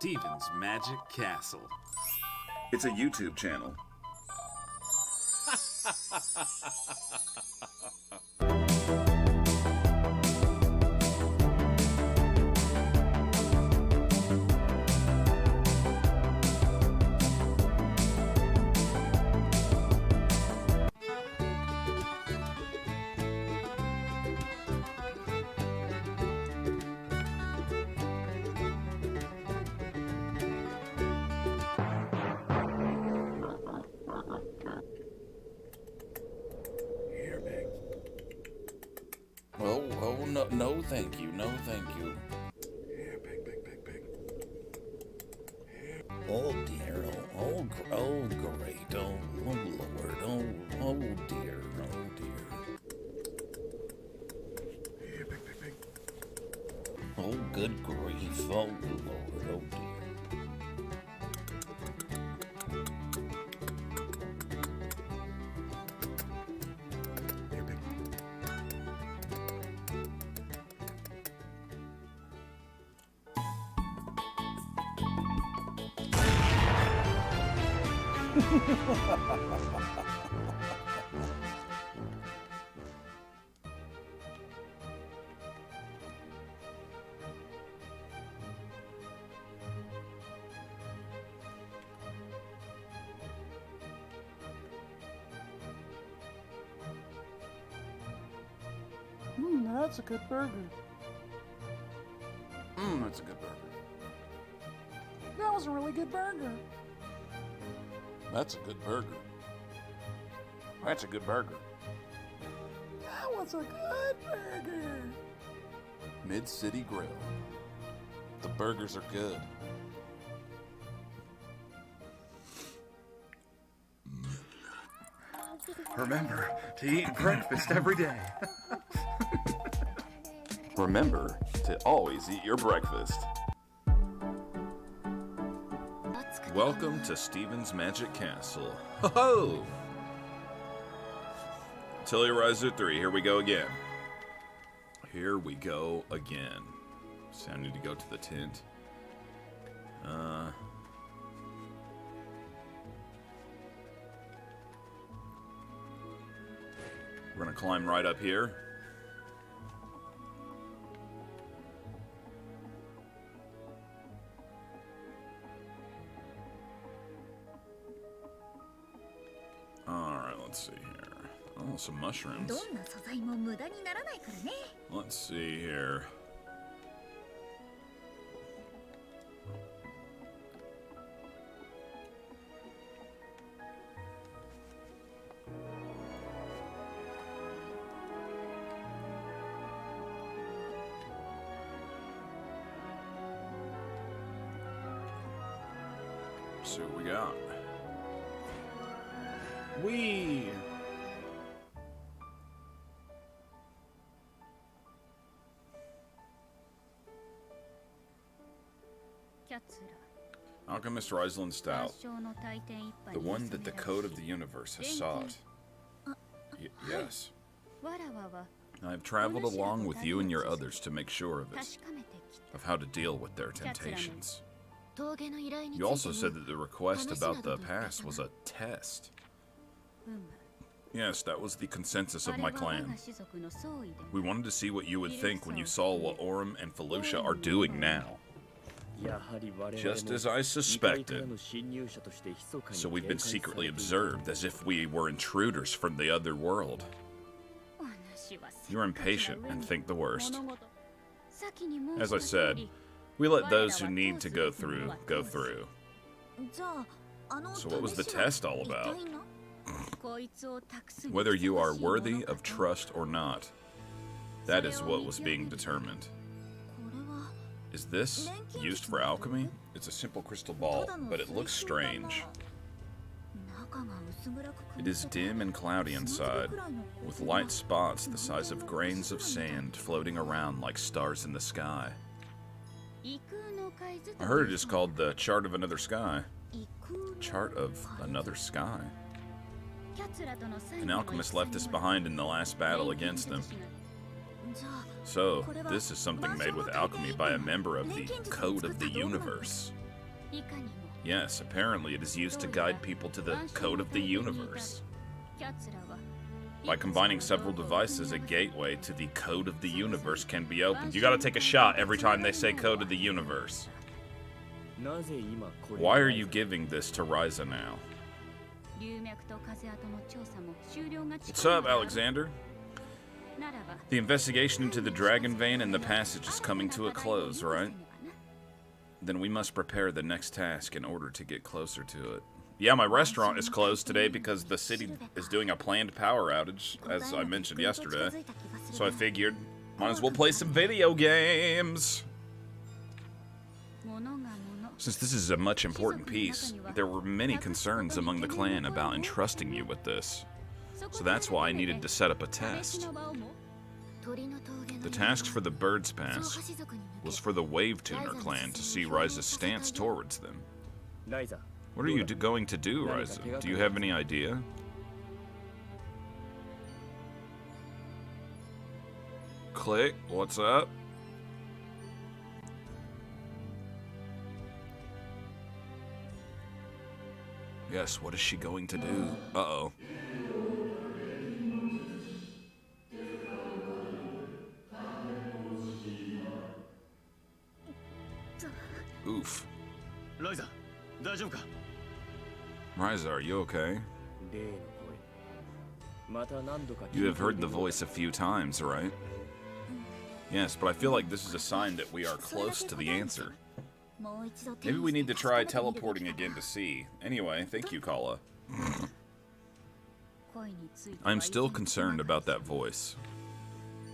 Steven's Magic Castle. It's a YouTube channel. No, thank you. No, thank you. Here, big. Oh dear. Oh, great. Oh, Lord. Oh, dear. Oh, dear. Here, big. Oh, good grief. Oh, Lord. Oh, dear. Here, big. That's a good burger. That's a good burger. That was a really good burger. That's a good burger. That's a good burger. That was a good burger. Mid-City Grill. The burgers are good. Remember to eat breakfast every day. Remember to always eat your breakfast. Welcome to Steven's Magic Castle. Ho-ho! Atelier Ryza 3, here we go again. Here we go again. So I need to go to the tent. We're gonna climb right up here. Alright, let's see here. Oh, some mushrooms. Let's see here. See what we got. WEEHEE! Alchemist Ryza Stout. The one that the code of the universe has sought. Yes. I have traveled along with you and your others to make sure of it, of how to deal with their temptations. You also said that the request about the past was a test. Yes, that was the consensus of my clan. We wanted to see what you would think when you saw what Orem and Felucia are doing now. Just as I suspected. So we've been secretly observed as if we were intruders from the other world. You're impatient and think the worst. As I said, we let those who need to go through, go through. So what was the test all about? Whether you are worthy of trust or not. That is what was being determined. Is this used for alchemy? It's a simple crystal ball, but it looks strange. It is dim and cloudy inside, with light spots the size of grains of sand floating around like stars in the sky. I heard it is called the Chart of Another Sky. Chart of Another Sky? An alchemist left us behind in the last battle against them. So, this is something made with alchemy by a member of the Code of the Universe. Yes, apparently it is used to guide people to the code of the universe. By combining several devices, a gateway to the code of the universe can be opened. You gotta take a shot every time they say code of the universe. Why are you giving this to Ryza now? What's up, Alexander? The investigation into the Dragon Vein and the passage is coming to a close, right? Then we must prepare the next task in order to get closer to it. Yeah, my restaurant is closed today because the city is doing a planned power outage, as I mentioned yesterday. So I figured, might as well play some video games. Since this is a much important piece, there were many concerns among the clan about entrusting you with this. So that's why I needed to set up a test. The task for the Bird's Pass was for the Wave Tuner clan to see Ryza's stance towards them. What are you going to do, Ryza? Do you have any idea? Click, what's up? Yes, what is she going to do? Uh-oh. Oof. Ryza, are you okay? You have heard the voice a few times, right? Yes, but I feel like this is a sign that we are close to the answer. Maybe we need to try teleporting again to see. Anyway, thank you, Kala. I'm still concerned about that voice.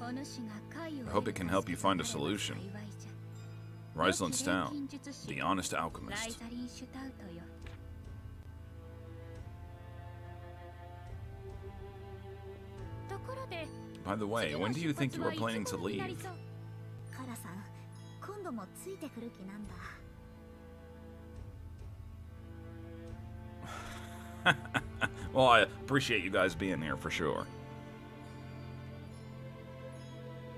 I hope it can help you find a solution. Ryza Stout, the honest alchemist. By the way, when do you think you are planning to leave? Well, I appreciate you guys being here for sure.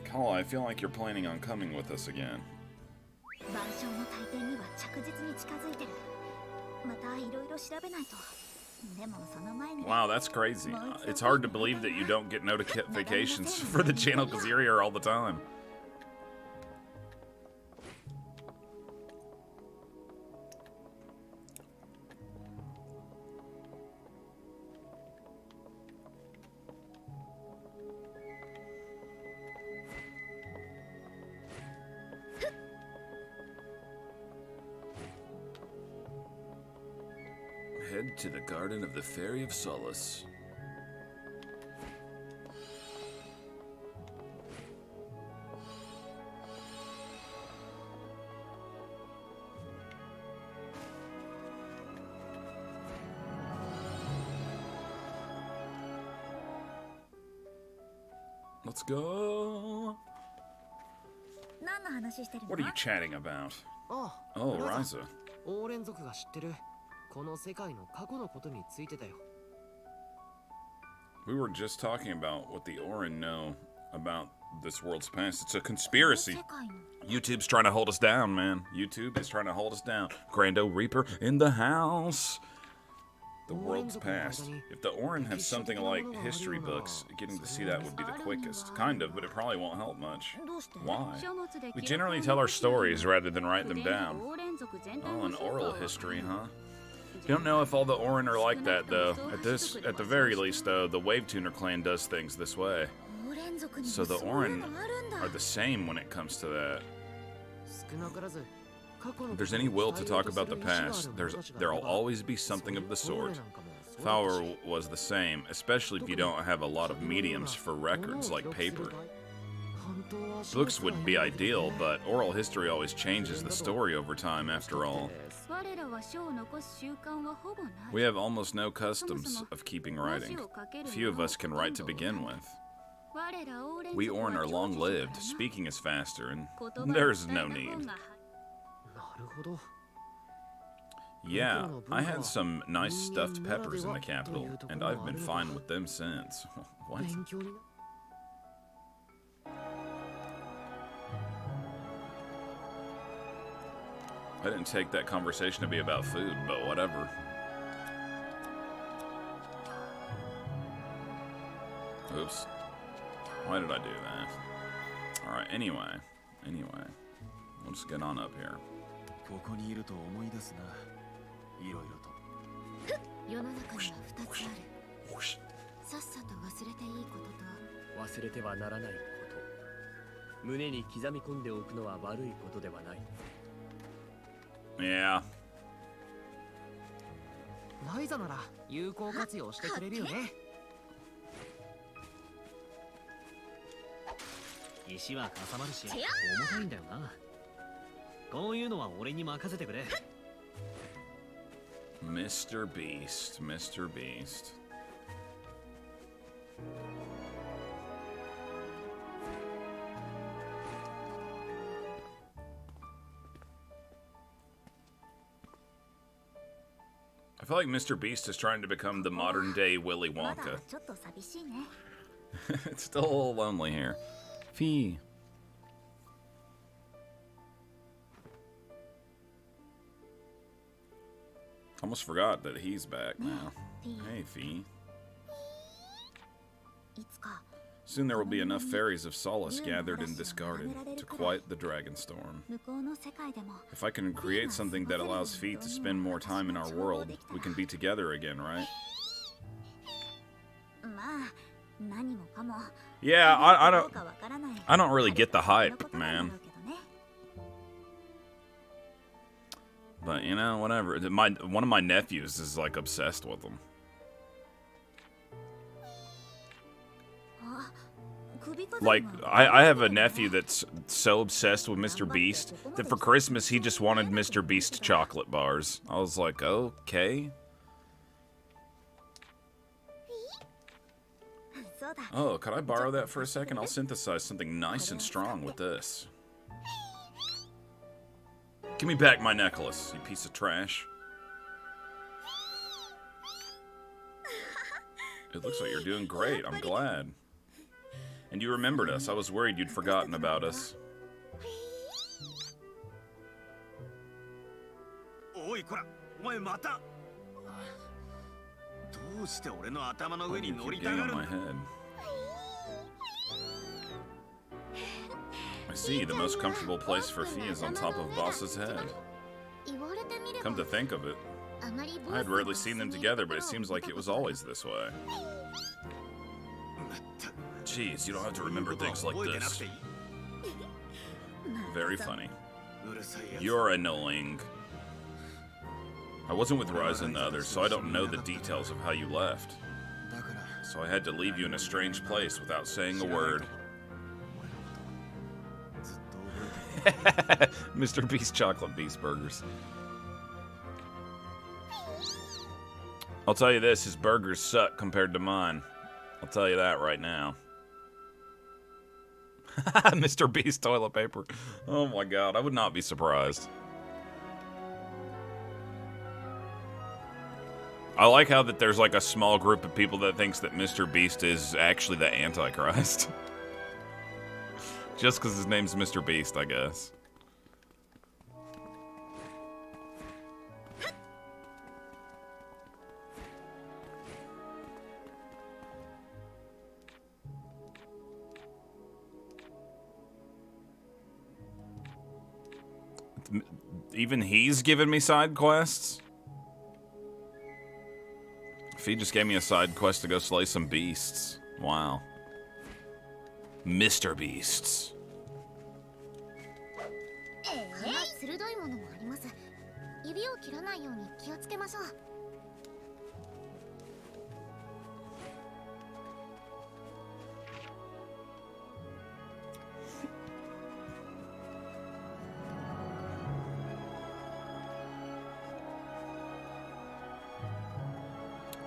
Kala, I feel like you're planning on coming with us again. Wow, that's crazy. It's hard to believe that you don't get notifications for the channel because you're here all the time. Head to the Garden of the Fairy of Solace. Let's go. What are you chatting about? Oh, Ryza. We were just talking about what the Orin know about this world's past. It's a conspiracy. YouTube's trying to hold us down, man. YouTube is trying to hold us down. Grando Reaper in the house. The world's past. If the Orin had something like history books, getting to see that would be the quickest. Kind of, but it probably won't help much. Why? We generally tell our stories rather than write them down. Oh, an oral history, huh? Don't know if all the Orin are like that, though. At the very least, though, the Wave Tuner clan does things this way. So the Orin are the same when it comes to that. If there's any will to talk about the past, there'll always be something of the sort. Flower was the same, especially if you don't have a lot of mediums for records like paper. Books would be ideal, but oral history always changes the story over time after all. We have almost no customs of keeping writing. Few of us can write to begin with. We Orin are long-lived, speaking is faster, and there's no need. Yeah, I had some nice stuffed peppers in the capital, and I've been fine with them since. What? I didn't take that conversation to be about food, but whatever. Oops. Why did I do that? Alright, anyway. We'll just get on up here. Yeah. Ryza なら有効活用してくれるよね。石はかさばるし重たいんだよな。こういうのは俺に任せてくれ。Mr. Beast. I feel like Mr. Beast is trying to become the modern day Willy Wonka. It's still a little lonely here. Fee. Almost forgot that he's back now. Hey, Fee. Soon there will be enough fairies of solace gathered in this garden to quiet the dragon storm. If I can create something that allows Fee to spend more time in our world, we can be together again, right? Yeah, I don't really get the hype, man. But you know, whatever. One of my nephews is like obsessed with them. Like, I have a nephew that's so obsessed with Mr. Beast that for Christmas he just wanted Mr. Beast chocolate bars. I was like, okay. Oh, could I borrow that for a second? I'll synthesize something nice and strong with this. Give me back my necklace, you piece of trash. It looks like you're doing great. I'm glad. And you remembered us. I was worried you'd forgotten about us. Why do you keep getting on my head? I see, the most comfortable place for Fee is on top of Boss's head. Come to think of it, I had rarely seen them together, but it seems like it was always this way. Jeez, you don't have to remember things like this. Very funny. You're annoying. I wasn't with Ryza and the others, so I don't know the details of how you left. So I had to leave you in a strange place without saying a word. Mr. Beast Chocolate Beast Burgers. I'll tell you this, his burgers suck compared to mine. I'll tell you that right now. Mr. Beast toilet paper. Oh my god, I would not be surprised. I like how that there's like a small group of people that thinks that Mr. Beast is actually the Antichrist. Just because his name's Mr. Beast, I guess. Even he's giving me side quests? If he just gave me a side quest to go slay some beasts. Wow. Mr. Beasts.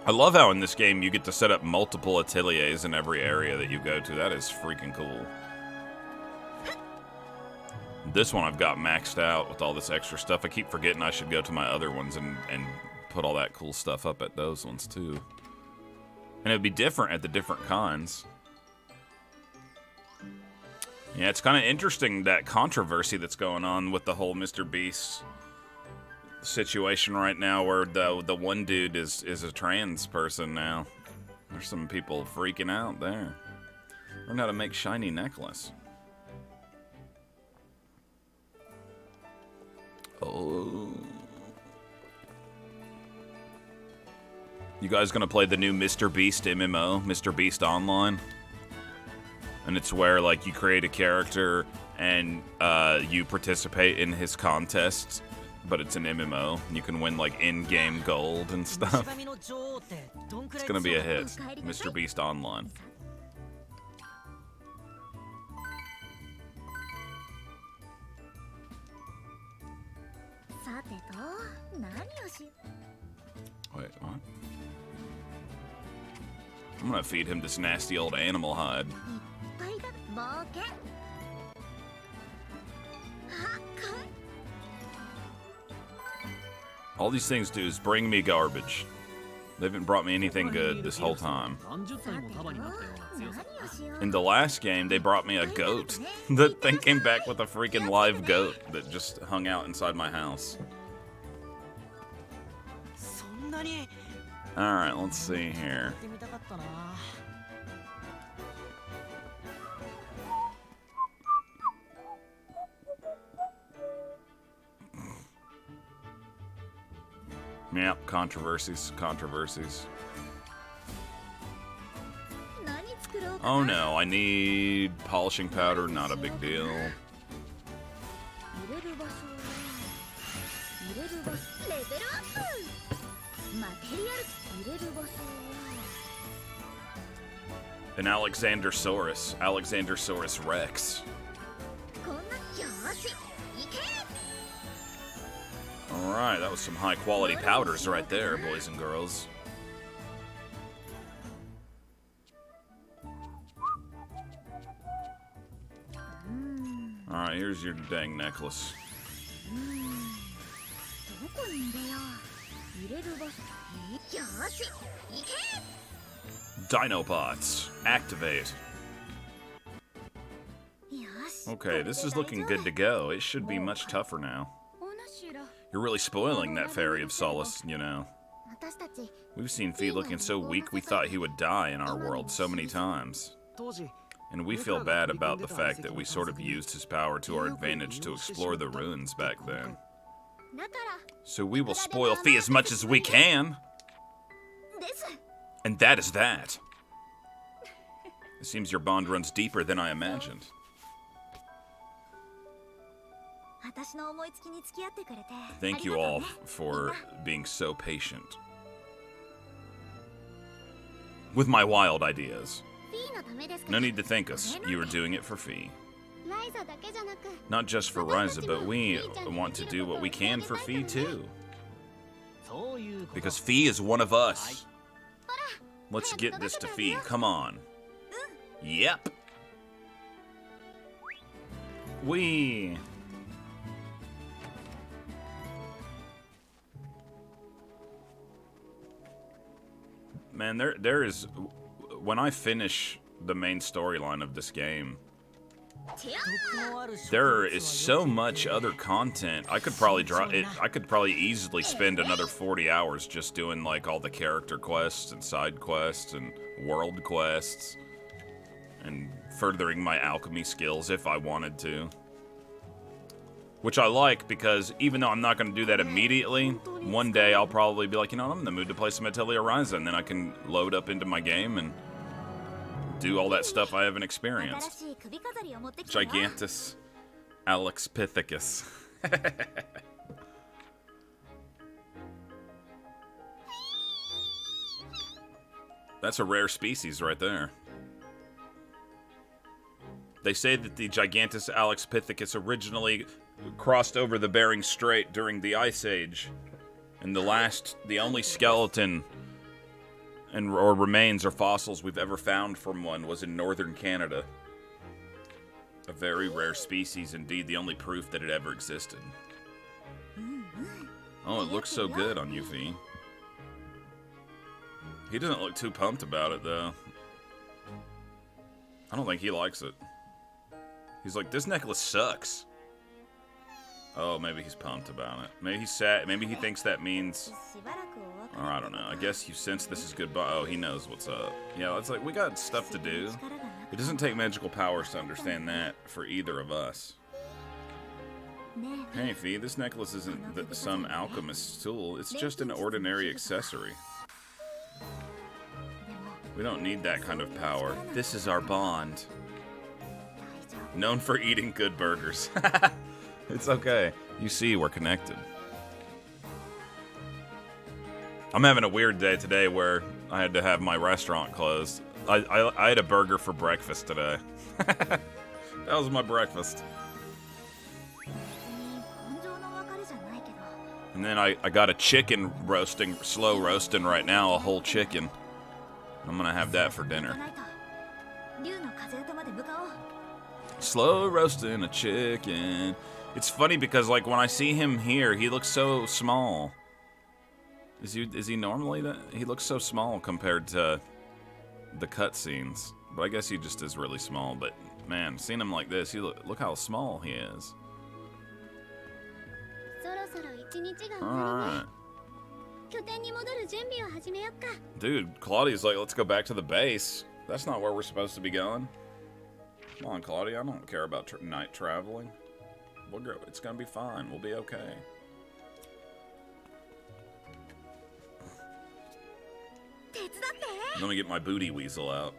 I love how in this game you get to set up multiple ateliers in every area that you go to. That is freaking cool. This one I've got maxed out with all this extra stuff. I keep forgetting I should go to my other ones and put all that cool stuff up at those ones too. And it would be different at the different kinds. Yeah, it's kind of interesting, that controversy that's going on with the whole Mr. Beast situation right now where the one dude is a trans person now. There's some people freaking out there. Learn how to make shiny necklace. Oh. You guys gonna play the new Mr. Beast MMO, Mr. Beast Online? And it's where, like, you create a character and you participate in his contests, but it's an MMO. You can win, like, in-game gold and stuff. It's gonna be a hit. Mr. Beast Online. Wait, what? I'm gonna feed him this nasty old animal hide. All these things do is bring me garbage. They haven't brought me anything good this whole time. In the last game, they brought me a goat. That thing came back with a freaking live goat that just hung out inside my house. Alright, let's see here. Yep, controversies. Oh no, I need polishing powder, not a big deal. An Alexandersaurus Rex. Alright, that was some high quality powders right there, boys and girls. Alright, here's your dang necklace. Dinopods, activate. Okay, this is looking good to go. It should be much tougher now. You're really spoiling that Fairy of Solace, you know. We've seen Fee looking so weak we thought he would die in our world so many times. And we feel bad about the fact that we sort of used his power to our advantage to explore the ruins back then. So we will spoil Fee as much as we can. And that is that. It seems your bond runs deeper than I imagined. Thank you all for being so patient with my wild ideas. No need to thank us. You are doing it for Fee. Not just for Ryza, but we want to do what we can for Fee too. Because Fee is one of us. Let's get this to Fee. Come on. Yep. WEEHEE. Man, there is... When I finish the main storyline of this game, there is so much other content. I could probably easily spend another 40 hours just doing like all the character quests and side quests and world quests and furthering my alchemy skills if I wanted to. Which I like, because even though I'm not going to do that immediately, one day I'll probably be like, you know, I'm in the mood to play some Atelier Ryza, and then I can load up into my game and do all that stuff I haven't experienced. Gigantus Alexpithecus. That's a rare species right there. They say that the Gigantus Alexpithecus originally crossed over the Bering Strait during the Ice Age, and the only skeleton or remains or fossils we've ever found from one was in northern Canada. A very rare species indeed, the only proof that it ever existed. Oh, it looks so good on Yuffie. He doesn't look too pumped about it, though. I don't think he likes it. He's like, this necklace sucks. Oh, maybe he's pumped about it. Maybe he's sad. Maybe he thinks that means... Or I don't know. I guess you sense this is goodbye. Oh, he knows what's up. Yeah, it's like, we got stuff to do. It doesn't take magical powers to understand that for either of us. Hey, Fee, this necklace isn't some alchemist's tool. It's just an ordinary accessory. We don't need that kind of power. This is our bond. Known for eating good burgers. It's okay. You see, we're connected. I'm having a weird day today where I had to have my restaurant closed. I had a burger for breakfast today. That was my breakfast. And then I got a chicken roasting, slow roasting right now, a whole chicken. I'm gonna have that for dinner. Slow roasting a chicken. It's funny because, like, when I see him here, he looks so small. Is he normally that? He looks so small compared to the cutscenes. But I guess he just is really small. But man, seeing him like this, look how small he is. Alright. Dude, Claudia's like, let's go back to the base. That's not where we're supposed to be going. Come on, Claudia, I don't care about night traveling. It's gonna be fine. We'll be okay. Let me get my booty weasel out.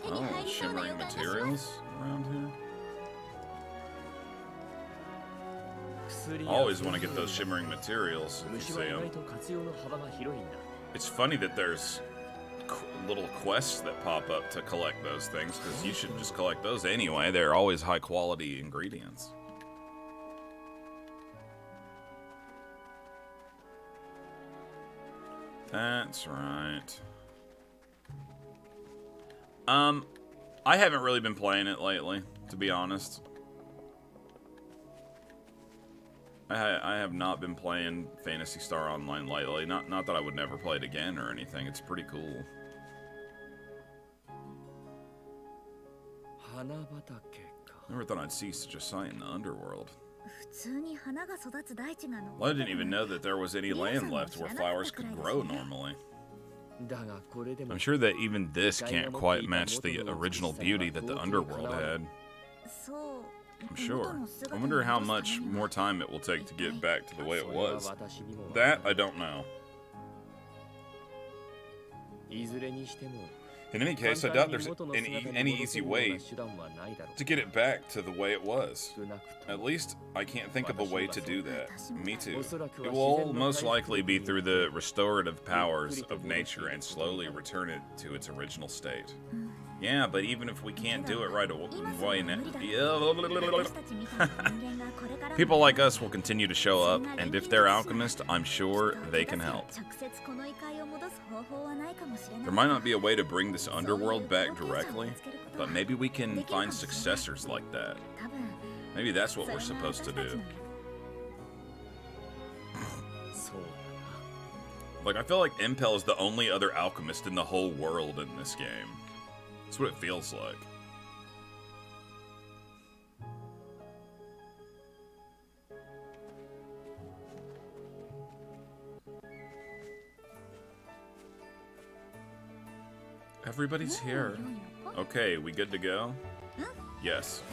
Oh, shimmering materials around here. I always want to get those shimmering materials if you see them. It's funny that there's little quests that pop up to collect those things, because you should just collect those anyway. They're always high quality ingredients. That's right. I haven't really been playing it lately, to be honest. I have not been playing Phantasy Star Online lately. Not that I would never play it again or anything. It's pretty cool. Never thought I'd see such a sight in the underworld. Well, I didn't even know that there was any land left where flowers could grow normally. I'm sure that even this can't quite match the original beauty that the underworld had. I'm sure. I wonder how much more time it will take to get back to the way it was. That, I don't know. In any case, I doubt there's any easy way to get it back to the way it was. At least, I can't think of a way to do that. Me too. It will most likely be through the restorative powers of nature and slowly return it to its original state. Yeah, but even if we can't do it right away now... People like us will continue to show up, and if they're alchemists, I'm sure they can help. There might not be a way to bring this underworld back directly, but maybe we can find successors like that. Maybe that's what we're supposed to do. Like, I feel like Impel is the only other alchemist in the whole world in this game. That's what it feels like. Everybody's here. Okay, we good to go? Yes.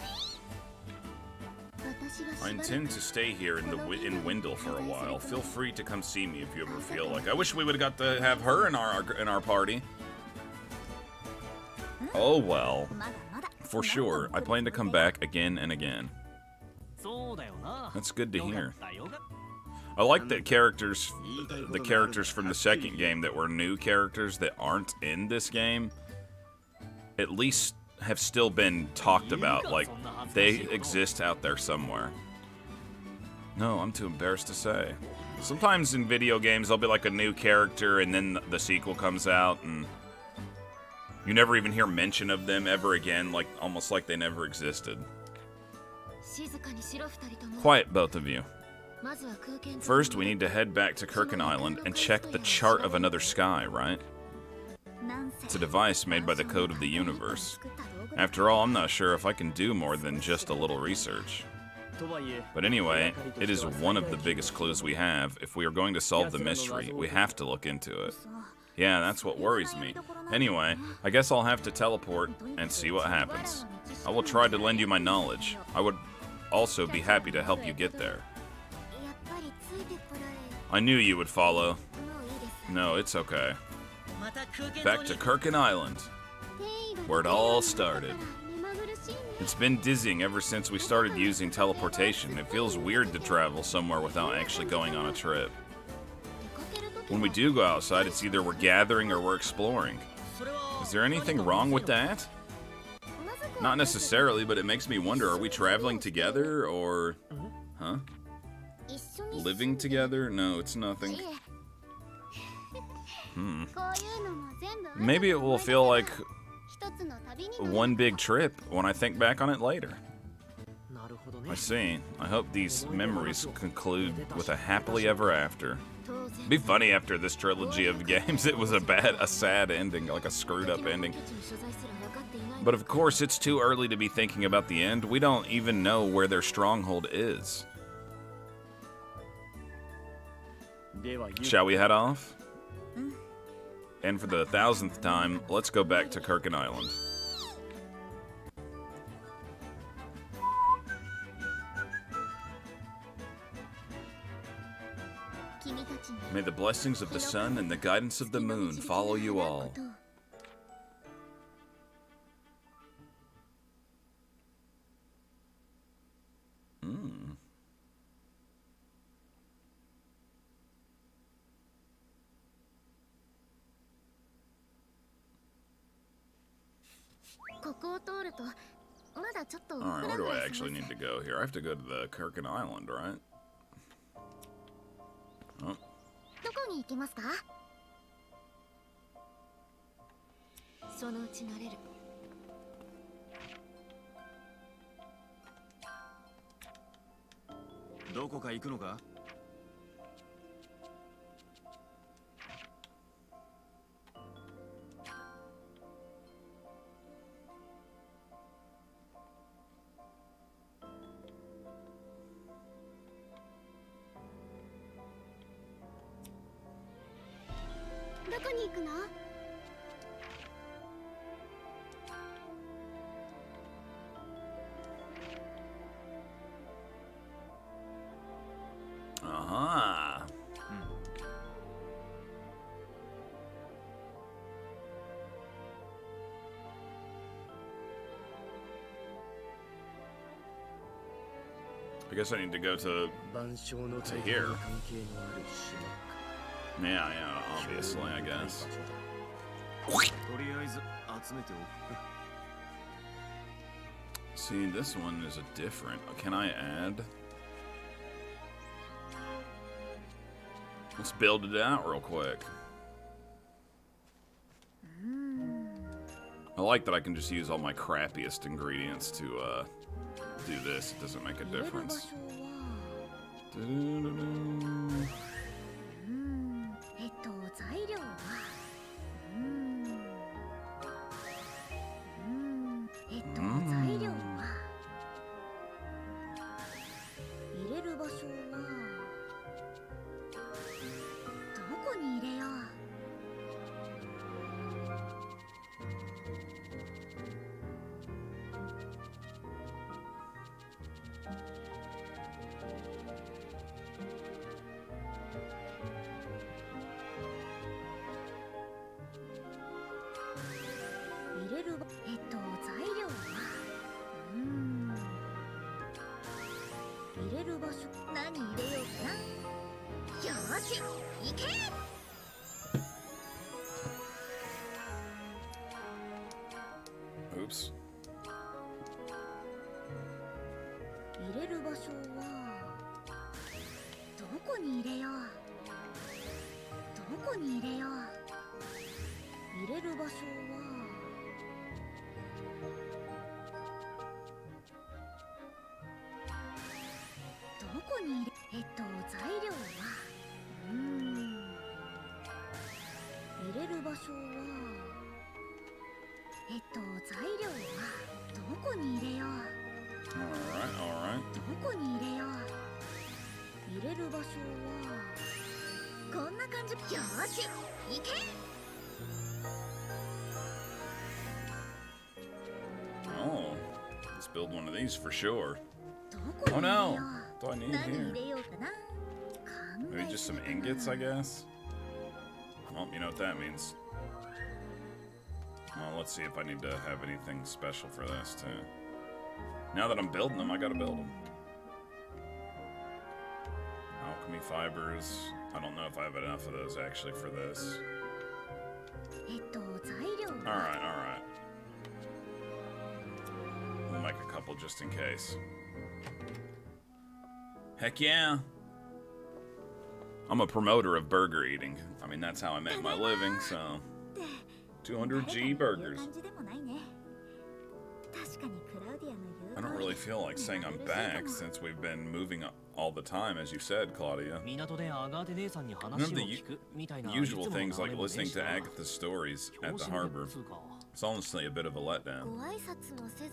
I intend to stay here in Wendell for a while. Feel free to come see me if you ever feel like. I wish we would have got to have her in our party. Oh well. For sure. I plan to come back again and again. That's good to hear. I like that the characters from the second game that were new characters that aren't in this game at least have still been talked about. Like, they exist out there somewhere. No, I'm too embarrassed to say. Sometimes in video games there'll be like a new character and then the sequel comes out and you never even hear mention of them ever again, like almost like they never existed. Quiet, both of you. First, we need to head back to Kirkin Island and check the chart of another sky, right? It's a device made by the code of the universe. After all, I'm not sure if I can do more than just a little research. But anyway, it is one of the biggest clues we have. If we are going to solve the mystery, we have to look into it. Yeah, that's what worries me. Anyway, I guess I'll have to teleport and see what happens. I will try to lend you my knowledge. I would also be happy to help you get there. I knew you would follow. No, it's okay. Back to Kirkin Island, where it all started. It's been dizzying ever since we started using teleportation. It feels weird to travel somewhere without actually going on a trip. When we do go outside, it's either we're gathering or we're exploring. Is there anything wrong with that? Not necessarily, but it makes me wonder, are we traveling together or... Huh? Living together? No, it's nothing. Maybe it will feel like one big trip when I think back on it later. I see. I hope these memories conclude with a happily ever after. It'd be funny after this trilogy of games it was a sad ending, like a screwed up ending. But of course, it's too early to be thinking about the end. We don't even know where their stronghold is. Shall we head off? And for the 1000th time, let's go back to Kirkin Island. May the blessings of the sun and the guidance of the moon follow you all. Alright, where do I actually need to go here? I have to go to the Kirkin Island, right? Oh. どこに行きますか？そのうち慣れる。どこか行くのか？どこに行くの？Uh-huh. I guess I need to go to here. Yeah, obviously, I guess. See, this one is a different. Can I add? Let's build it out real quick. I like that I can just use all my crappiest ingredients to do this. It doesn't make a difference. Oops. 入れる場所はどこに入れようどこに入れよう入れる場所はどこに入れ材料は入れる場所は材料はどこに入れよう。 Alright, alright. どこに入れよう。入れる場所はこんな感じ。よーし、行け。 Oh, let's build one of these for sure. どこに Oh 入れよ no! う。 What do I need 何入 here? れようかな。 Maybe just some ingots, I guess? Well, you know what that means. Well, let's see if I need to have anything special for this, too. Now that I'm building them, I gotta build them. Alchemy fibers. I don't know if I have enough of those, actually, for this. 材料は Alright, alright. We'll make a couple just in case. Heck yeah! I'm a promoter of burger eating. I mean, that's how I make my living, so... 200G burgers. I don't really feel like saying I'm back since we've been moving all the time, as you said, Claudia. None of the usual things like listening to Agatha's stories at the harbor. It's honestly a bit of a letdown.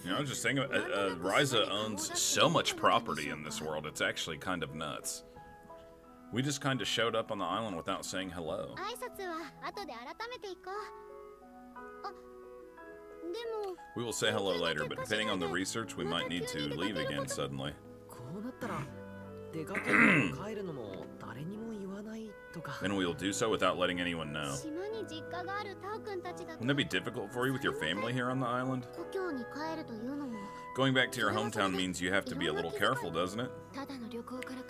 You know, I was just thinking, Ryza owns so much property in this world, it's actually kind of nuts. We just kind of showed up on the island without saying hello. We will say hello later, but depending on the research, we might need to leave again suddenly. Then we will do so without letting anyone know. Wouldn't that be difficult for you with your family here on the island? Going back to your hometown means you have to be a little careful, doesn't it?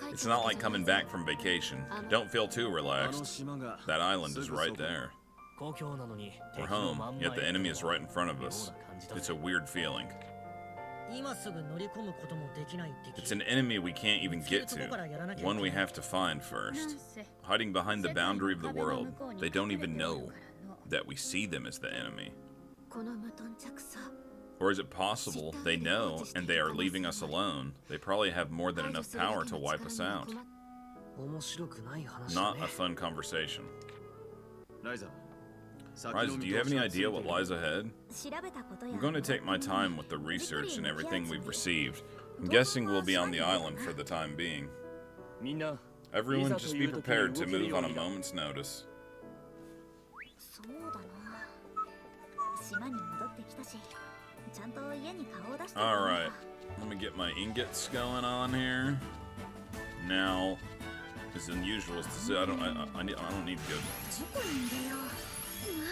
It's not like coming back from vacation. Don't feel too relaxed. That island is right there. We're home, yet the enemy is right in front of us. It's a weird feeling. It's an enemy we can't even get to, one we have to find first. Hiding behind the boundary of the world, they don't even know that we see them as the enemy. Or is it possible they know and they are leaving us alone? They probably have more than enough power to wipe us out. Not a fun conversation. Ryza, do you have any idea what lies ahead? I'm going to take my time with the research and everything we've received. I'm guessing we'll be on the island for the time being. Everyone, just be prepared to move on a moment's notice. Alright, let me get my ingots going on here. Now, as unusual as to say, I don't need good ones.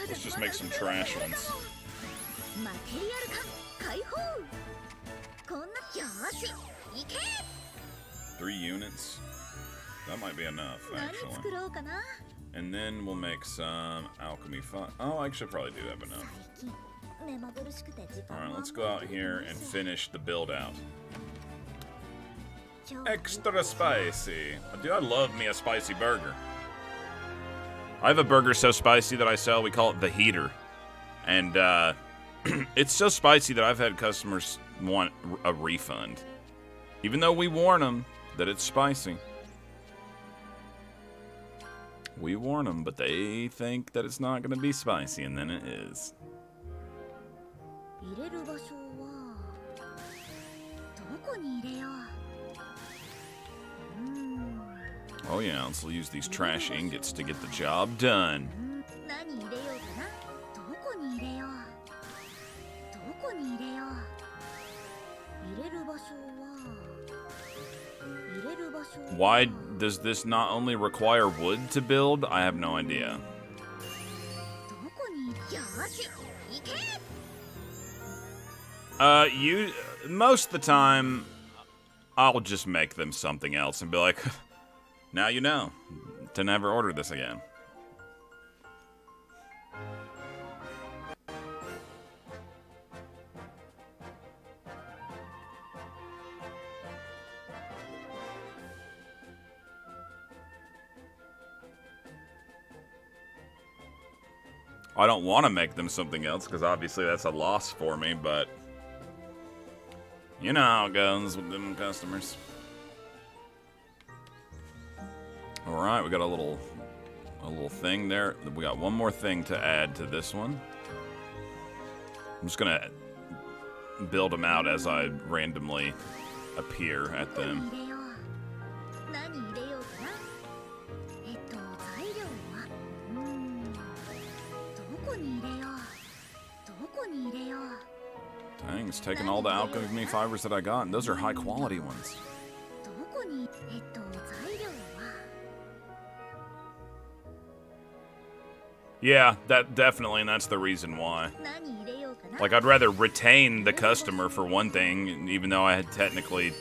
Let's just make some trash ones. 3 units. That might be enough, actually. And then we'll make some alchemy fun. Oh, I should probably do have enough. Alright, let's go out here and finish the build out. Extra spicy. Dude, I love me a spicy burger. I have a burger so spicy that I sell, we call it the heater. And it's so spicy that I've had customers want a refund. Even though we warn them that it's spicy. We warn them, but they think that it's not going to be spicy, and then it is. Oh yeah, let's use these trash ingots to get the job done. Why does this not only require wood to build? I have no idea. Most of the time, I'll just make them something else and be like, now you know, to never order this again. I don't want to make them something else, because obviously that's a loss for me, but you know how it goes with them customers. Alright, we got a little thing there. We got one more thing to add to this one. I'm just gonna build them out as I randomly appear at them. 何入れようかな。材料はどこに入れよう。どこに入れよう。 Dang, it's taking all the alchemy fibers that I got, and those are high quality ones. どこに材料は。 Yeah, that definitely, and that's the reason why. 何入れようかな。 Like, I'd rather retain the customer for one thing, even though I had technically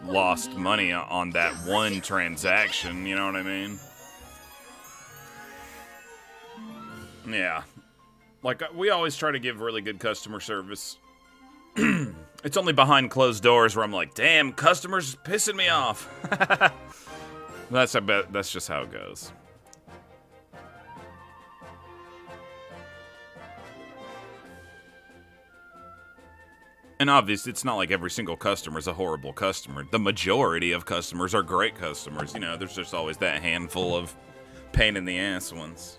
lost money on that one transaction, you know what I mean? Yeah. Like, we always try to give really good customer service. It's only behind closed doors where I'm like, damn, customers pissing me off. That's just how it goes. And obviously, it's not like every single customer is a horrible customer. The majority of customers are great customers. You know, there's just always that handful of pain in the ass ones.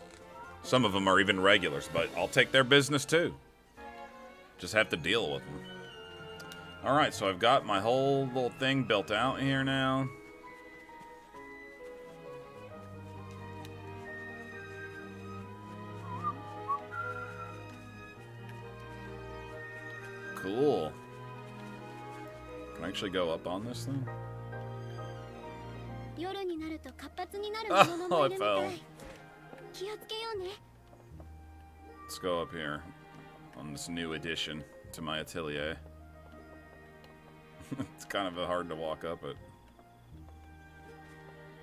Some of them are even regulars, but I'll take their business too. Just have to deal with them. Alright, so I've got my whole little thing built out here now. Cool. Can I actually go up on this thing? Oh, it fell. Let's go up here on this new addition to my atelier. It's kind of hard to walk up it.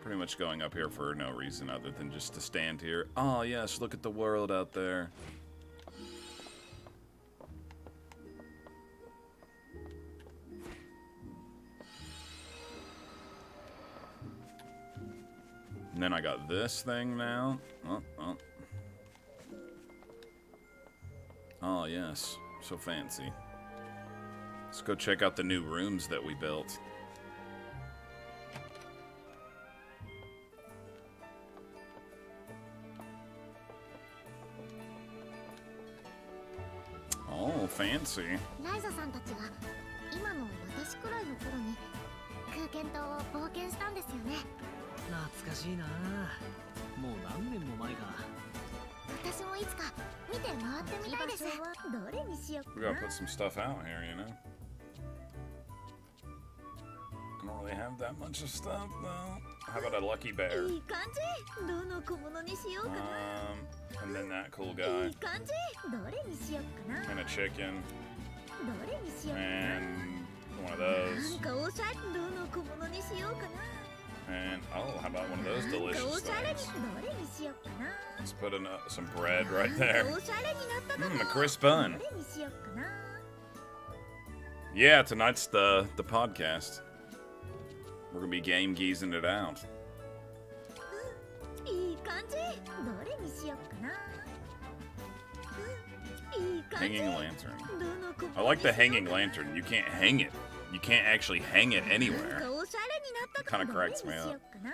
Pretty much going up here for no reason other than just to stand here. Oh yes, look at the world out there. And then I got this thing now. Oh yes, so fancy. Let's go check out the new rooms that we built. Oh, fancy. Ryza さんたちが今の私くらいの頃に空間島を冒険したんですよね。懐かしいな。もう何年も前か。私もいつか見て回ってみたいです。どれにしようか We な。 gotta put some stuff out here, you know? I don't really have that much of stuff, though. How about a lucky bear? いい感じ。どの小物にしようかな。 And then that cool い guy. い感じ。どれにしようかな。 And a chicken. どれにしようかな。 And one of なん those. かおしゃれ。どの小物にしようかな。 And, oh, how about one of those なんかお delicious しゃれに。 things? どれにしようかな。 Let's put in some bread right なんか there. おしゃれになったかも。 A crisp bun. どれにしようかな。 Yeah, tonight's the podcast. We're gonna be game geezing it out. いい感じ。どれにしようかな。いい感じ。 Hanging lantern. どの小物にしようかな。 I like the hanging lantern. You can't hang it. You can't actually hang it なん anywhere. かおしゃれになったかも。 Kinda cracks me up. どれにしようかな。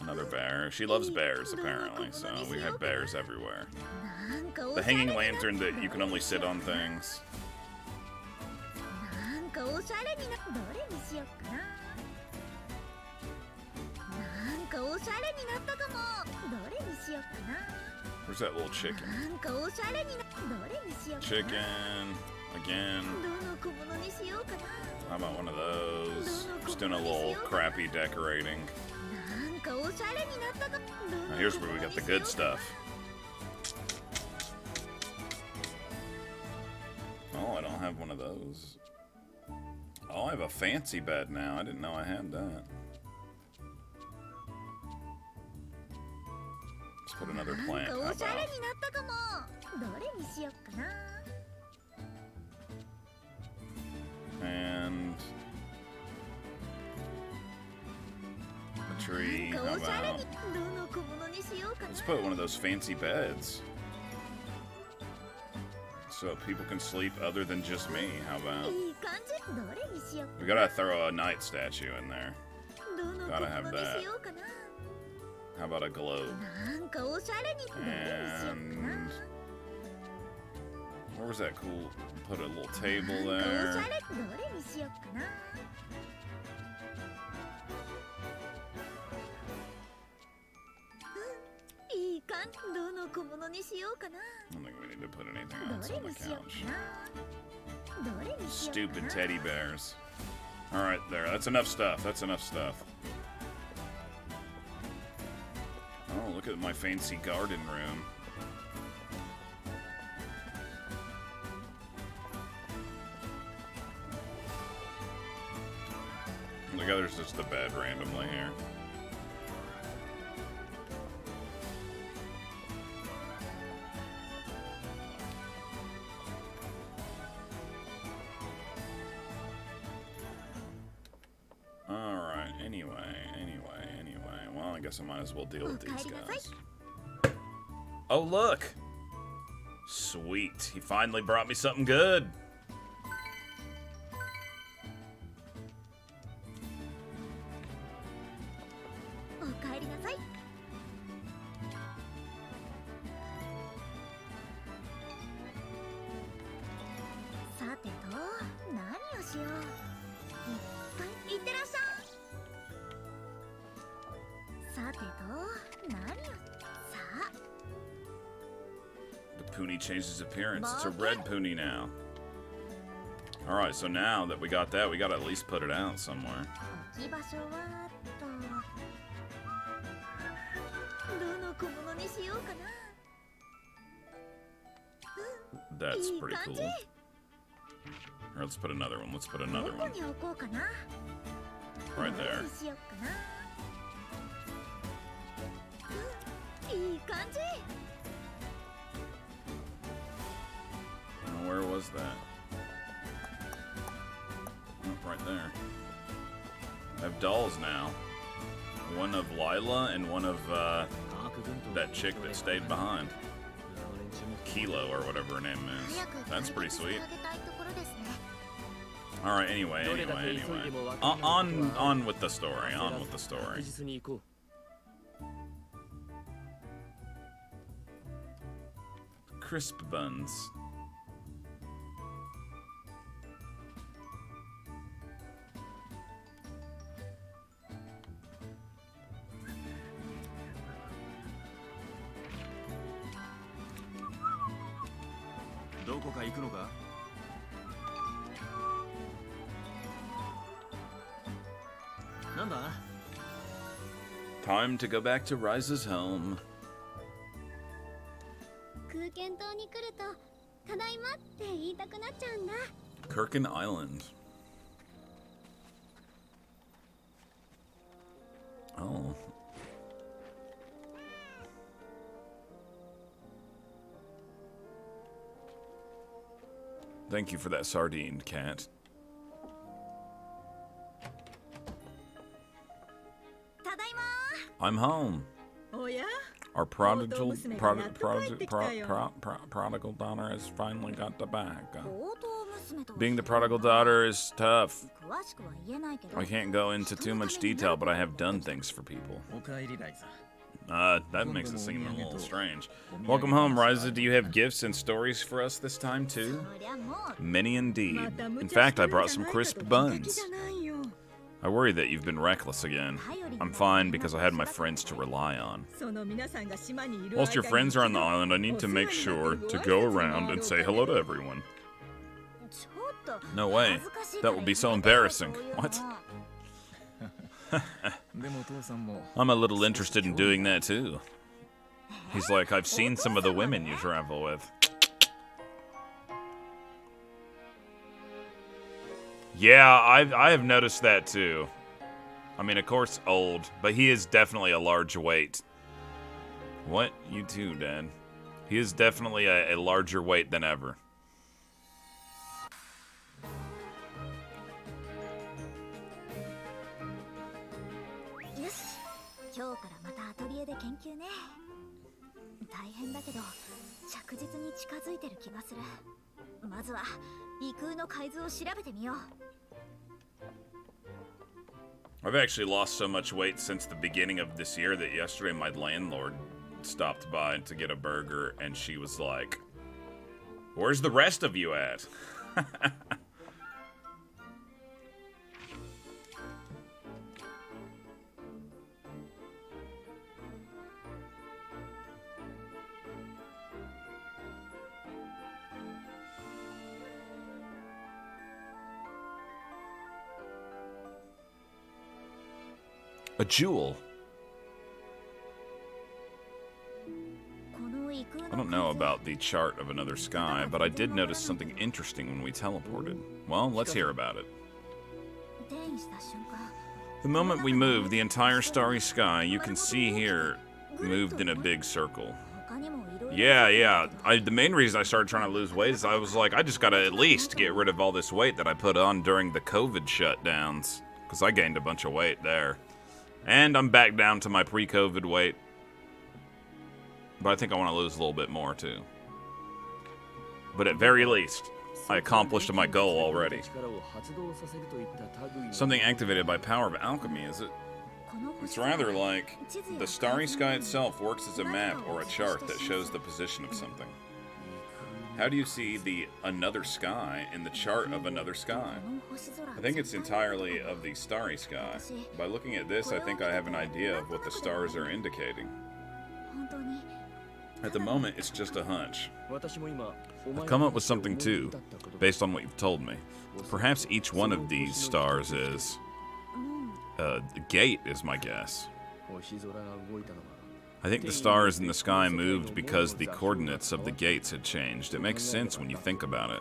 Another bear. She loves bears, apparently, so we have bears everywhere. なんかお The しゃれに hanging なった lantern that you can only sit on things. なんかおしゃれにな。どれにしようかな。なんかおしゃれになったかも。どれにしようかな。 Where's that little chicken? なんかおしゃれにな。どれにしようかな。 Chicken. Again. どの小物にしようかな。 How about one of those? Just doing a little crappy decorating. なんかおしゃれになったかも。 Now here's where we got the good stuff. Oh, I don't have one of those. Oh, I have a fancy bed now. I didn't know I had that. Let's put another なん plant. か How おしゃれ about? になったかも。どれにしようかな。 And a tree. なん How かおしゃれ about? に。どの小物にしようかな。 Let's put one of those fancy beds. So people can sleep other than just me. How about? いい感じ。どれにしよう We か gotta throw a knight statue in there. な。どの gotta 小 have 物に that. しようかな。 How about a globe? なんかおしゃれに。どれにしようかな。 And Where was that cool? Put a little table there. どれにしよっかな。いい感じ。どの小物にしようかな。 I don't think we need to put anything ど else れ on the にしよう couch. かな。どれにしようか Stupid な。 teddy bears. All right, there. That's enough stuff. That's enough stuff. Oh, look at my fancy garden room. Look how there's just a bed randomly here. Alright, anyway. Well, I guess I might as well deal with these guys. Oh, look! Sweet. He finally brought me something good. The Poonie changed his appearance. It's a red Poonie now. Alright, so now that we got that, we gotta at least put it out somewhere. That's pretty cool. Alright, let's put another one. Let's put another one. Right there. Oh, where was that? Oh, right there. I have dolls now. One of Lila and one of that chick that stayed behind. Kilo or whatever her name is. That's pretty sweet. Alright, anyway. On with the story. On with the story. Crisp buns. Time to go back to Ryza's home. Kirkin Island. Oh. Thank you for that sardine, cat. I'm home. Our prodigal daughter has finally got the bag. Being the prodigal daughter is tough. I can't go into too much detail, but I have done things for people. That makes it seem a little strange. Welcome home, Ryza. Do you have gifts and stories for us this time, too? Many indeed. In fact, I brought some crisp buns. I worry that you've been reckless again. I'm fine because I had my friends to rely on. Whilst your friends are on the island, I need to make sure to go around and say hello to everyone. No way. That would be so embarrassing. What? I'm a little interested in doing that too. He's like, I've seen some of the women you travel with. Yeah, I have noticed that too. I mean, of course, old, but he is definitely a large weight. What? You too, Dad. He is definitely a larger weight than ever. I've actually lost so much weight since the beginning of this year that yesterday my landlord stopped by to get a burger and she was like, Where's the rest of you at? A jewel. I don't know about the chart of another sky, but I did notice something interesting when we teleported. Well, let's hear about it. The moment we moved, the entire starry sky, you can see here, moved in a big circle. Yeah. The main reason I started trying to lose weight is I was like, I just gotta at least get rid of all this weight that I put on during the COVID shutdowns. Because I gained a bunch of weight there. And I'm back down to my pre-COVID weight. But I think I want to lose a little bit more, too. But at very least, I accomplished my goal already. Something activated by power of alchemy, is it? It's rather like the starry sky itself works as a map or a chart that shows the position of something. How do you see the another sky in the chart of another sky? I think it's entirely of the starry sky. By looking at this, I think I have an idea of what the stars are indicating. At the moment, it's just a hunch. I've come up with something too, based on what you've told me. Perhaps each one of these stars is... the gate is my guess. I think the stars in the sky moved because the coordinates of the gates had changed. It makes sense when you think about it.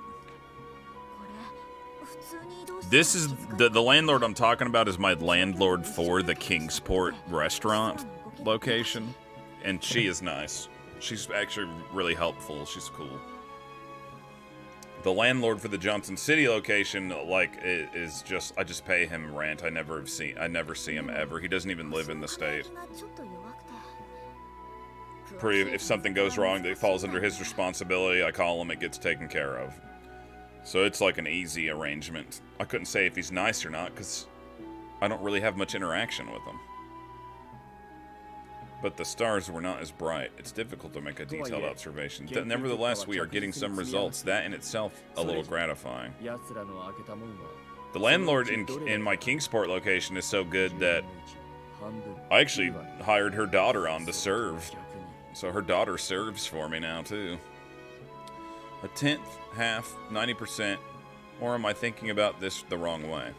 This is... The landlord I'm talking about is my landlord for the Kingsport restaurant location. And she is nice. She's actually really helpful. She's cool. The landlord for the Johnson City location, like, is just... I just pay him rent. I never see him ever. He doesn't even live in the state. If something goes wrong that falls under his responsibility, I call him, it gets taken care of. So it's like an easy arrangement. I couldn't say if he's nice or not, because I don't really have much interaction with him. But the stars were not as bright. It's difficult to make a detailed observation. Nevertheless, we are getting some results. That in itself, a little gratifying. The landlord in my Kingsport location is so good that I actually hired her daughter on to serve. So her daughter serves for me now, too. A tenth, half, 90%, or am I thinking about this the wrong way?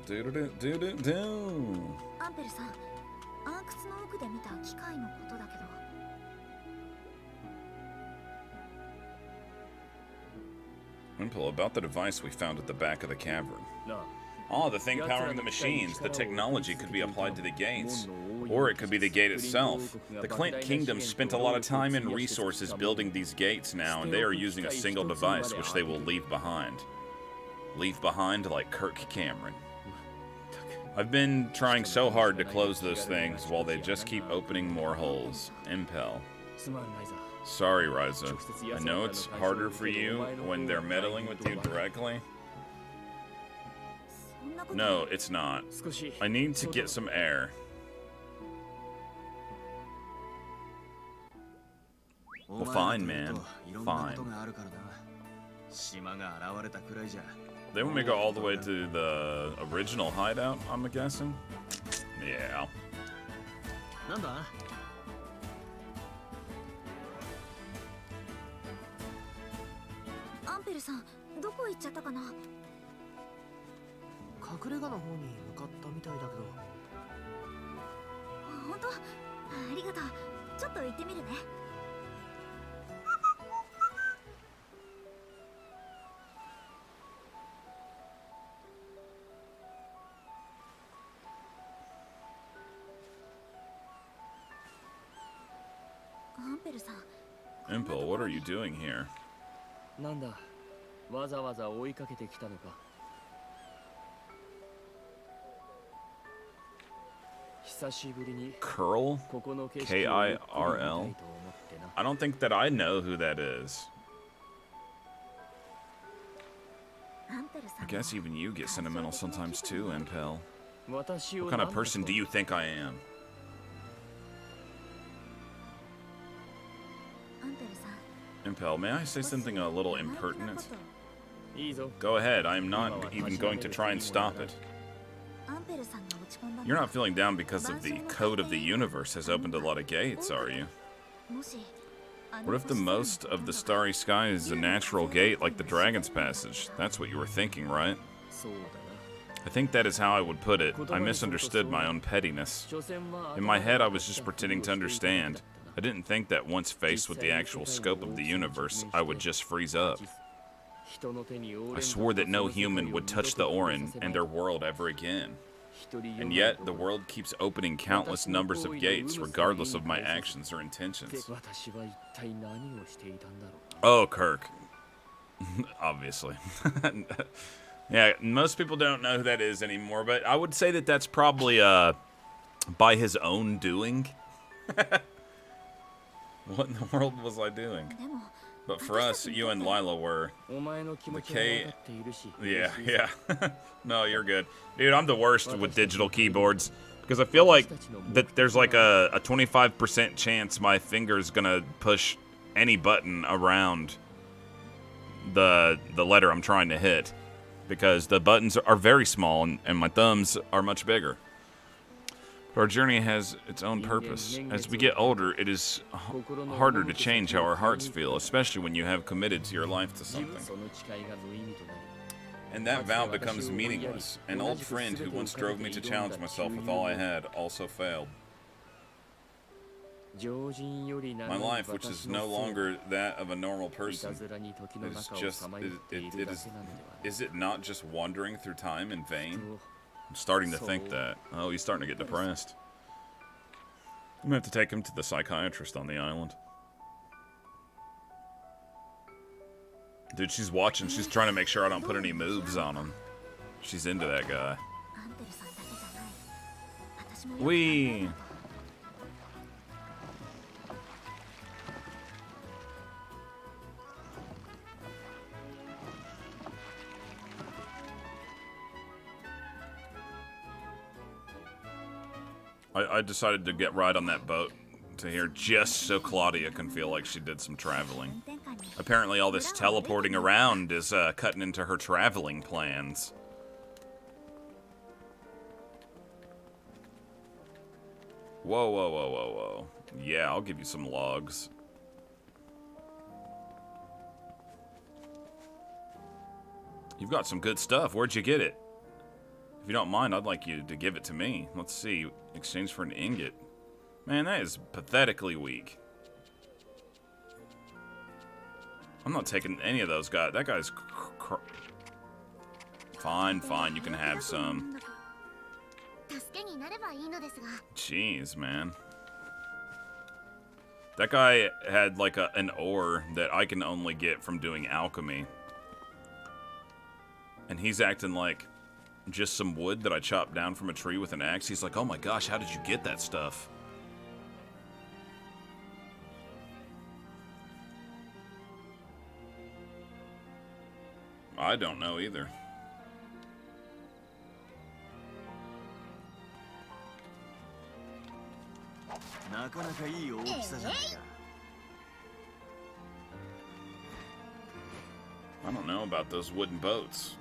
Do-do-do-do-do-do. Impel, about the device we found at the back of the cavern. Oh, the thing powering the machines. The technology could be applied to the gates. Or it could be the gate itself. The Clint Kingdom spent a lot of time and resources building these gates now, and they are using a single device which they will leave behind. Leave behind like Kirk Cameron. I've been trying so hard to close those things while they just keep opening more holes. Impel. Sorry, Ryza. I know it's harder for you when they're meddling with you directly. No, it's not. I need to get some air. Well, fine, man. Fine. They want me to go all the way to the original hideout, I'm guessing? Yeah. Impel, what are you doing here? Curl? K-I-R-L? I don't think that I know who that is. I guess even you get sentimental sometimes too, Impel. What kind of person do you think I am? Impel, may I say something a little impertinent? Go ahead, I am not even going to try and stop it. You're not feeling down because of the code of the universe has opened a lot of gates, are you? What if the most of the starry sky is a natural gate like the Dragon's Passage? That's what you were thinking, right? I think that is how I would put it. I misunderstood my own pettiness. In my head, I was just pretending to understand. I didn't think that once faced with the actual scope of the universe, I would just freeze up. I swore that no human would touch the Orin and their world ever again. And yet, the world keeps opening countless numbers of gates, regardless of my actions or intentions. Oh, Kirk. Obviously. Yeah, most people don't know who that is anymore, but I would say that that's probably, by his own doing. What in the world was I doing? But for us, you and Lila were the K. Yeah. No, you're good. Dude, I'm the worst with digital keyboards. Because I feel like that there's like a 25% chance my finger's gonna push any button around the letter I'm trying to hit. Because the buttons are very small and my thumbs are much bigger. Our journey has its own purpose. As we get older, it is harder to change how our hearts feel, especially when you have committed to your life to something. And that vow becomes meaningless. An old friend who once drove me to challenge myself with all I had also failed. My life, which is no longer that of a normal person, is it not just wandering through time in vain? I'm starting to think that. Oh, he's starting to get depressed. I'm gonna have to take him to the psychiatrist on the island. Dude, she's watching. She's trying to make sure I don't put any moves on him. She's into that guy. Wee. I decided to get right on that boat to here just so Claudia can feel like she did some traveling. Apparently all this teleporting around is cutting into her traveling plans. Whoa. Yeah, I'll give you some logs. You've got some good stuff. Where'd you get it? If you don't mind, I'd like you to give it to me. Let's see. Exchange for an ingot. Man, that is pathetically weak. I'm not taking any of those guys. That guy's... Fine, you can have some. Jeez, man. That guy had like an ore that I can only get from doing alchemy. And he's acting like just some wood that I chopped down from a tree with an axe. He's like, oh my gosh, how did you get that stuff? I don't know either. I don't know about those wooden boats.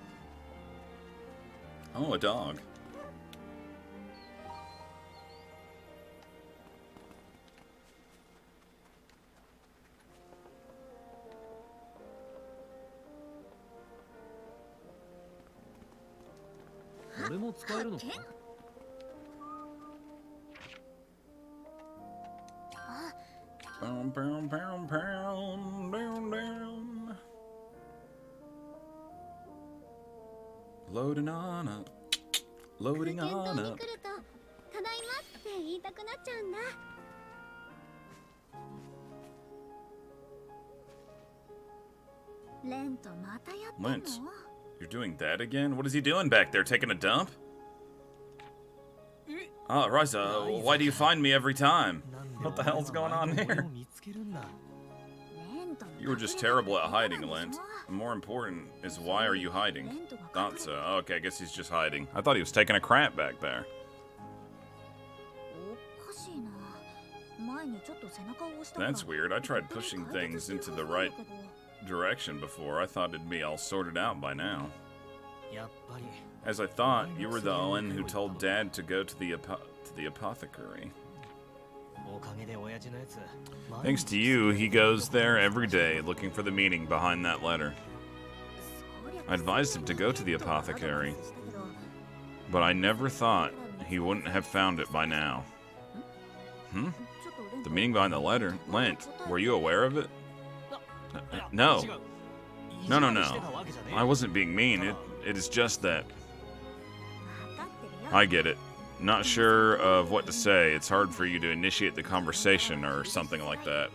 Oh, a dog. Loading on up. Loading on up. Lent, you're doing that again? What is he doing back there? Taking a dump? Ah, Ryza, why do you find me every time? What the hell's going on here? You were just terrible at hiding, Lent. More important is why are you hiding? Thought so. Oh, okay, I guess he's just hiding. I thought he was taking a crap back there. That's weird. I tried pushing things into the right direction before. I thought it'd be all sorted out by now. As I thought, you were the one who told Dad to go to the apothecary. Thanks to you, he goes there every day looking for the meaning behind that letter. I advised him to go to the apothecary, but I never thought he wouldn't have found it by now. The meaning behind the letter? Lent, were you aware of it? No. No. I wasn't being mean. It is just that... I get it. Not sure of what to say. It's hard for you to initiate the conversation or something like that.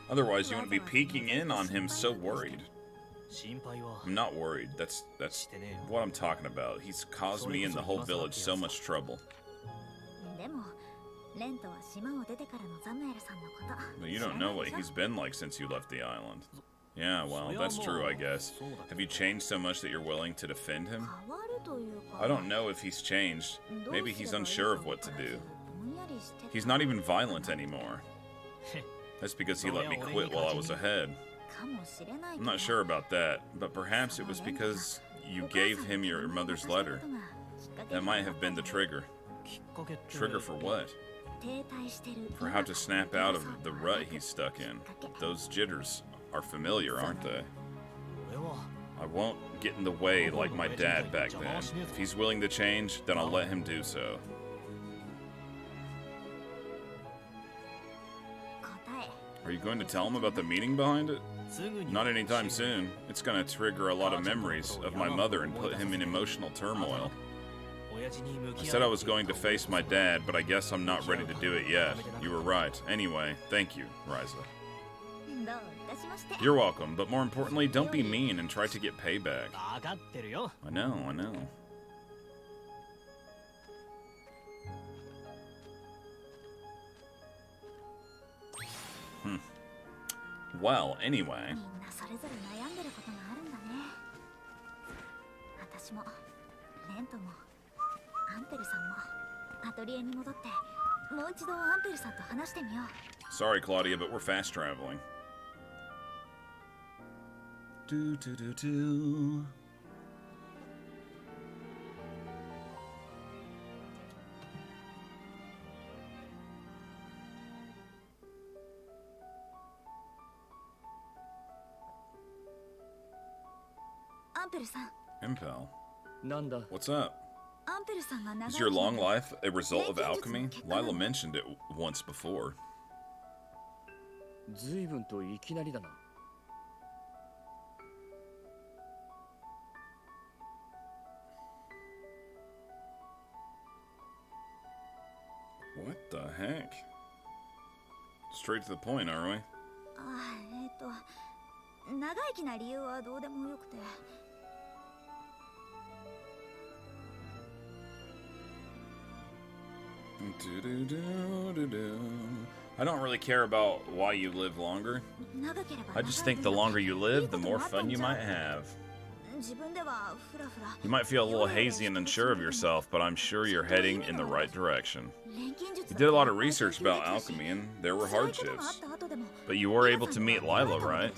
Otherwise, you wouldn't be peeking in on him so worried. I'm not worried. That's what I'm talking about. He's caused me and the whole village so much trouble. But you don't know what he's been like since you left the island. Yeah, well, that's true, I guess. Have you changed so much that you're willing to defend him? I don't know if he's changed. Maybe he's unsure of what to do. He's not even violent anymore. That's because he let me quit while I was ahead. I'm not sure about that, but perhaps it was because you gave him your mother's letter. That might have been the trigger. Trigger for what? For how to snap out of the rut he's stuck in. Those jitters are familiar, aren't they? I won't get in the way like my dad back then. If he's willing to change, then I'll let him do so. Are you going to tell him about the meaning behind it? Not anytime soon. It's going to trigger a lot of memories of my mother and put him in emotional turmoil. I said I was going to face my dad, but I guess I'm not ready to do it yet. You were right. Anyway, thank you, Ryza. You're welcome, but more importantly, don't be mean and try to get payback. I know. Well, anyway. Sorry, Claudia, but we're fast traveling. Impel. What's up? Is your long life a result of alchemy? Lila mentioned it once before. What the heck? Straight to the point, are we? I don't really care about why you live longer. I just think the longer you live, the more fun you might have. You might feel a little hazy and unsure of yourself, but I'm sure you're heading in the right direction. You did a lot of research about alchemy, and there were hardships. But you were able to meet Lila, right?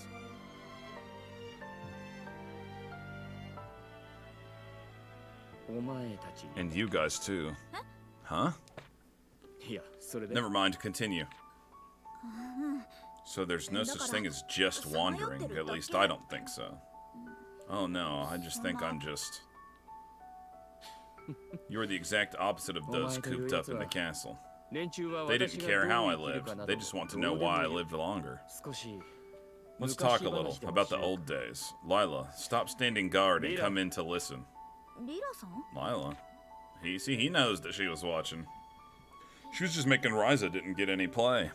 And you guys too. Huh? Never mind, continue. So there's no such thing as just wandering. At least I don't think so. Oh no, I just think I'm just... You're the exact opposite of those cooped up in the castle. They didn't care how I lived. They just want to know why I lived longer. Let's talk a little about the old days. Lila, stop standing guard and come in to listen. Lila? He knows that she was watching. She was just making Ryza didn't get any play.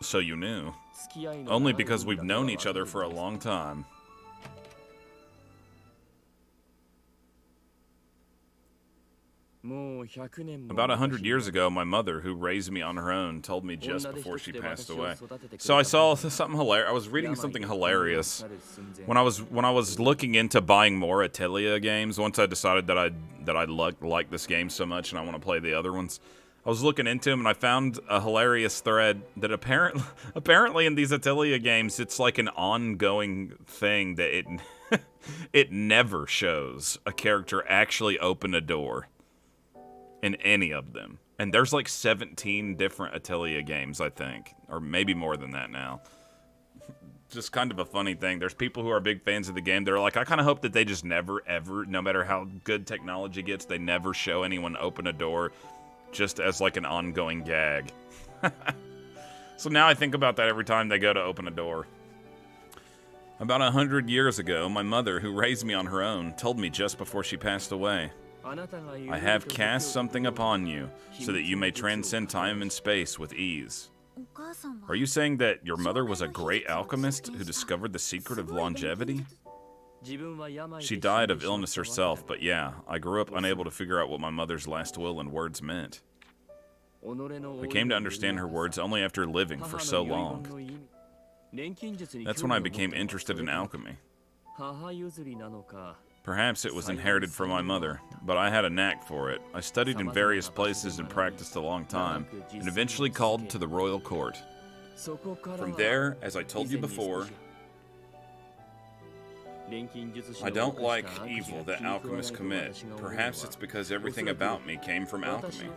So you knew. Only because we've known each other for a long time. About 100 years ago, my mother, who raised me on her own, told me just before she passed away. So I saw something hilarious. I was reading something hilarious when I was looking into buying more Atelier games. Once I decided that I like this game so much and I want to play the other ones, I was looking into them and I found a hilarious thread that apparently in these Atelier games, it's like an ongoing thing that it never shows a character actually open a door in any of them. And there's like 17 different Atelier games, I think. Or maybe more than that now. Just kind of a funny thing. There's people who are big fans of the game. They're like, I kind of hope that they just never, ever, no matter how good technology gets, they never show anyone open a door just as like an ongoing gag. So now I think about that every time they go to open a door. About 100 years ago, my mother, who raised me on her own, told me just before she passed away, I have cast something upon you, so that you may transcend time and space with ease. Are you saying that your mother was a great alchemist who discovered the secret of longevity? She died of illness herself, but yeah, I grew up unable to figure out what my mother's last will and words meant. I came to understand her words only after living for so long. That's when I became interested in alchemy. Perhaps it was inherited from my mother, but I had a knack for it. I studied in various places and practiced a long time, and eventually called to the royal court. From there, as I told you before, I don't like evil that alchemists commit. Perhaps it's because everything about me came from alchemy.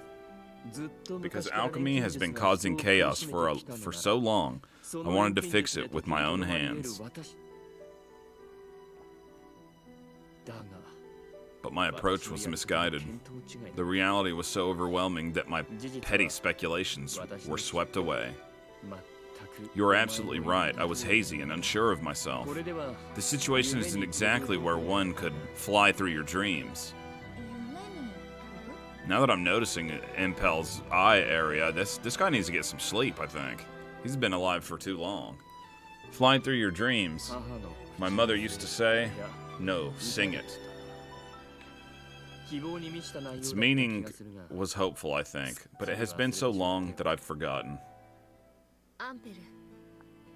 Because alchemy has been causing chaos for so long, I wanted to fix it with my own hands. But my approach was misguided. The reality was so overwhelming that my petty speculations were swept away. You are absolutely right. I was hazy and unsure of myself. The situation isn't exactly where one could fly through your dreams. Now that I'm noticing Impel's eye area, this guy needs to get some sleep, I think. He's been alive for too long. Flying through your dreams. My mother used to say, no, sing it. Its meaning was hopeful, I think, but it has been so long that I've forgotten.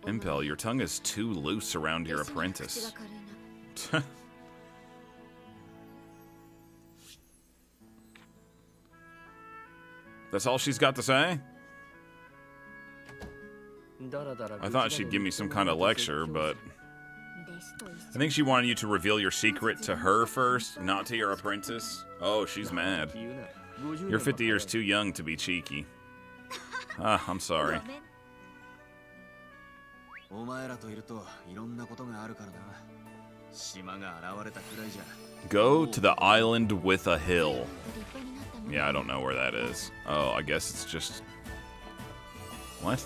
Impel, your tongue is too loose around your apprentice. That's all she's got to say? I thought she'd give me some kind of lecture, but I think she wanted you to reveal your secret to her first, not to your apprentice. Oh, she's mad. You're 50 years too young to be cheeky. Ah, I'm sorry. Go to the island with a hill. Yeah, I don't know where that is. Oh, I guess it's just... What?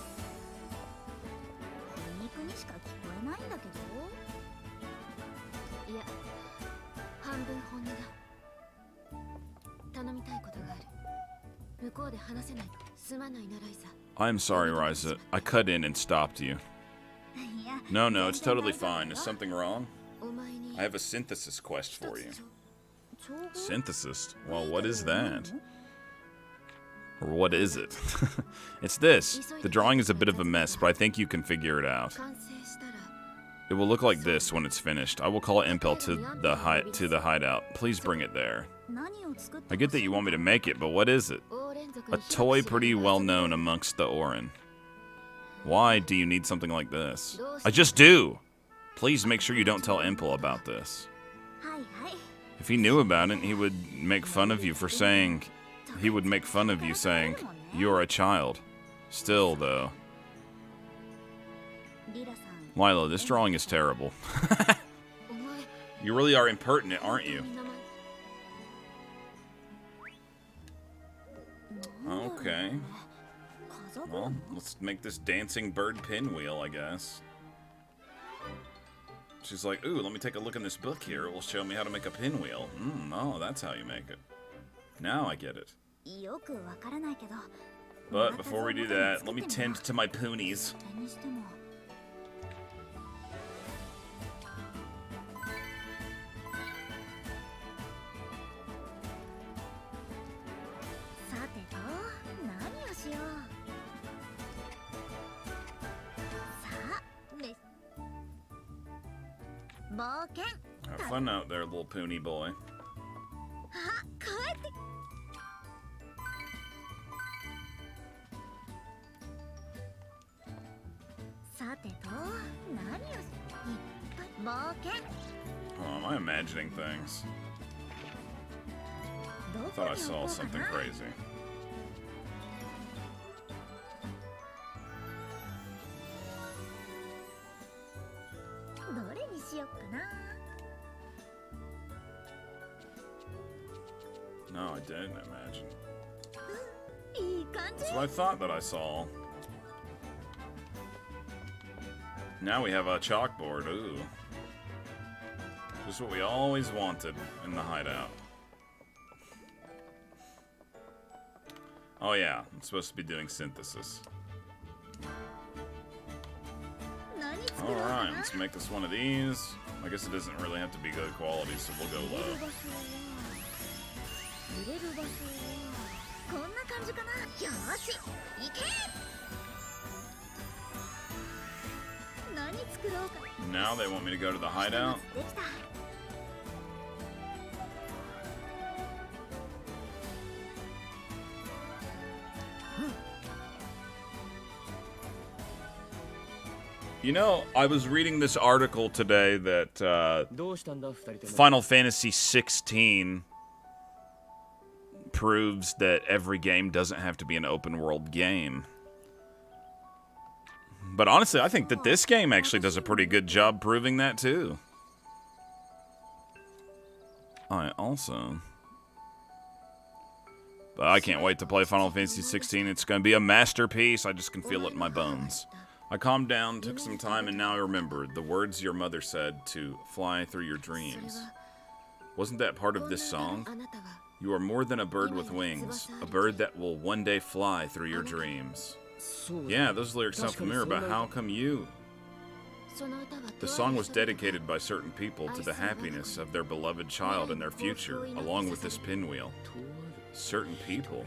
I'm sorry, Ryza. I cut in and stopped you. No, it's totally fine. Is something wrong? I have a synthesis quest for you. Synthesis? Well, what is that? Or what is it? It's this. The drawing is a bit of a mess, but I think you can figure it out. It will look like this when it's finished. I will call Impel to the hideout. Please bring it there. I get that you want me to make it, but what is it? A toy pretty well known amongst the Orin. Why do you need something like this? I just do! Please make sure you don't tell Impel about this. If he knew about it, he would make fun of you for saying... He would make fun of you saying, you're a child. Still, though. Lila, this drawing is terrible. You really are impertinent, aren't you? Okay. Well, let's make this dancing bird pinwheel, I guess. She's like, ooh, let me take a look in this book here. It will show me how to make a pinwheel. Oh, that's how you make it. Now I get it. But before we do that, let me tend to my poonies. Have fun out there, little poonie boy. Oh, am I imagining things? I thought I saw something crazy. No, I didn't imagine. That's what I thought that I saw. Now we have a chalkboard. Ooh. Just what we always wanted in the hideout. Oh yeah, I'm supposed to be doing synthesis. Alright, let's make this one of these. I guess it doesn't really have to be good quality, so we'll go low. Now they want me to go to the hideout? You know, I was reading this article today that Final Fantasy 16 proves that every game doesn't have to be an open world game. But honestly, I think that this game actually does a pretty good job proving that too. But I can't wait to play Final Fantasy 16. It's going to be a masterpiece. I just can feel it in my bones. I calmed down, took some time, and now I remembered the words your mother said to fly through your dreams. Wasn't that part of this song? You are more than a bird with wings, a bird that will one day fly through your dreams. Yeah, those lyrics sound familiar, but how come you? The song was dedicated by certain people to the happiness of their beloved child and their future, along with this pinwheel. Certain people?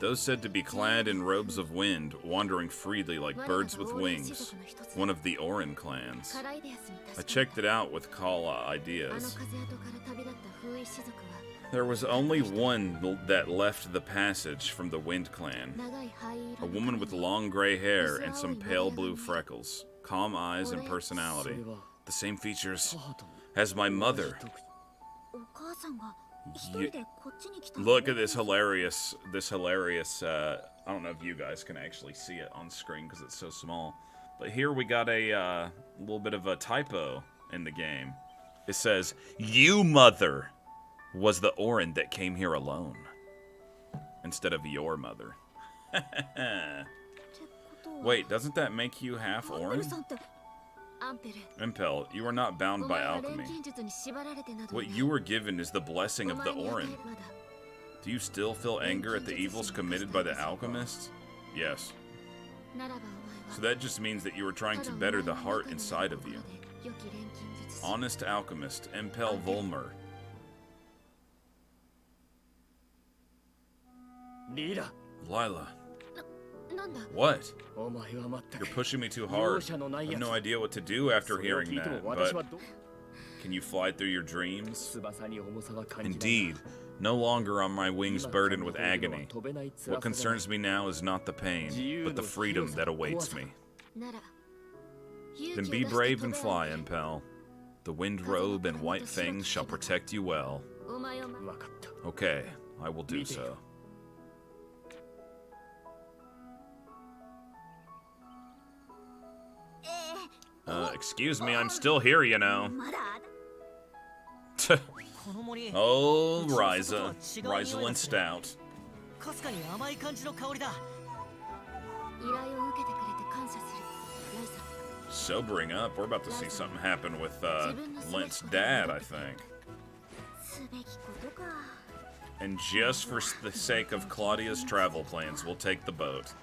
Those said to be clad in robes of wind, wandering freely like birds with wings, one of the Orin clans. I checked it out with Kala Ideas. There was only one that left the passage from the Wind Clan. A woman with long gray hair and some pale blue freckles, calm eyes and personality. The same features as my mother. Look at this hilarious, I don't know if you guys can actually see it on screen because it's so small. But here we got a little bit of a typo in the game. It says, "You mother was the Orin that came here alone," instead of your mother. Wait, doesn't that make you half Orin? Impel, you are not bound by alchemy. What you were given is the blessing of the Orin. Do you still feel anger at the evils committed by the alchemists? Yes. So that just means that you are trying to better the heart inside of you. Honest alchemist, Impel Volmer. Lila. What? You're pushing me too hard. I have no idea what to do after hearing that, but can you fly through your dreams? Indeed. No longer are my wings burdened with agony. What concerns me now is not the pain, but the freedom that awaits me. Then be brave and fly, Impel. The wind robe and white fangs shall protect you well. Okay, I will do so. Excuse me, I'm still here, you know. Oh, Ryza. Ryza Stout. Sobering up. We're about to see something happen with Lint's dad, I think. And just for the sake of Claudia's travel plans, we'll take the boat.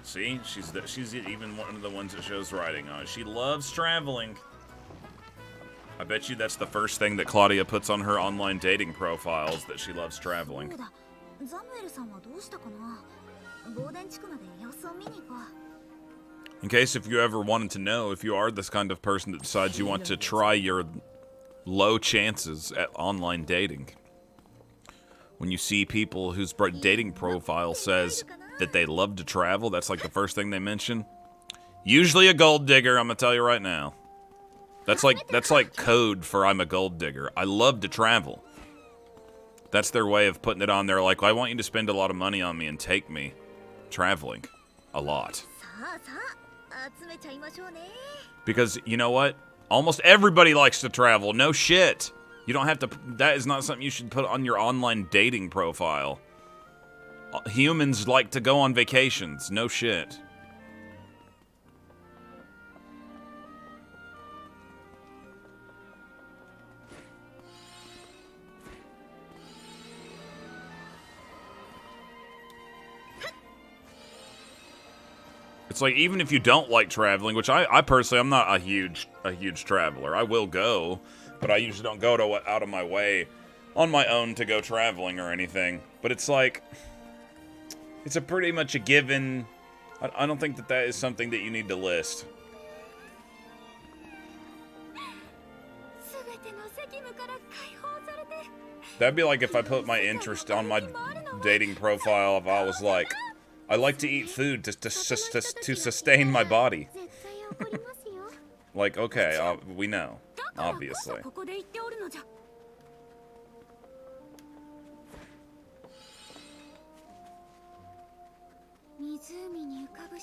See, she's even one of the ones that shows riding on it. She loves traveling. I bet you that's the first thing that Claudia puts on her online dating profiles, that she loves traveling. In case if you ever wanted to know, if you are this kind of person that decides you want to try your low chances at online dating, when you see people whose dating profile says, that they love to travel. That's like the first thing they mention. Usually a gold digger, I'm gonna tell you right now. That's like code for I'm a gold digger. I love to travel. That's their way of putting it on there. Like, I want you to spend a lot of money on me and take me traveling a lot. Because, you know what? Almost everybody likes to travel. No shit. You don't have to... That is not something you should put on your online dating profile. Humans like to go on vacations. No shit. It's like, even if you don't like traveling, which I personally, I'm not a huge traveler. I will go, but I usually don't go out of my way on my own to go traveling or anything. But it's like, it's a pretty much a given. I don't think that is something that you need to list. That'd be like if I put my interest on my dating profile, if I was like, I like to eat food to sustain my body. Like, okay, we know, obviously.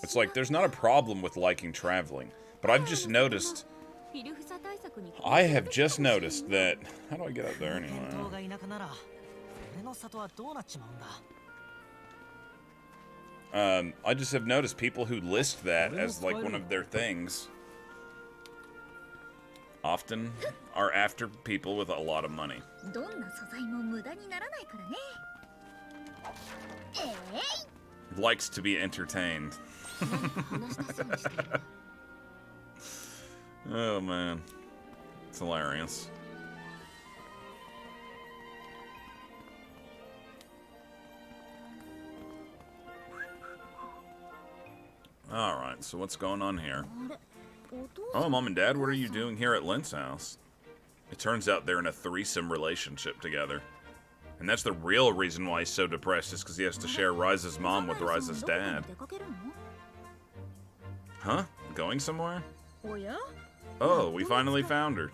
It's like, there's not a problem with liking traveling, but I've just noticed... I have just noticed that... How do I get up there anyway? I just have noticed people who list that as like one of their things often are after people with a lot of money. Likes to be entertained. Oh man, it's hilarious. Alright, so what's going on here? Oh, Mom and Dad, what are you doing here at Lint's house? It turns out they're in a threesome relationship together. And that's the real reason why he's so depressed, is because he has to share Ryza's mom with Ryza's dad. Huh? Going somewhere? Oh, we finally found her.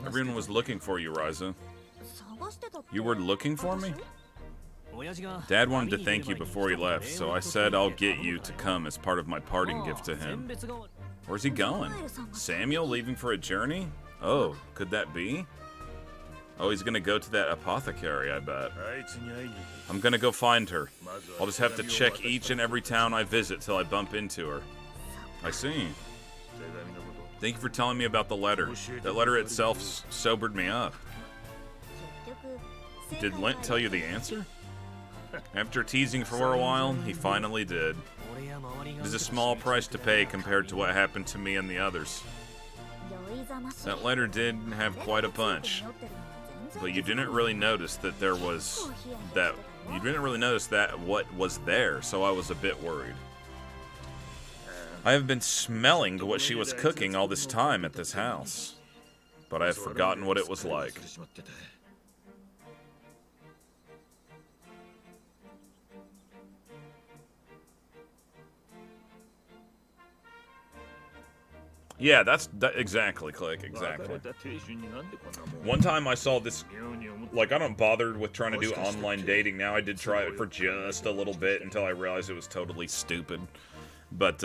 Everyone was looking for you, Ryza. You were looking for me? Dad wanted to thank you before he left, so I said I'll get you to come as part of my parting gift to him. Where's he going? Samuel leaving for a journey? Oh, could that be? Oh, he's gonna go to that apothecary, I bet. I'm gonna go find her. I'll just have to check each and every town I visit till I bump into her. I see. Thank you for telling me about the letter. That letter itself sobered me up. Did Lint tell you the answer? After teasing for a while, he finally did. It is a small price to pay compared to what happened to me and the others. That letter did have quite a punch. But you didn't really notice that there was that. You didn't really notice that what was there, so I was a bit worried. I have been smelling what she was cooking all this time at this house, but I have forgotten what it was like. Yeah, exactly, Click, exactly. One time I saw this, like, I don't bother with trying to do online dating now. I did try it for just a little bit until I realized it was totally stupid. But,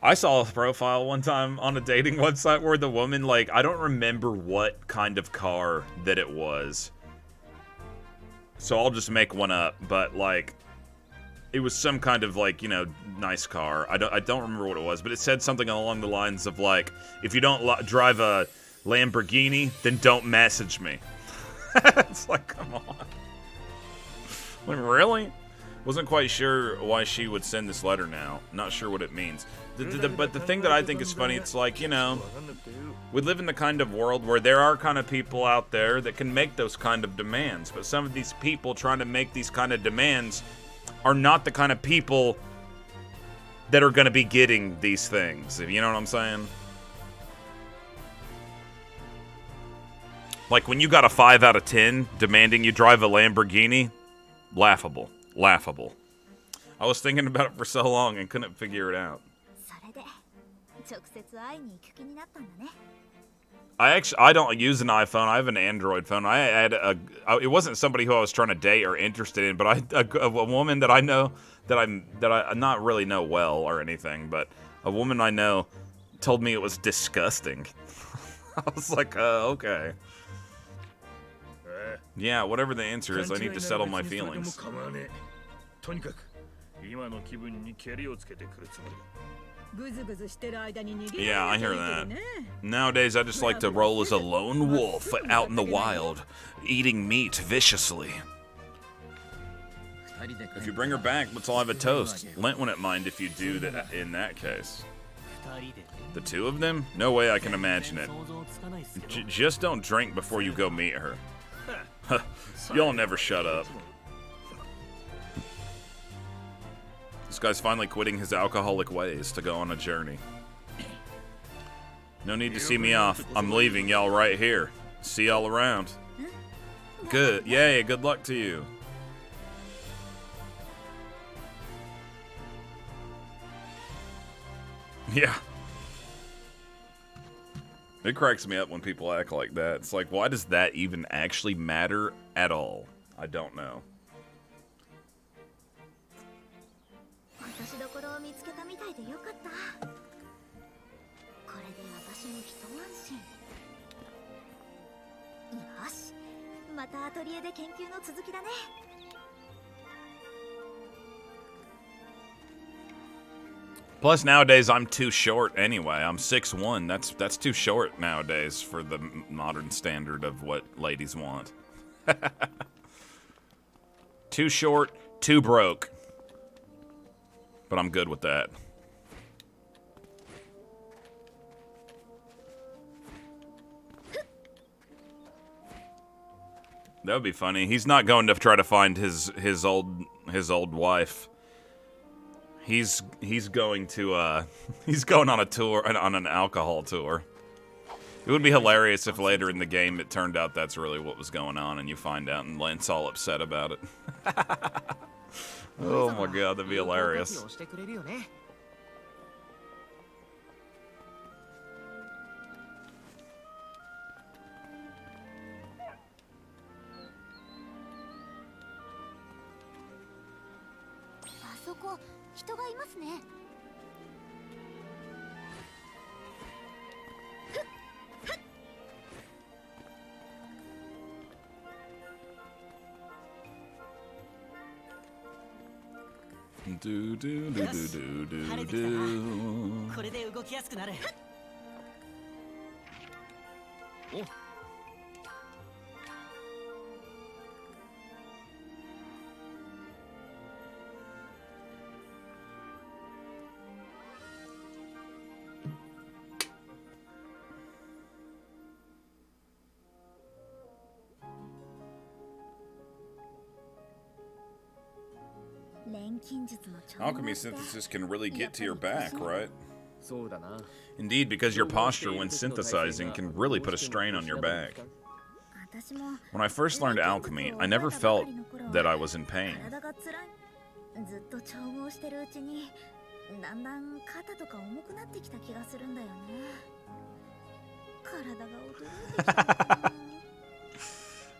I saw a profile one time on a dating website where the woman, like, I don't remember what kind of car that it was. So I'll just make one up, but, like, it was some kind of, like, you know, nice car. I don't remember what it was, but it said something along the lines of, like, if you don't drive a Lamborghini, then don't message me. It's like, come on. Like, really? Wasn't quite sure why she would send this letter now. Not sure what it means. But the thing that I think is funny, it's like, you know, we live in the kind of world where there are kind of people out there that can make those kind of demands. But some of these people trying to make these kind of demands are not the kind of people that are going to be getting these things, if you know what I'm saying. Like, when you got a 5 out of 10 demanding you drive a Lamborghini, laughable. Laughable. I was thinking about it for so long and couldn't figure it out. それで直接会いに行く気になったんだね。 I don't use an iPhone. I have an Android phone. I had it wasn't somebody who I was trying to date or interested in, but a woman that I know that I not really know well or anything, but a woman I know told me it was disgusting. I was like, okay. Yeah, whatever the answer is, I need to settle my feelings. Yeah, I hear that. Nowadays, I just like to roll as a lone wolf out in the wild, eating meat viciously. If you bring her back, let's all have a toast. Lent wouldn't mind if you do that in that case. The two of them? No way I can imagine it. Just don't drink before you go meet her. Y'all never shut up. This guy's finally quitting his alcoholic ways to go on a journey. No need to see me off. I'm leaving y'all right here. See y'all around. Good. Yay, good luck to you. Yeah. It cracks me up when people act like that. It's like, why does that even actually matter at all? I don't know. 私どころを見つけたみたいでよかった。これで私も一安心。よし、またアトリエで研究の続きだね。Plus, nowadays, I'm too short anyway. I'm 6'1". That's too short nowadays for the modern standard of what ladies want. Too short, too broke. But I'm good with that. That would be funny. He's not going to try to find his old wife. He's going to he's going on a tour, on an alcohol tour. It would be hilarious if later in the game it turned out that's really what was going on and you find out and Lent's all upset about it. Oh my god, that'd be hilarious. Do do do do do do do. これで動きやすくなる。お。Alchemy synthesis can really get to your back, right? Indeed, because your posture when synthesizing can really put a strain on your back. When I first learned alchemy, I never felt that I was in pain.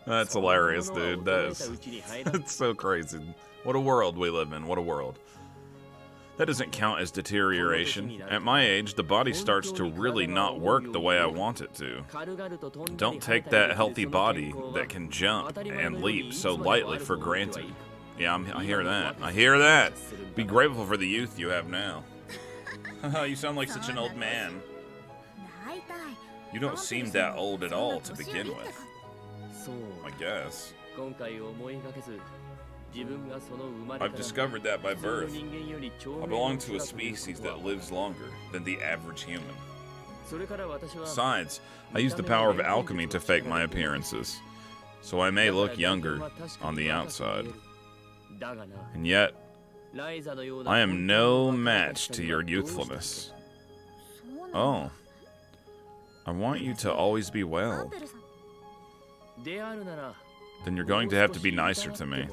That's hilarious, dude. That's so crazy. What a world we live in. What a world. That doesn't count as deterioration. At my age, the body starts to really not work the way I want it to. Don't take that healthy body that can jump and leap so lightly for granted. Yeah, I hear that. I hear that. Be grateful for the youth you have now. You sound like such an old man. You don't seem that old at all to begin with. I guess. I've discovered that by birth. I belong to a species that lives longer than the average human. Besides, I use the power of alchemy to fake my appearances, so I may look younger on the outside. And yet, I am no match to your youthfulness. Oh. I want you to always be well. Then you're going to have to be nicer to me.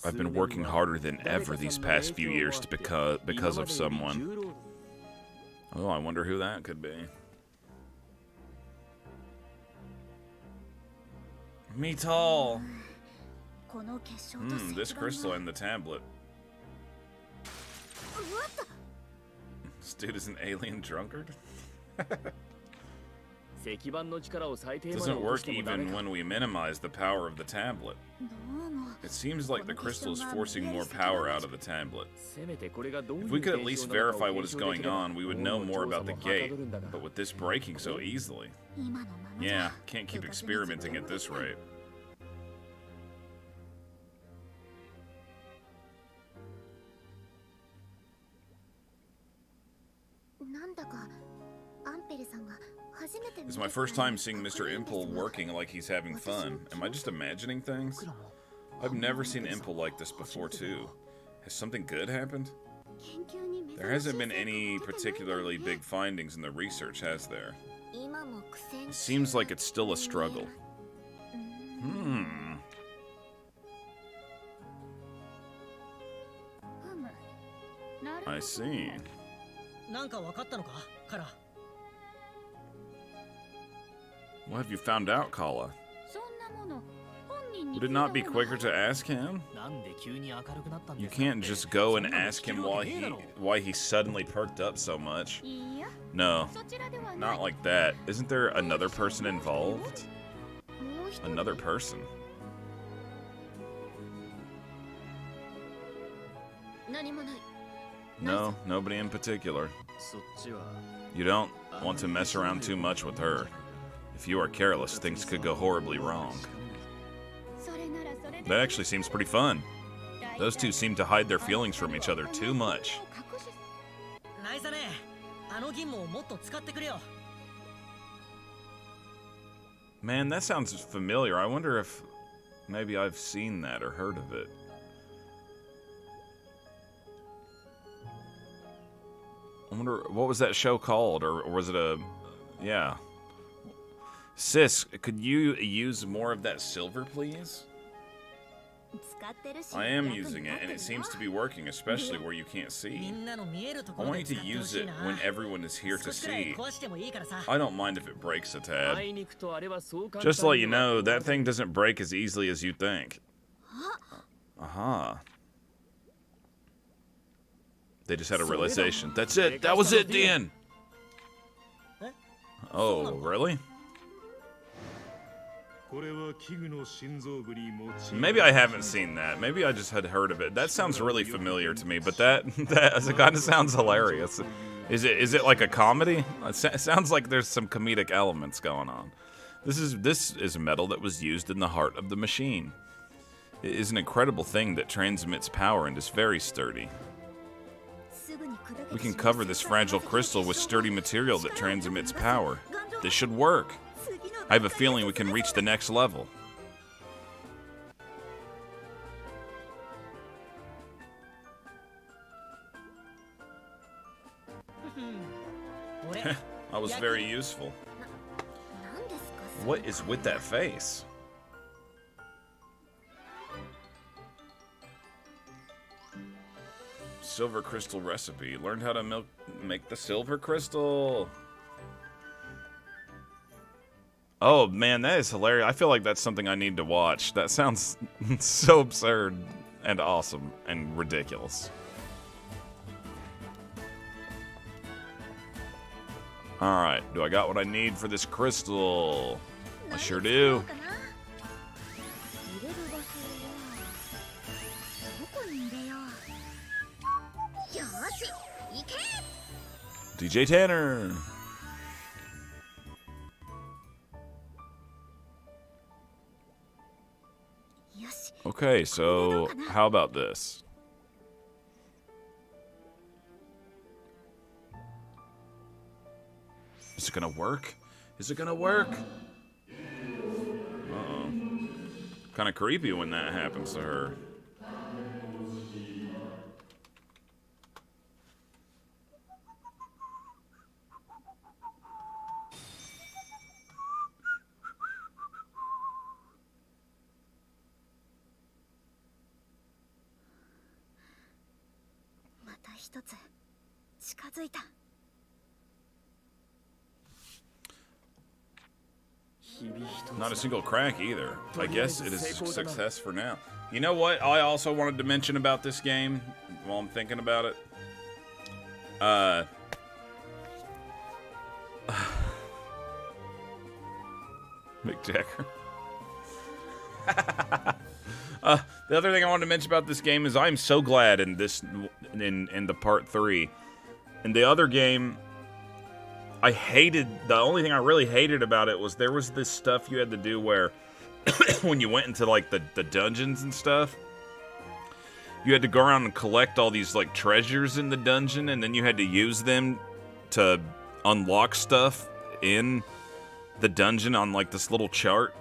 I've been working harder than ever these past few years because of someone. Oh, I wonder who that could be. Metal. This crystal and the tablet. This dude is an alien drunkard? Doesn't work even when we minimize the power of the tablet. It seems like the crystal is forcing more power out of the tablet. If we could at least verify what is going on, we would know more about the gate. But with this breaking so easily... Yeah, can't keep experimenting at this rate. This is my first time seeing Mr. Impel working like he's having fun. Am I just imagining things? I've never seen Impel like this before, too. Has something good happened? There hasn't been any particularly big findings in the research, has there? It seems like it's still a struggle. I see. What have you found out, Kala? Would it not be quicker to ask him? You can't just go and ask him why he suddenly perked up so much. No, not like that. Isn't there another person involved? Another person? No, nobody in particular. You don't want to mess around too much with her. If you are careless, things could go horribly wrong. That actually seems pretty fun. Those two seem to hide their feelings from each other too much. Man, that sounds familiar. I wonder if maybe I've seen that or heard of it. I wonder, what was that show called? Or was it a... Yeah. Sis, could you use more of that silver, please? I am using it, and it seems to be working, especially where you can't see. I want you to use it when everyone is here to see. I don't mind if it breaks a tad. Just to let you know, that thing doesn't break as easily as you think. Aha. They just had a realization. That's it! That was it, Dan! Oh, really? Maybe I haven't seen that. Maybe I just had heard of it. That sounds really familiar to me, but that kind of sounds hilarious. Is it like a comedy? It sounds like there's some comedic elements going on. This is metal that was used in the heart of the machine. It is an incredible thing that transmits power and is very sturdy. We can cover this fragile crystal with sturdy material that transmits power. This should work. I have a feeling we can reach the next level. I was very useful. What is with that face? Silver crystal recipe. Learned how to make the silver crystal. Oh man, that is hilarious. I feel like that's something I need to watch. That sounds so absurd and awesome and ridiculous. Alright, do I got what I need for this crystal? I sure do. DJ Tanner! Okay, so how about this? Is it gonna work? Is it gonna work? Uh-oh. Kinda creepy when that happens to her. た一つ近づいた。 Not a single crack either. I guess it is a success for now. You know what I also wanted to mention about this game while I'm thinking about it? Mick Jagger. The other thing I wanted to mention about this game is I'm so glad in this in the part 3. In the other game, I hated, the only thing I really hated about it was there was this stuff you had to do where when you went into like the dungeons and stuff, you had to go around and collect all these like treasures in the dungeon, and then you had to use them to unlock stuff in the dungeon on like this little chart.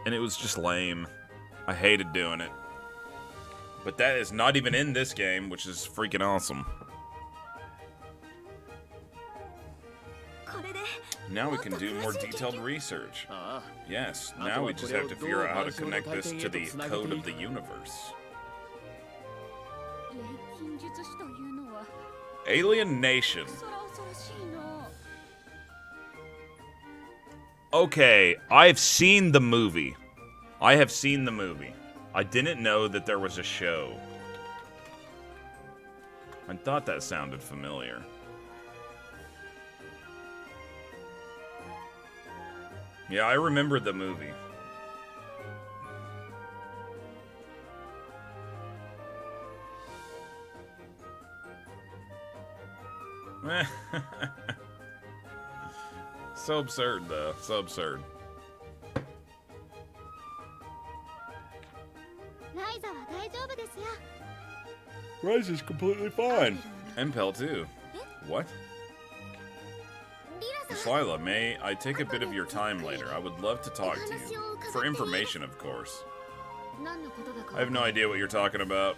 And it was just lame. I hated doing it. But that is not even in this game, which is freaking awesome. Now we can do more detailed research. Yes, now we just have to figure out how to connect this to the code of the universe. Alien Nation. Okay, I've seen the movie. I have seen the movie. I didn't know that there was a show. I thought that sounded familiar. Yeah, I remember the movie. So absurd, though. So absurd. Ryza's completely fine. Impel too. What? Slyla, may I take a bit of your time later? I would love to talk to you. For information, of course. I have no idea what you're talking about.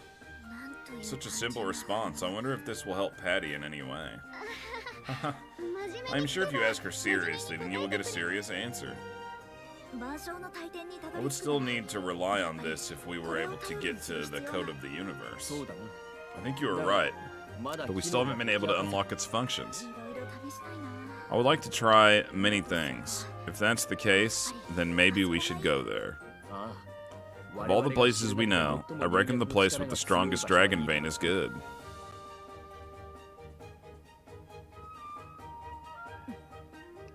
Such a simple response. I wonder if this will help Patty in any way. I'm sure if you ask her seriously, then you will get a serious answer. I would still need to rely on this if we were able to get to the code of the universe. I think you were right, but we still haven't been able to unlock its functions. I would like to try many things. If that's the case, then maybe we should go there. Of all the places we know, I reckon the place with the strongest dragon vein is good.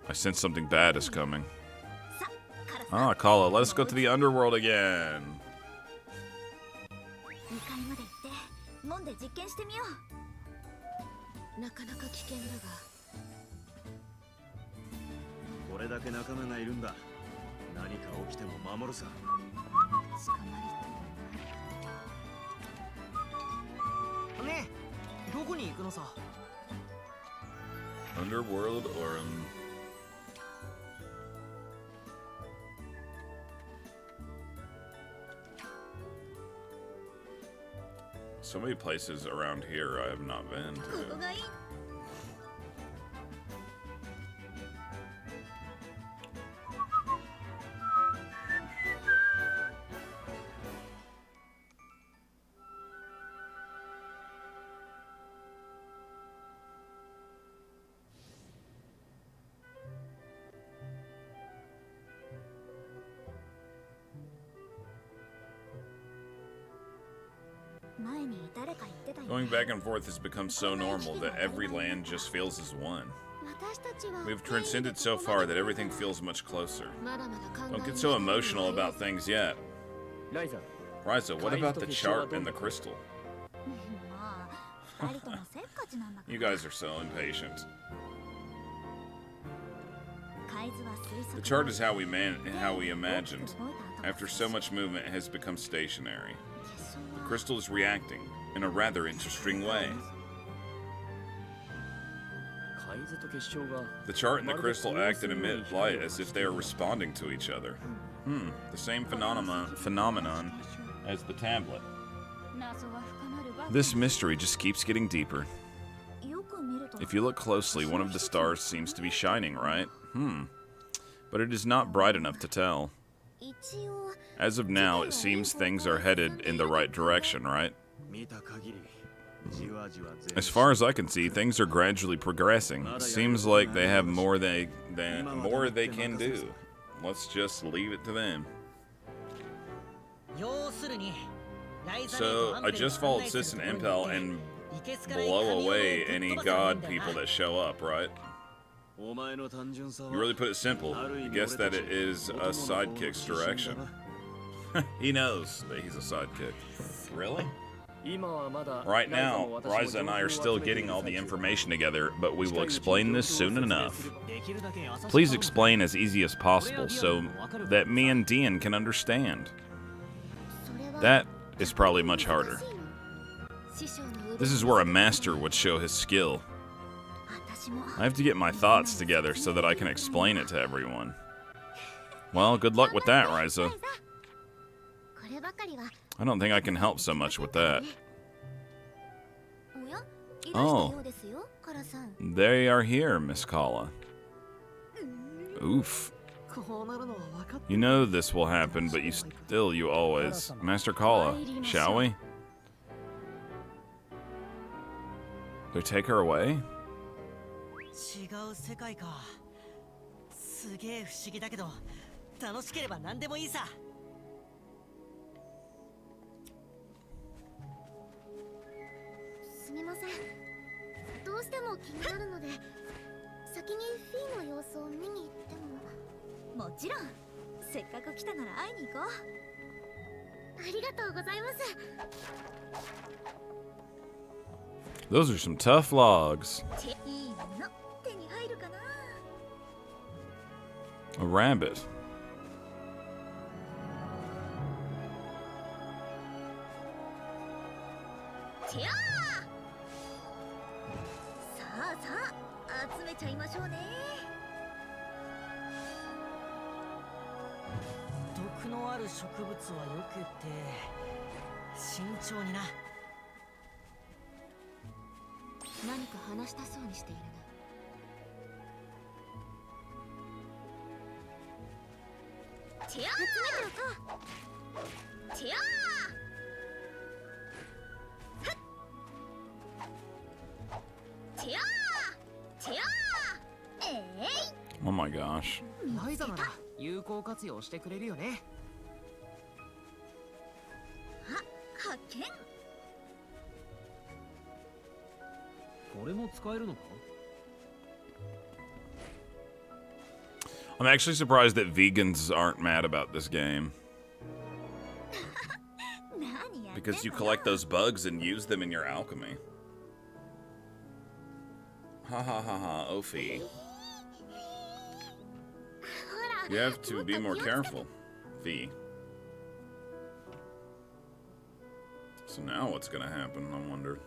I sense something bad is coming. Ah, Kala, let us go to the underworld again. Underworld Aurum. So many places around here I have not been to. Going back and forth has become so normal that every land just feels as one. We've transcended so far that everything feels much closer. Don't get so emotional about things yet. Ryza, what about the chart and the crystal? You guys are so impatient. The chart is how we imagined. After so much movement, it has become stationary. The crystal is reacting in a rather interesting way. The chart and the crystal act and emit light as if they are responding to each other. The same phenomenon as the tablet. This mystery just keeps getting deeper. If you look closely, one of the stars seems to be shining, right? But it is not bright enough to tell. As of now, it seems things are headed in the right direction, right? As far as I can see, things are gradually progressing. Seems like they have more they can do. Let's just leave it to them. So, I just followed Sis and Impel and blow away any god people that show up, right? You really put it simple. You guess that it is a sidekick's direction. He knows that he's a sidekick. Really? Right now, Ryza and I are still getting all the information together, but we will explain this soon enough. Please explain as easy as possible so that me and Dian can understand. That is probably much harder. This is where a master would show his skill. I have to get my thoughts together so that I can explain it to everyone. Well, good luck with that, Ryza. I don't think I can help so much with that. Oh. They are here, Miss Kala. Oof. You know this will happen, but you always... Master Kala, shall we? They take her away? Those are some tough logs. A rabbit. Oh my gosh. I'm actually surprised that vegans aren't mad about this game. Because you collect those bugs and use them in your alchemy. Ha ha ha ha, Ophi. You have to be more careful, V. So now what's gonna happen, I wonder.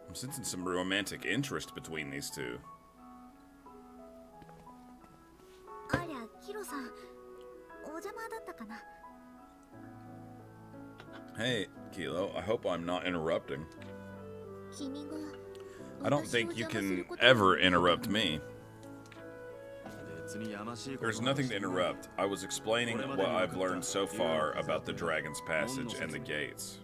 I'm sensing some romantic interest between these two. Hey, Kilo, I hope I'm not interrupting. I don't think you can ever interrupt me. There's nothing to interrupt. I was explaining what I've learned so far about the Dragon's Passage and the gates.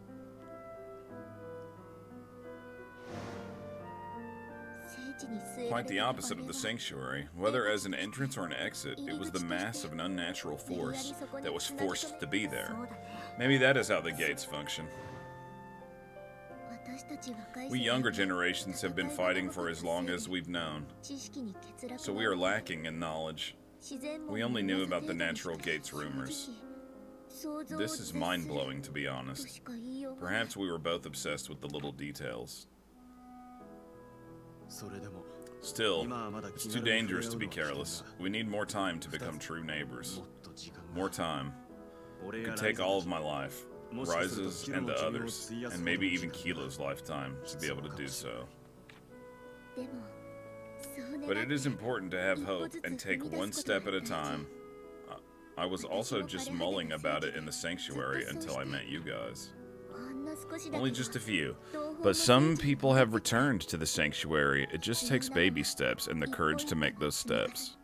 Quite the opposite of the sanctuary. Whether as an entrance or an exit, it was the mass of an unnatural force that was forced to be there. Maybe that is how the gates function. We younger generations have been fighting for as long as we've known, so we are lacking in knowledge. We only knew about the natural gates rumors. This is mind-blowing, to be honest. Perhaps we were both obsessed with the little details. Still, it's too dangerous to be careless. We need more time to become true neighbors. More time. It could take all of my life, Ryza's and the others, and maybe even Kilo's lifetime to be able to do so. But it is important to have hope and take one step at a time. I was also just mulling about it in the sanctuary until I met you guys. Only just a few. But some people have returned to the sanctuary. It just takes baby steps and the courage to make those steps.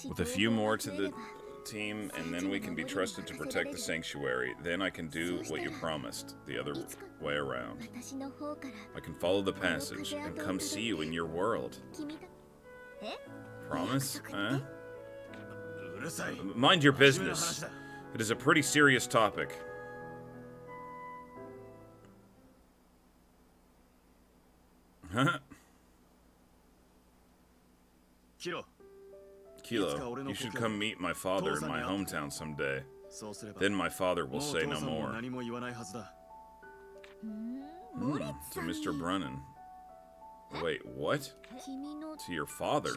With a few more to the team, and then we can be trusted to protect the sanctuary. Then I can do what you promised, the other way around. I can follow the passage and come see you in your world. Promise? Eh? Mind your business. It is a pretty serious topic. Kilo, you should come meet my father in my hometown someday. Then my father will say no more. To Mr. Brennan. Wait, what? To your father?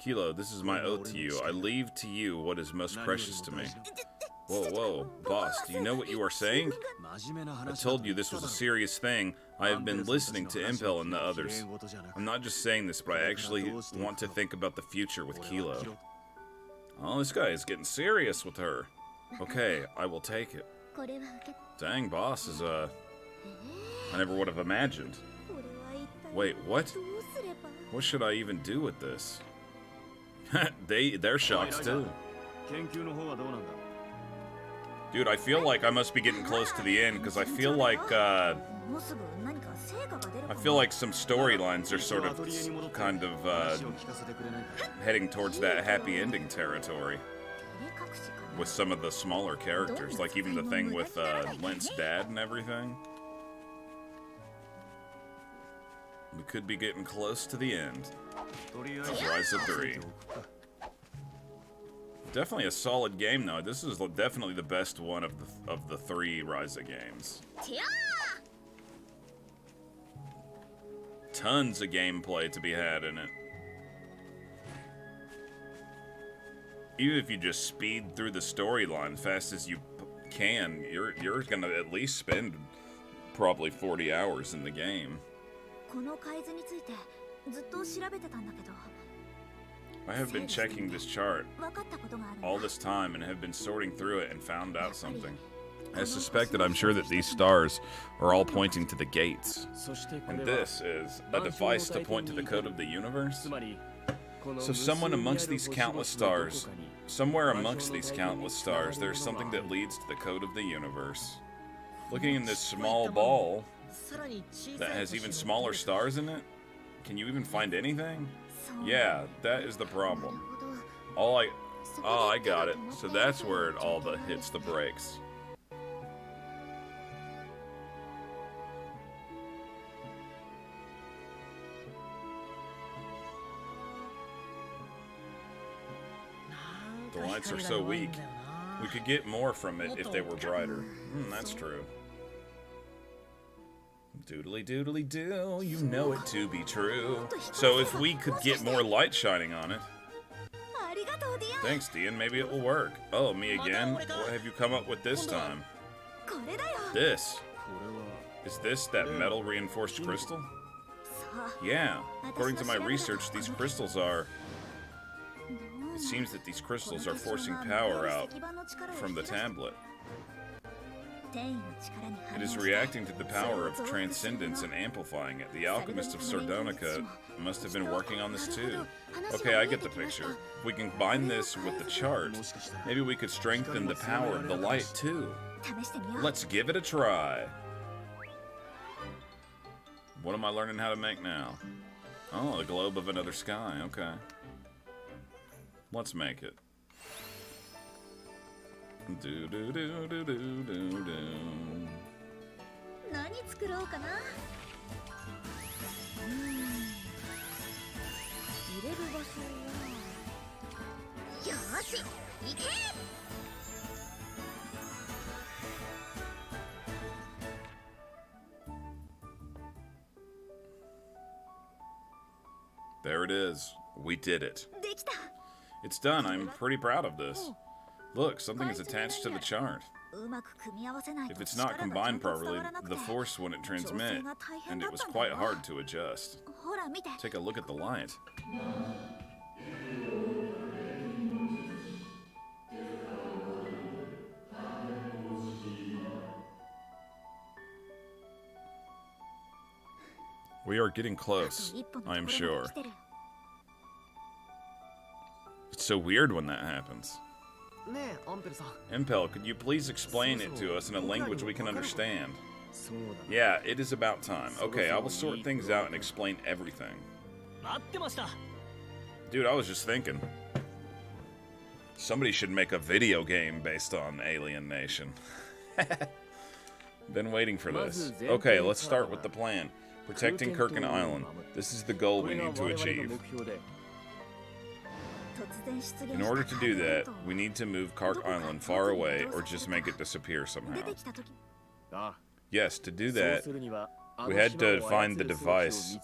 Kilo, this is my oath to you. I leave to you what is most precious to me. Whoa, whoa, boss, do you know what you are saying? I told you this was a serious thing. I have been listening to Impel and the others. I'm not just saying this, but I actually want to think about the future with Kilo. Oh, this guy is getting serious with her. Okay, I will take it. Dang, boss is, I never would have imagined. Wait, what? What should I even do with this? They're shocked too. Dude, I feel like I must be getting close to the end because I feel like some storylines are sort of kind of heading towards that happy ending territory with some of the smaller characters, like even the thing with Lent's dad and everything. We could be getting close to the end of Ryza 3. Definitely a solid game, though. This is definitely the best one of the 3 Ryza games. Tons of gameplay to be had in it. Even if you just speed through the storyline fast as you can, you're gonna at least spend probably 40 hours in the game. I have been checking this chart all this time and have been sorting through it and found out something. I suspected, I'm sure that these stars are all pointing to the gates. And this is a device to point to the code of the universe. So somewhere amongst these countless stars, there's something that leads to the code of the universe. Looking in this small ball that has even smaller stars in it, can you even find anything? Yeah, that is the problem. Oh, I got it. So that's where it all hits the brakes. The lights are so weak. We could get more from it if they were brighter. That's true. Doodly doodly doo, you know it to be true. So if we could get more light shining on it. Thanks, Dian, maybe it will work. Oh, me again? What have you come up with this time? This. Is this that metal reinforced crystal? Yeah. According to my research, these crystals are... It seems that these crystals are forcing power out from the tablet. It is reacting to the power of transcendence and amplifying it. The alchemist of Sardonica must have been working on this too. Okay, I get the picture. If we combine this with the chart, maybe we could strengthen the power of the light too. Let's give it a try. What am I learning how to make now? Oh, the globe of another sky. Okay. Let's make it. Do do do do do do do. There it is. We did it. It's done. I'm pretty proud of this. Look, something is attached to the chart. If it's not combined properly, the force wouldn't transmit, and it was quite hard to adjust. Take a look at the light. We are getting close, I am sure. It's so weird when that happens. Impel, could you please explain it to us in a language we can understand? Yeah, it is about time. Okay, I will sort things out and explain everything. Dude, I was just thinking. Somebody should make a video game based on Alien Nation. Been waiting for this. Okay, let's start with the plan. Protecting Kirkin Island. This is the goal we need to achieve. In order to do that, we need to move Kark Island far away or just make it disappear somehow. Yes, to do that, we had to find the device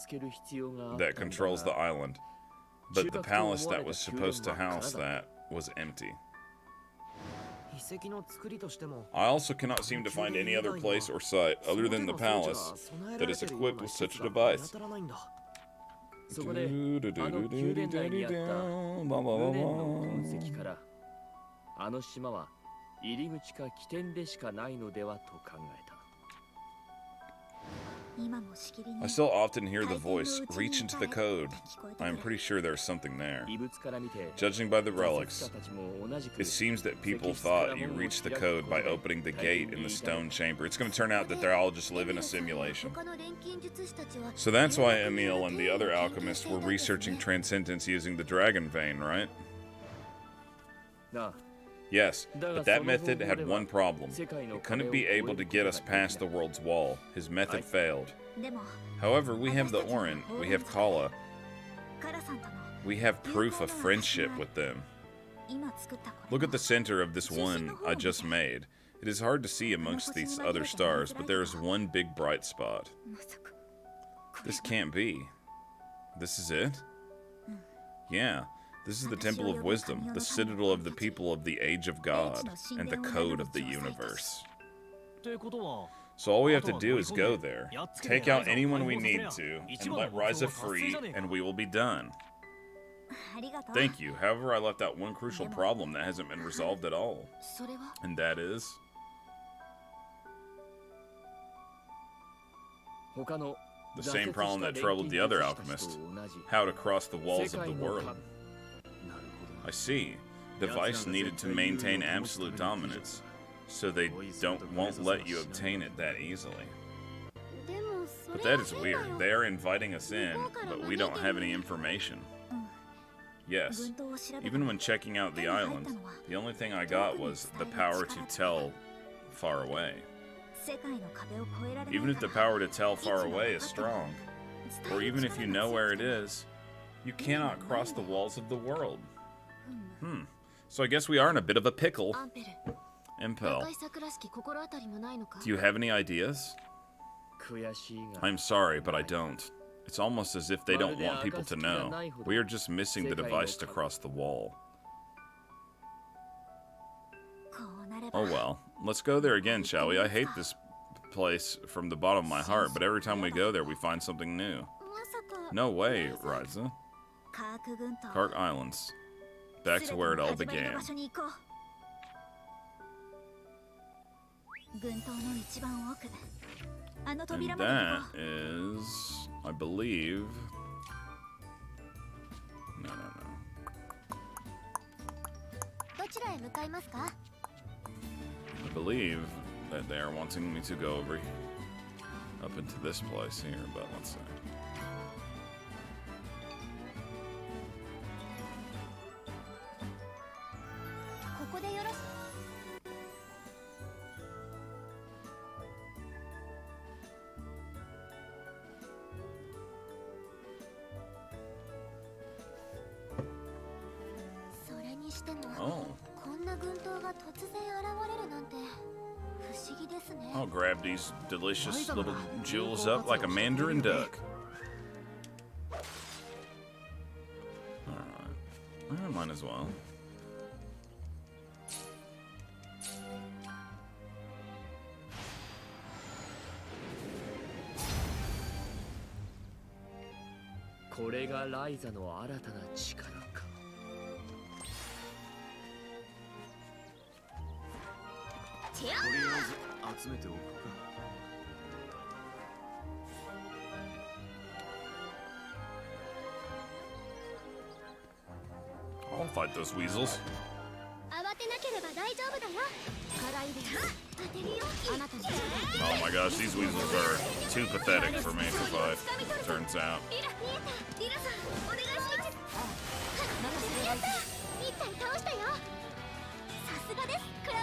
that controls the island. But the palace that was supposed to house that was empty. I also cannot seem to find any other place or site other than the palace that is equipped with such a device. I still often hear the voice, reach into the code. I am pretty sure there's something there. Judging by the relics, it seems that people thought you reached the code by opening the gate in the stone chamber. It's going to turn out that they all just live in a simulation. So that's why Emil and the other alchemists were researching transcendence using the dragon vein, right? Yes, but that method had one problem. It couldn't be able to get us past the world's wall. His method failed. However, we have the Orin, we have Kala. We have proof of friendship with them. Look at the center of this one I just made. It is hard to see amongst these other stars, but there is one big bright spot. This can't be. This is it? Yeah. This is the Temple of Wisdom, the citadel of the people of the Age of God, and the code of the universe. So all we have to do is go there, take out anyone we need to, and let Ryza free, and we will be done. Thank you. However, I left out one crucial problem that hasn't been resolved at all. And that is... the same problem that troubled the other alchemist. How to cross the walls of the world. I see. Device needed to maintain absolute dominance, so they won't let you obtain it that easily. But that is weird. They are inviting us in, but we don't have any information. Yes, even when checking out the island, the only thing I got was the power to tell far away. Even if the power to tell far away is strong, or even if you know where it is, you cannot cross the walls of the world. So I guess we are in a bit of a pickle. Impel, do you have any ideas? I'm sorry, but I don't. It's almost as if they don't want people to know. We are just missing the device to cross the wall. Oh well, let's go there again, shall we? I hate this place from the bottom of my heart, but every time we go there, we find something new. No way, Ryza. Kark Islands. Back to where it all began. And that is, I believe... No. I believe that they are wanting me to go over up into this place here, but let's see. I'll grab these delicious little jewels up like a mandarin duck. Alright. I might as well. I'll fight those weasels. Oh my gosh, these weasels are too pathetic for me to fight, turns out.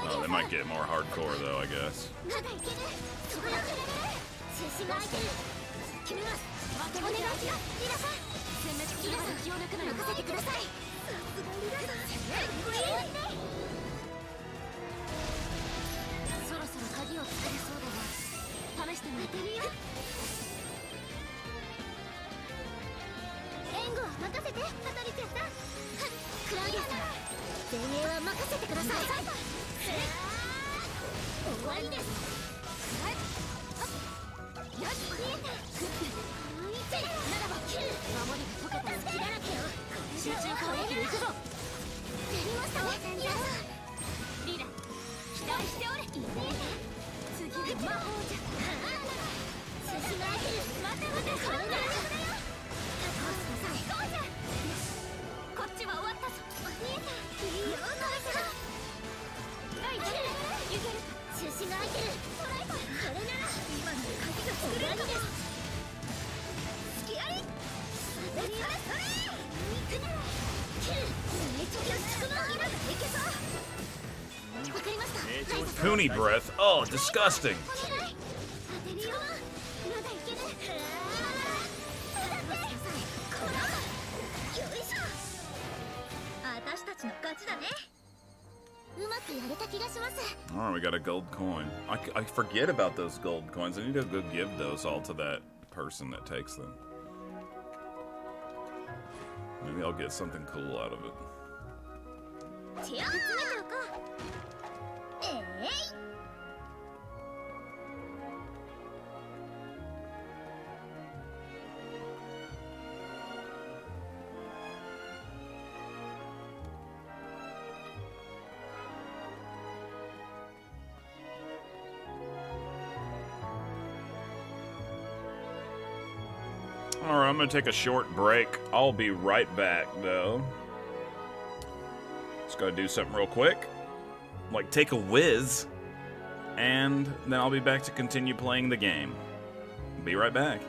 Oh, they might get more hardcore though, I guess. Puny breath. Oh, disgusting. Alright, we got a gold coin. I forget about those gold coins. I need to go give those all to that person that takes them. Maybe I'll get something cool out of it. Alright, I'm gonna take a short break. I'll be right back, though. Just gotta do something real quick. Like, take a whiz. And then I'll be back to continue playing the game. Be right back.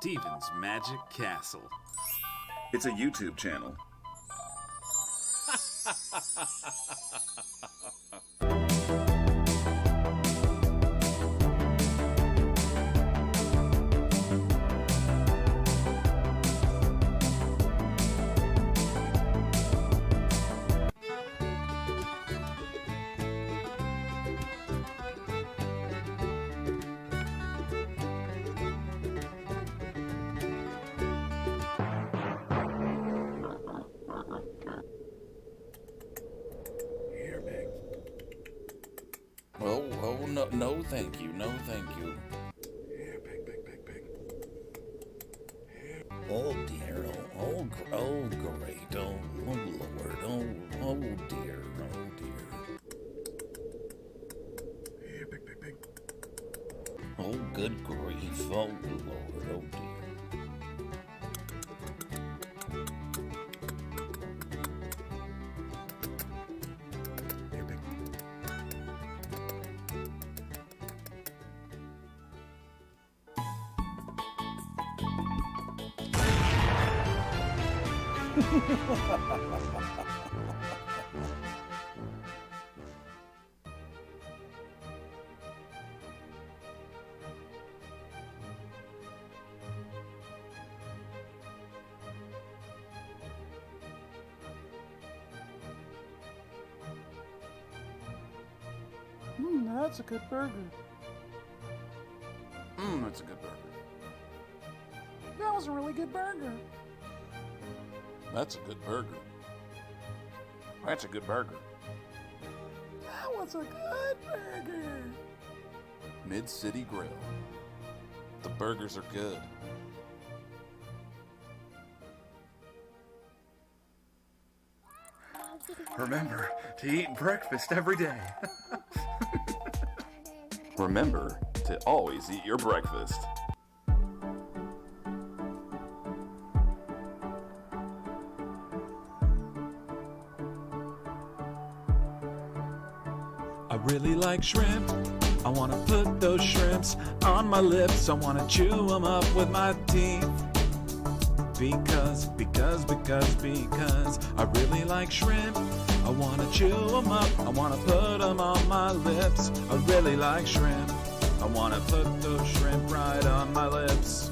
Steven's Magic Castle. It's a YouTube channel. no, thank you. No, thank you. Yeah, big, big, big, big. Oh dear, oh great, oh Lord, oh dear, oh dear. Yeah, big, big, big. Oh good grief, oh Lord, oh dear. Yeah, big. That's a good burger. That's a good burger. That was a really good burger. That's a good burger. That's a good burger. That was a good burger. Mid-City Grill. The burgers are good. Remember to eat breakfast every day. Remember to always eat your breakfast. I really like shrimp. I wanna put those shrimps on my lips. I wanna chew them up with my teeth. Because I really like shrimp. I wanna chew them up. I wanna put them on my lips. I really like shrimp. I wanna put those shrimp right on my lips.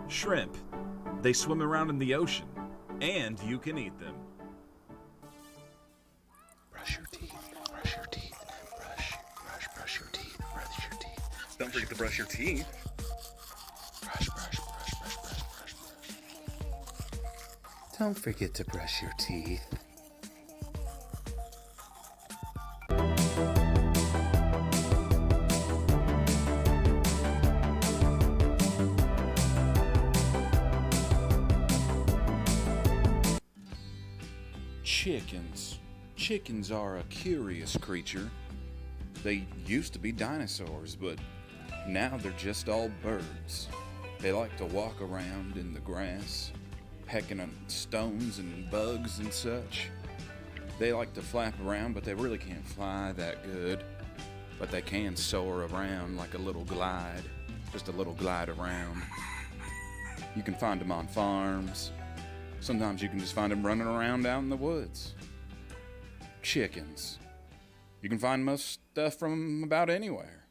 Shrimp. They swim around in the ocean, and you can eat them. Brush your teeth. Brush your teeth. Brush your teeth. Brush your teeth. Don't forget to brush your teeth. Brush. Don't forget to brush your teeth. Chickens. Chickens are a curious creature. They used to be dinosaurs, but now they're just all birds. They like to walk around in the grass, pecking on stones and bugs and such. They like to flap around, but they really can't fly that good. But they can soar around like a little glide, just a little glide around. You can find them on farms. Sometimes you can just find them running around out in the woods. Chickens. You can find most stuff from about anywhere.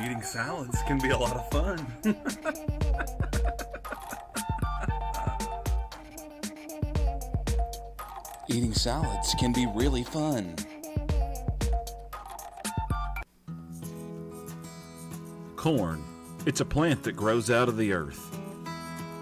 Eating salads can be a lot of fun. Eating salads can be really fun. Corn. It's a plant that grows out of the earth.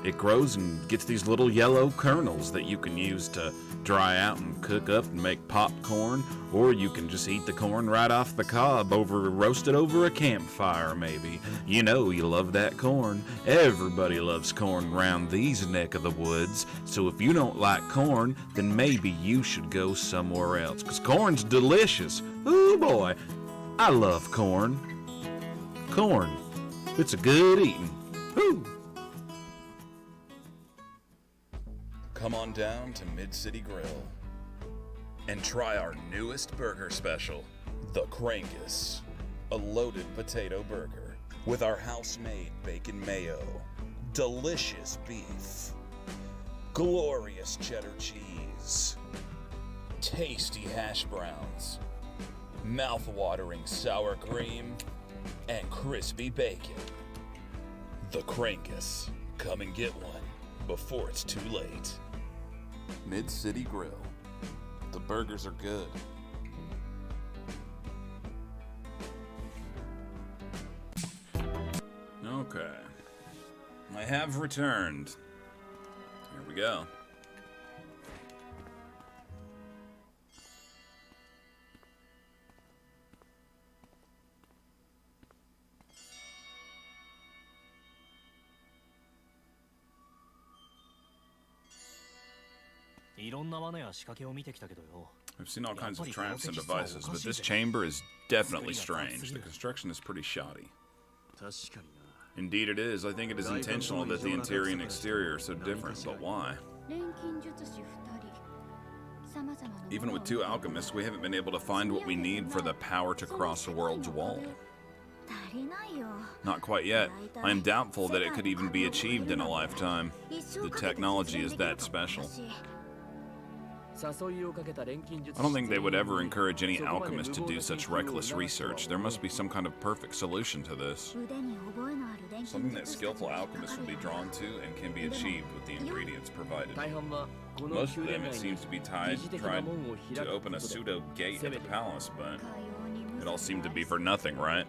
It grows and gets these little yellow kernels that you can use to dry out and cook up and make popcorn, or you can just eat the corn right off the cob, roasted over a campfire maybe. You know you love that corn. Everybody loves corn around these neck of the woods, so if you don't like corn, then maybe you should go somewhere else, 'cause corn's delicious. Ooh boy, I love corn. Corn. It's a good eating. Woo! Come on down to Mid-City Grill and try our newest burger special, the Crankus, a loaded potato burger with our house-made bacon mayo, delicious beef, glorious cheddar cheese, tasty hash browns, mouth-watering sour cream, and crispy bacon. The Crankus. Come and get one before it's too late. Mid-City Grill. The burgers are good. Okay. I have returned. Here we go. I've seen all kinds of traps and devices, but this chamber is definitely strange. The construction is pretty shoddy. Indeed it is. I think it is intentional that the interior and exterior are so different, but why? Even with 2 alchemists, we haven't been able to find what we need for the power to cross the world's wall. Not quite yet. I am doubtful that it could even be achieved in a lifetime. The technology is that special. I don't think they would ever encourage any alchemist to do such reckless research. There must be some kind of perfect solution to this. Something that skillful alchemists will be drawn to and can be achieved with the ingredients provided. Most of them, it seems to be tried to open a pseudo gate at the palace, but it all seemed to be for nothing, right?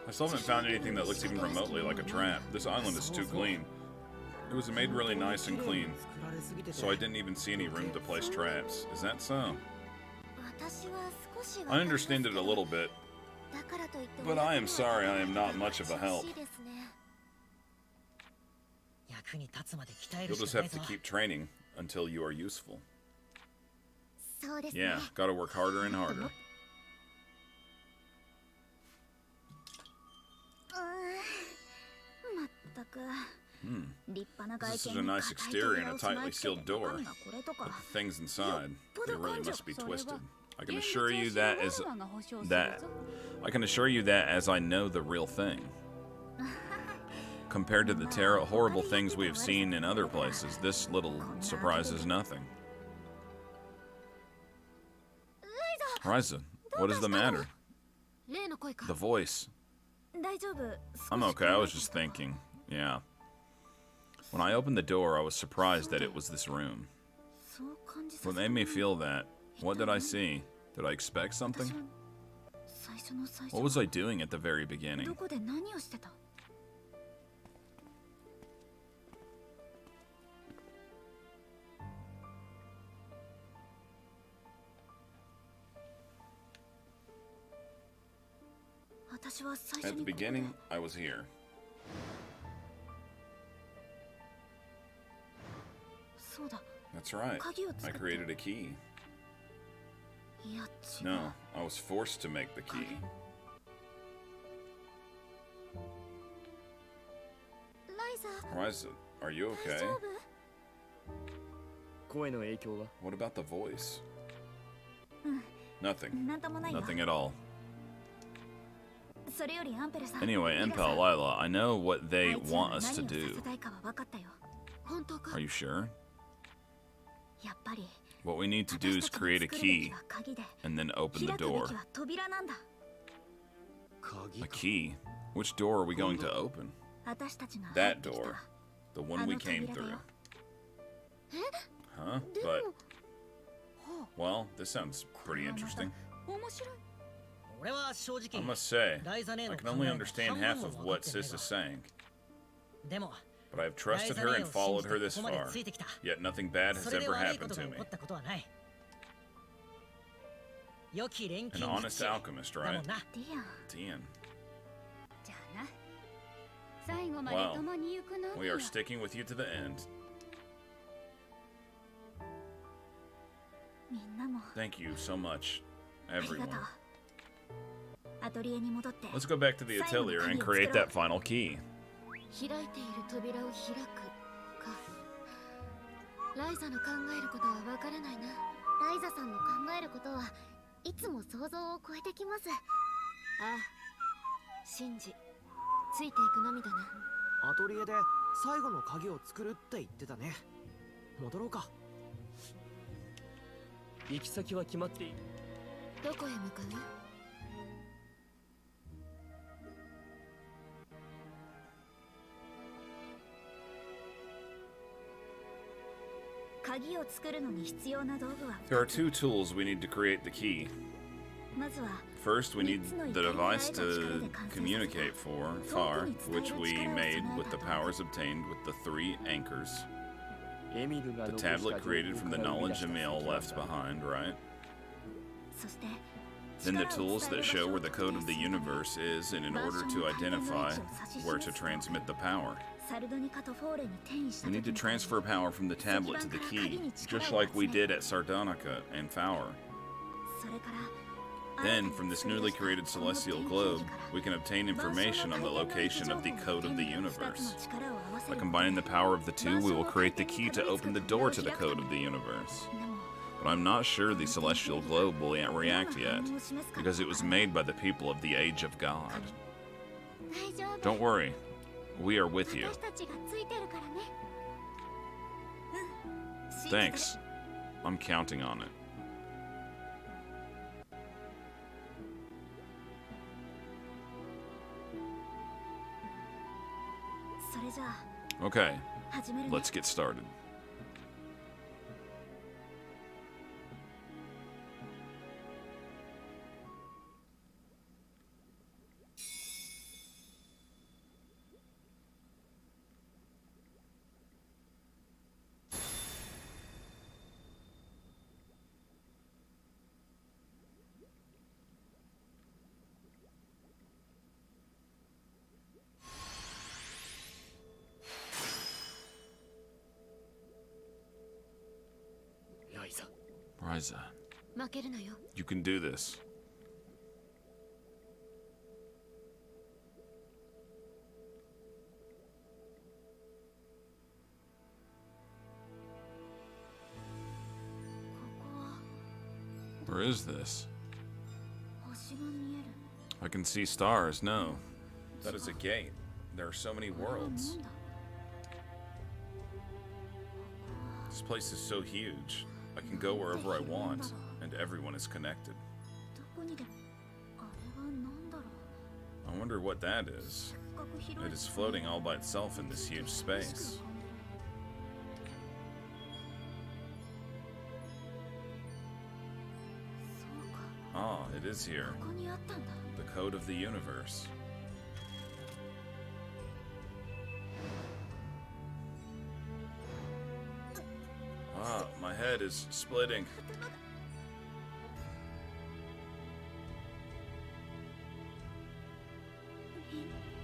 I still haven't found anything that looks even remotely like a trap. This island is too clean. It was made really nice and clean, so I didn't even see any room to place traps. Is that so? I understand it a little bit, but I am sorry I am not much of a help. You'll just have to keep training until you are useful. Yeah, gotta work harder and harder. This is a nice exterior and a tightly sealed door, but the things inside, they really must be twisted. I can assure you that as I know the real thing. Compared to the horrible things we have seen in other places, this little surprise is nothing. Ryza, what is the matter? The voice. I'm okay, I was just thinking. Yeah. When I opened the door, I was surprised that it was this room. What made me feel that? What did I see? Did I expect something? What was I doing at the very beginning? At the beginning, I was here. That's right. I created a key. No, I was forced to make the key. Ryza, are you okay? What about the voice? Nothing. Nothing at all. Anyway, Impel, Lila, I know what they want us to do. Are you sure? What we need to do is create a key, and then open the door. A key? Which door are we going to open? That door. The one we came through. Huh? But... well, this sounds pretty interesting. I must say, I can only understand half of what Sis is saying. But I have trusted her and followed her this far, yet nothing bad has ever happened to me. An honest alchemist, right? Dian. Well, we are sticking with you to the end. Thank you so much, everyone. Let's go back to the Atelier and create that final key. There are 2 tools we need to create the key. First, we need the device to communicate far, which we made with the powers obtained with the 3 anchors. The tablet created from the knowledge Emil left behind, right? Then the tools that show where the code of the universe is, and in order to identify where to transmit the power. We need to transfer power from the tablet to the key, just like we did at Sardonica and Fower. Then, from this newly created celestial globe, we can obtain information on the location of the code of the universe. By combining the power of the two, we will create the key to open the door to the code of the universe. But I'm not sure the celestial globe will react yet, because it was made by the people of the Age of God. Don't worry, we are with you. Thanks. I'm counting on it. Okay, let's get started. Ryza, you can do this. Where is this? I can see stars. No, that is a gate. There are so many worlds. This place is so huge. I can go wherever I want, and everyone is connected. I wonder what that is. It is floating all by itself in this huge space. Ah, it is here. The code of the universe. Ah, my head is splitting.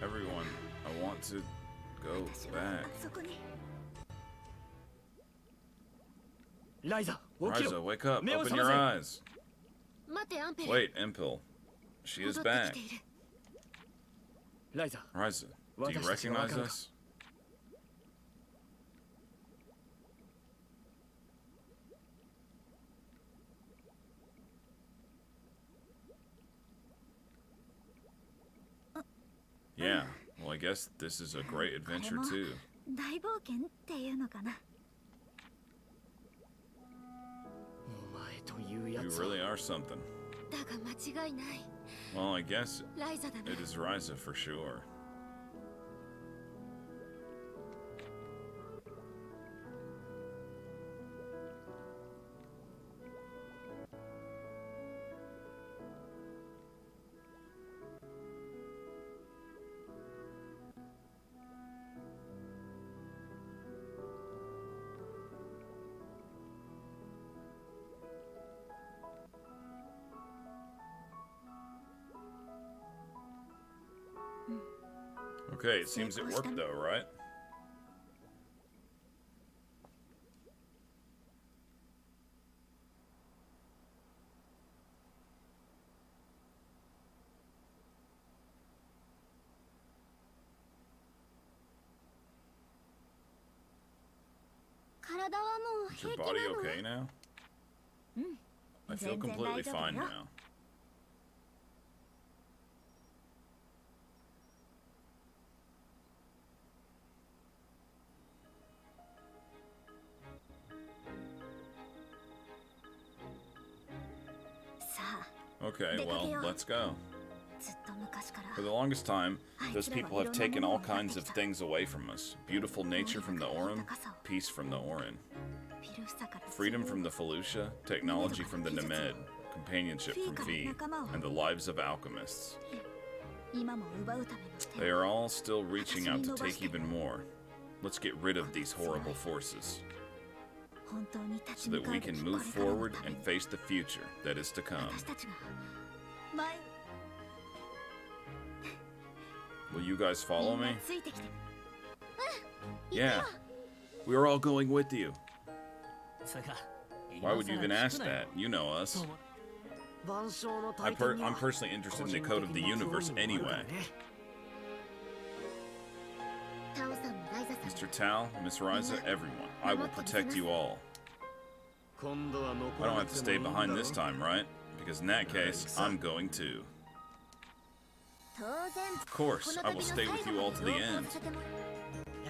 Everyone, I want to go back. Ryza, wake up. Open your eyes. Wait, Impel. She is back. Ryza, do you recognize us? Yeah, well, I guess this is a great adventure too. You really are something. Well, I guess it is Ryza for sure. Okay, it seems it worked though, right? Is your body okay now? I feel completely fine now. Okay, well, let's go. For the longest time, those people have taken all kinds of things away from us. Beautiful nature from the Aurum, peace from the Orin. Freedom from the Felucia, technology from the Nemed, companionship from V, and the lives of alchemists. They are all still reaching out to take even more. Let's get rid of these horrible forces, so that we can move forward and face the future that is to come. Will you guys follow me? Yeah, we are all going with you. つうか Why would you even ask that? You know us. 万象の大天には I'm personally interested in the code of the universe anyway. タオさんもライザさん Mr. Tao, Miss Ryza, everyone. I will protect you all. 今度は残 I ら don't な have く to て stay もいいんだろ behind this time, right? Because in that case, I'm going too. 当然 Of course, I will stay with you all to the end.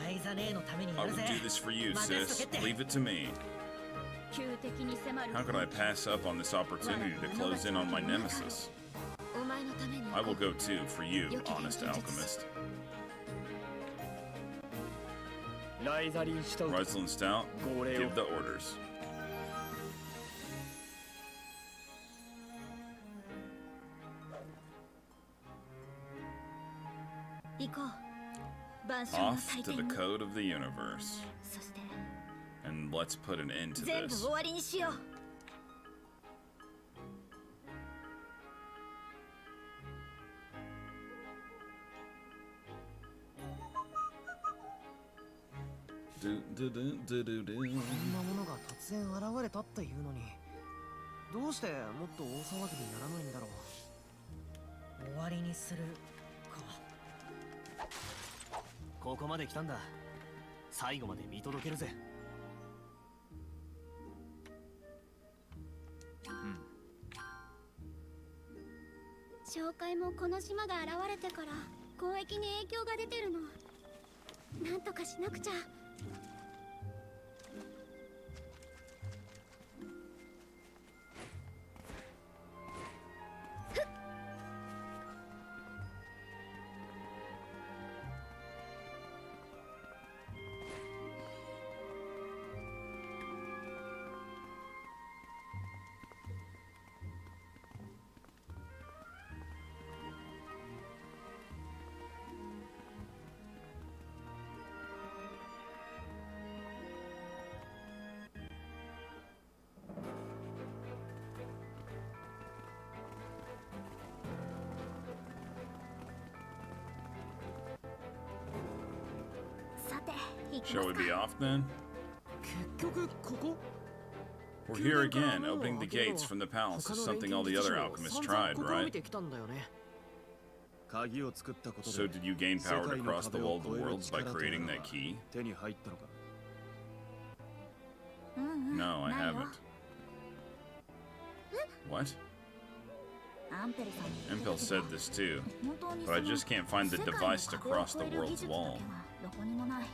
ライザ姉のために I やる will ぜ do this for you, sis. Leave it to me. 急的に迫る How could I pass up on this opportunity to close in on my nemesis? お前のために I will go too, for you, honest alchemist. ライザリンシュタウト Ryza and Stout, 号令を give the orders. 行こう万象の Off 祭 to 典 the に code of the universe. そして And let's put an end to 全部 this. 終わりにしよう Do-do-do-do-do-do. こんなものが突然現れたっていうのにどうしてもっと大騒ぎにならないんだろう。終わりにするか。ここまで来たんだ。最後まで見届けるぜ。紹介もこの島が現れてから交易に影響が出てるの。なんとかしなくちゃ。Shall we be off then? 結局ここ We're here again, opening the gates from the palace is something all the other alchemists tried, right? てきたんだよね。鍵を作ったことで So did you gain power to cross the wall of the worlds by creating that key? 手に入ったのか。No, I haven't. What? アンペルさんに Impel said this too, 本当に but I just can't find the device to cross the world's wall. どこにもない。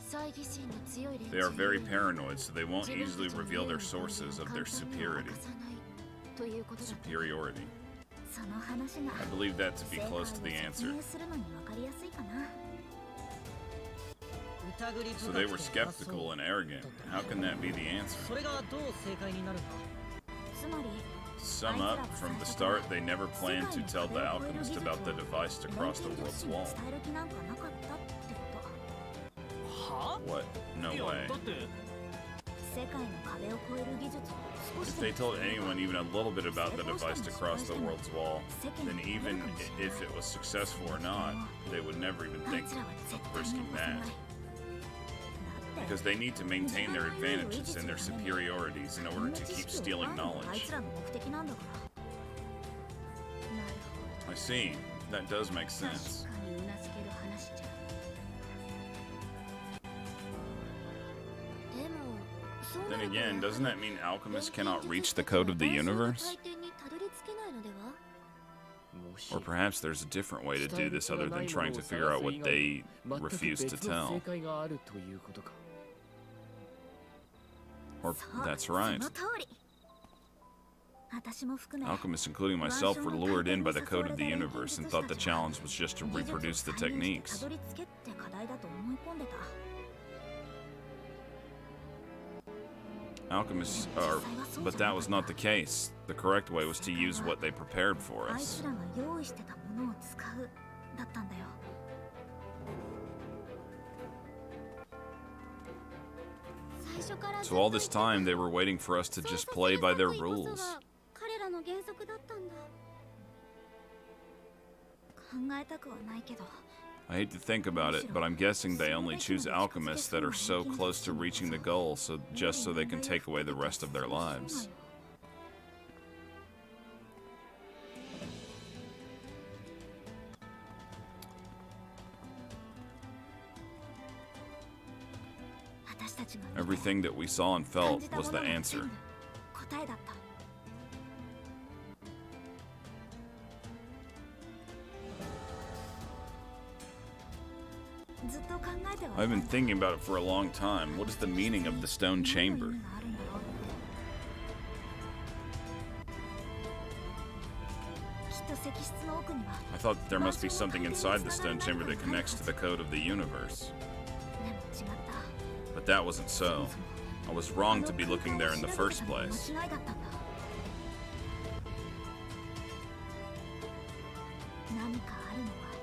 猜疑心の強い連中 They are very paranoid, so they won't easily reveal their sources of their superiority. ということだ。 Superiority. その話が I believe that to be close to the 説 answer. 明するのに分かりやすいかな。 So they were skeptical and arrogant. How can that be the answer? それがどう正解になるんだ。つまり To sum up, from the start, they never planned to tell the alchemist about the device to cross the world's wall. 伝える気なんかなかったってこと。は What? No いや way. だって世界の壁を越える技術を少し If で they も told anyone even a little bit about the device to cross the world's wall, then even if it was successful or not, they would never even あ think いつらは絶 of 対に risking 起こさない。 that. だって Because they need to maintain their advantages and their superiorities in order to keep stealing あい knowledge. つらの目的なんだから。なるほど。 I see. That does make sense. 確かにうなずける話じゃ。でも、そうな Then ると again, doesn't that mean や alchemists はり cannot reach the code of the universe? 回転にたどり着けないのでは？もし Or perhaps there's a different way to do this other than trying to figure out what they 全く refuse to 別の tell. 正解があるということか。 Or そう that's right. その通り。私も含め Alchemists, including myself, were lured in by the code of the universe and thought the challenge was just to reproduce the 技術を再現して techniques. たどり着けって課題だと思い込んでた。 Alchemists are, but that was not the case. The correct way was to use what they prepared for あい us. つらが用意してたものを使うだったんだよ。 最初から So all this time, they were waiting for us to 操 just 作 play 性 by their 作為こそ rules. が彼らの原則だったんだ。考えたくはないけど、I hate to think about it, but I'm guessing they only choose alchemists that are so close to reaching the goal, just so they can take away the rest of their lives. Everything that we saw and felt was the answer. I've been thinking about it for a long time. What is the meaning of the stone chamber? I thought there must be something inside the stone chamber that connects to the code of the universe. But that wasn't so. I was wrong to be looking there in the first place.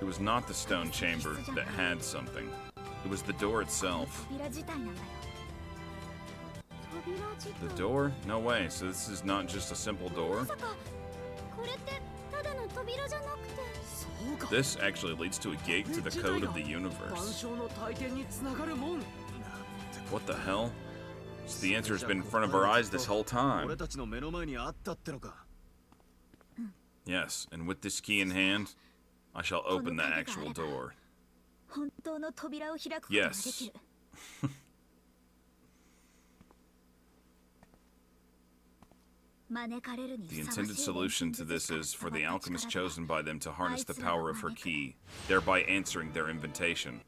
It was not the stone chamber that had something. It was the door itself. The door? No way, so this is not just a simple door? This actually leads to a gate to the code of the universe. What the hell? So the answer's been in front of our eyes this whole time. Yes, and with this key in hand, I shall open the actual door. Yes. The intended solution to this is for the alchemist chosen by them to harness the power of her key, thereby answering their invitation.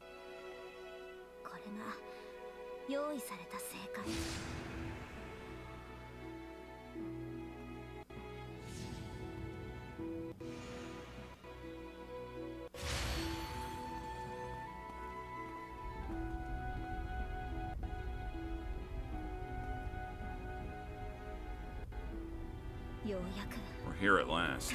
We're here at last.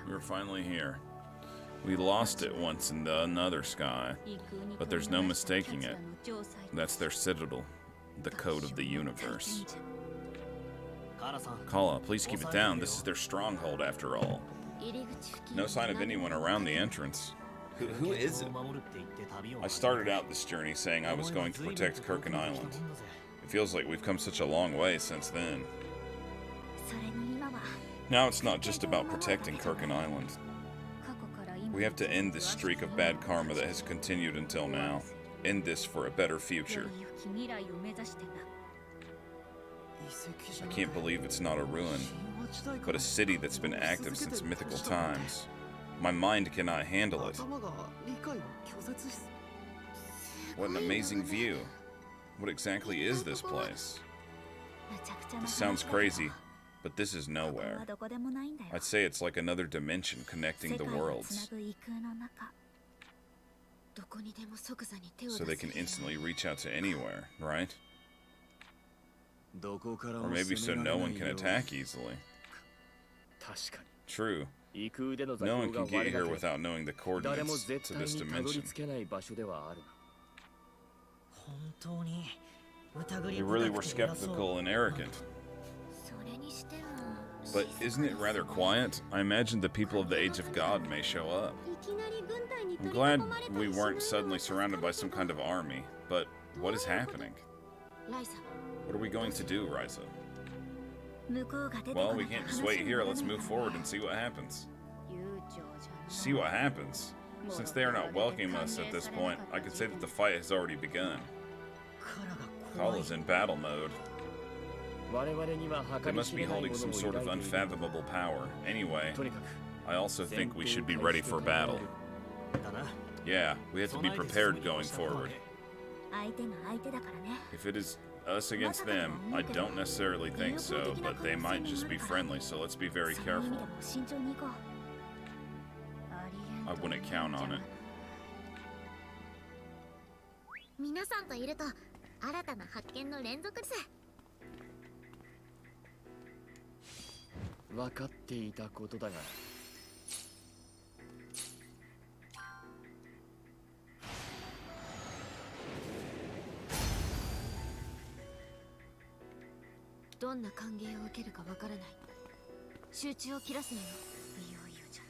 We're finally here. We lost it once in the another sky, but there's no mistaking it. That's their citadel, the code of the universe. Kala, please keep it down. This is their stronghold after all. No sign of anyone around the entrance. Who is it? I started out this journey saying I was going to protect Kirkin Island. It feels like we've come such a long way since then. Now it's not just about protecting Kirkin Island. We have to end this streak of bad karma that has continued until now. End this for a better future. I can't believe it's not a ruin, but a city that's been active since mythical times. My mind cannot handle it. What an amazing view. What exactly is this place? This sounds crazy, but this is nowhere. I'd say it's like another dimension connecting the worlds. So they can instantly reach out to anywhere, right? Or maybe so no one can attack easily. True. No one can get here without knowing the coordinates to this dimension. We really were skeptical and arrogant. But isn't it rather quiet? I imagine the people of the Age of God may show up. I'm glad we weren't suddenly surrounded by some kind of army, but what is happening? What are we going to do, Ryza? Well, we can't just wait here. Let's move forward and see what happens. See what happens? Since they are not welcoming us at this point, I could say that the fight has already begun. Kala's in battle mode. They must be holding some sort of unfathomable power. Anyway, I also think we should be ready for battle. Yeah, we have to be prepared going forward. If it is us against them, I don't necessarily think so, but they might just be friendly, so let's be very careful. I wouldn't count on it. 皆さんといると新たな発見の連続です。分かっていたことだが。どんな歓迎を受けるかわからない。集中を切らすのよ。いよいよじゃ。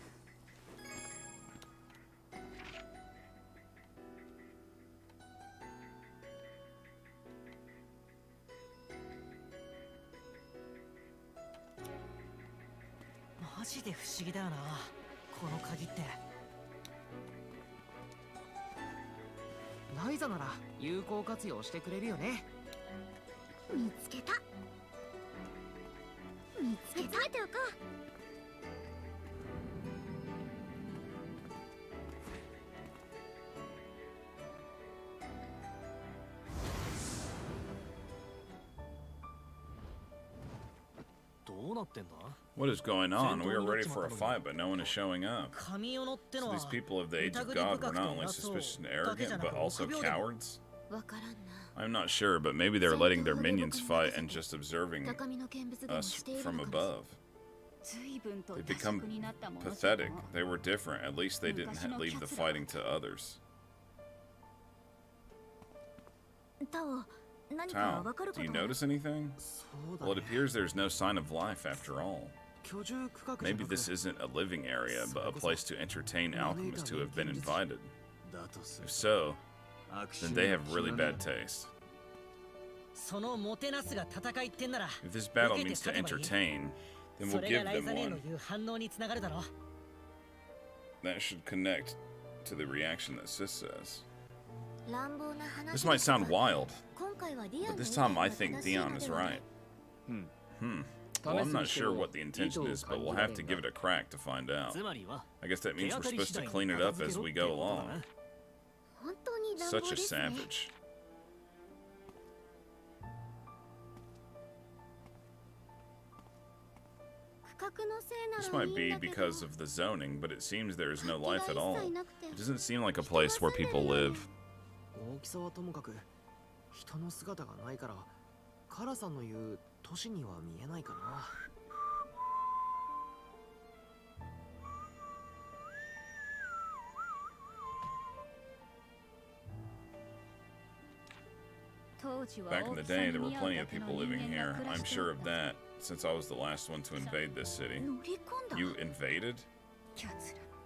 マジで不思議だよな、この鍵って。ライザなら有効活用してくれるよね。見つけた。見つけた。ておこう。どうなってんだ？ What is going on? We are ready for a fight, but no one is showing up. So these people of the Age of God were not only suspicious and arrogant, but also cowards? I'm not sure, but maybe they're letting their minions fight and just observing us from above. They become pathetic. They were different. At least they didn't leave the fighting to others. Tao, do you notice anything? Well, it appears there's no sign of life after all. Maybe this isn't a living area, but a place to entertain alchemists who have been invited. If so, then they have really bad taste. If this battle means to entertain, then we'll give them one. That should connect to the reaction that Sis says. This might sound wild, but this time I think Dion is right. Well, I'm not sure what the intention is, but we'll have to give it a crack to find out. I guess that means we're supposed to clean it up as we go along. Such a savage. This might be because of the zoning, but it seems there is no life at all. It doesn't seem like a place where people live. 大きさはともかく人の姿がないからカラさんの言う都市には見えないかな。Back in the day, there were plenty of people living here. I'm sure of that, since I was the last one to invade this city. You invaded?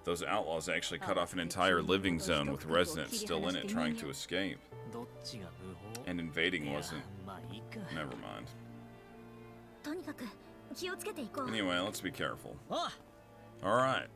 Those outlaws actually cut off an entire living zone with residents still in it trying to escape. And invading wasn't... Never mind. Anyway, let's be careful. Alright.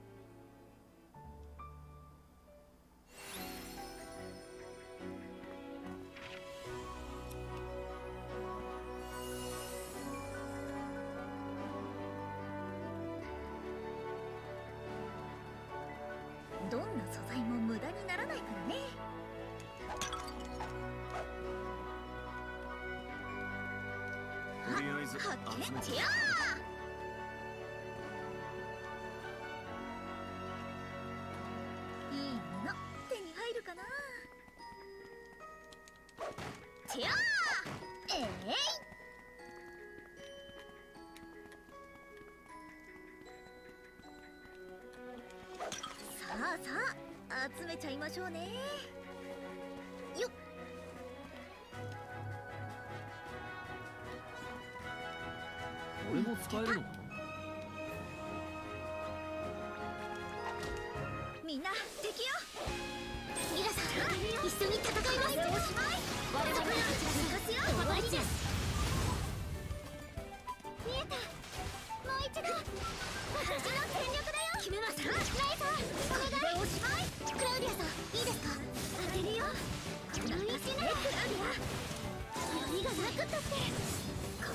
お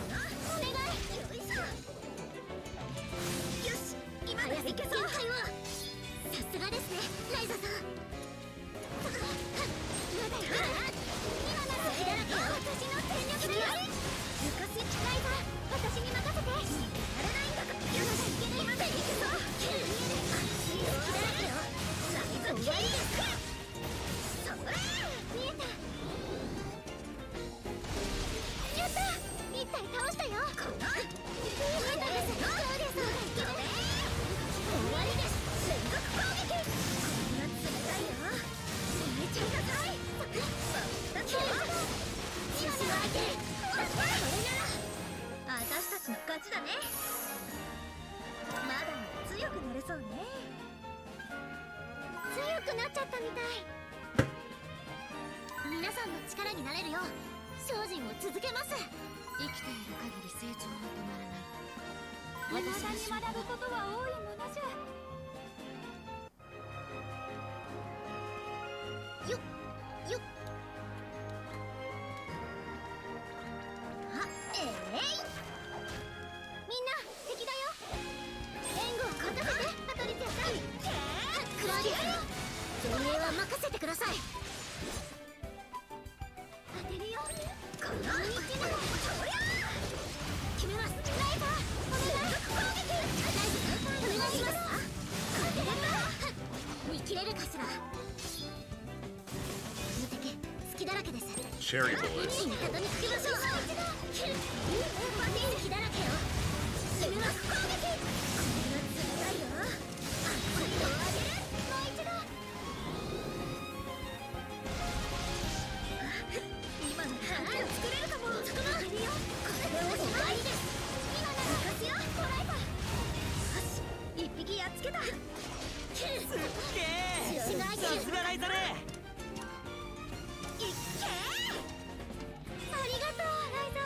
願い。よいしょ。よし、今だいけそう。さすがですね、ライザさん。まだよ。今なら隙だらけよ。私の全力でやる。昔ライザ、私に任せて。やれないんだから。よし、今だいけそう。隙だらけよ。ライザ、終わりです。それ見えた。やった。一体倒したよ。この見えたです。そうです。終わりです。連続攻撃。こんな冷たいよ。冷めちゃいなさい。だってよ。自信相手。これなら私たちの勝ちだね。まだ強くなれそうね。強くなっちゃったみたい。皆さんの力になれるよう精進を続けます。生きている限り成長は止まらない。未だに学ぶことは多いものじゃ。よっよっ。あ、みんな敵だよ。援護を任せて、パトリツィアさん。クラウディア、運営は任せてください。当てるよ。この道ならそりゃ決めます。ライザー、お願い。攻撃。お願いします。見切れるかしら。無敵、隙だらけです。Cherry boys. 味方につけましょう。パティン隙だらけよ。攻めます。攻撃。こんな冷たいよ。熱いのをあげる。もう一度。今の感じを作れるかも。そこのこれでおしまいです。今なら行かすよ。こらえた。よし、一匹やっつけた。すっげえ。さすがライザレ。いっけー。ありがとう、ライザー。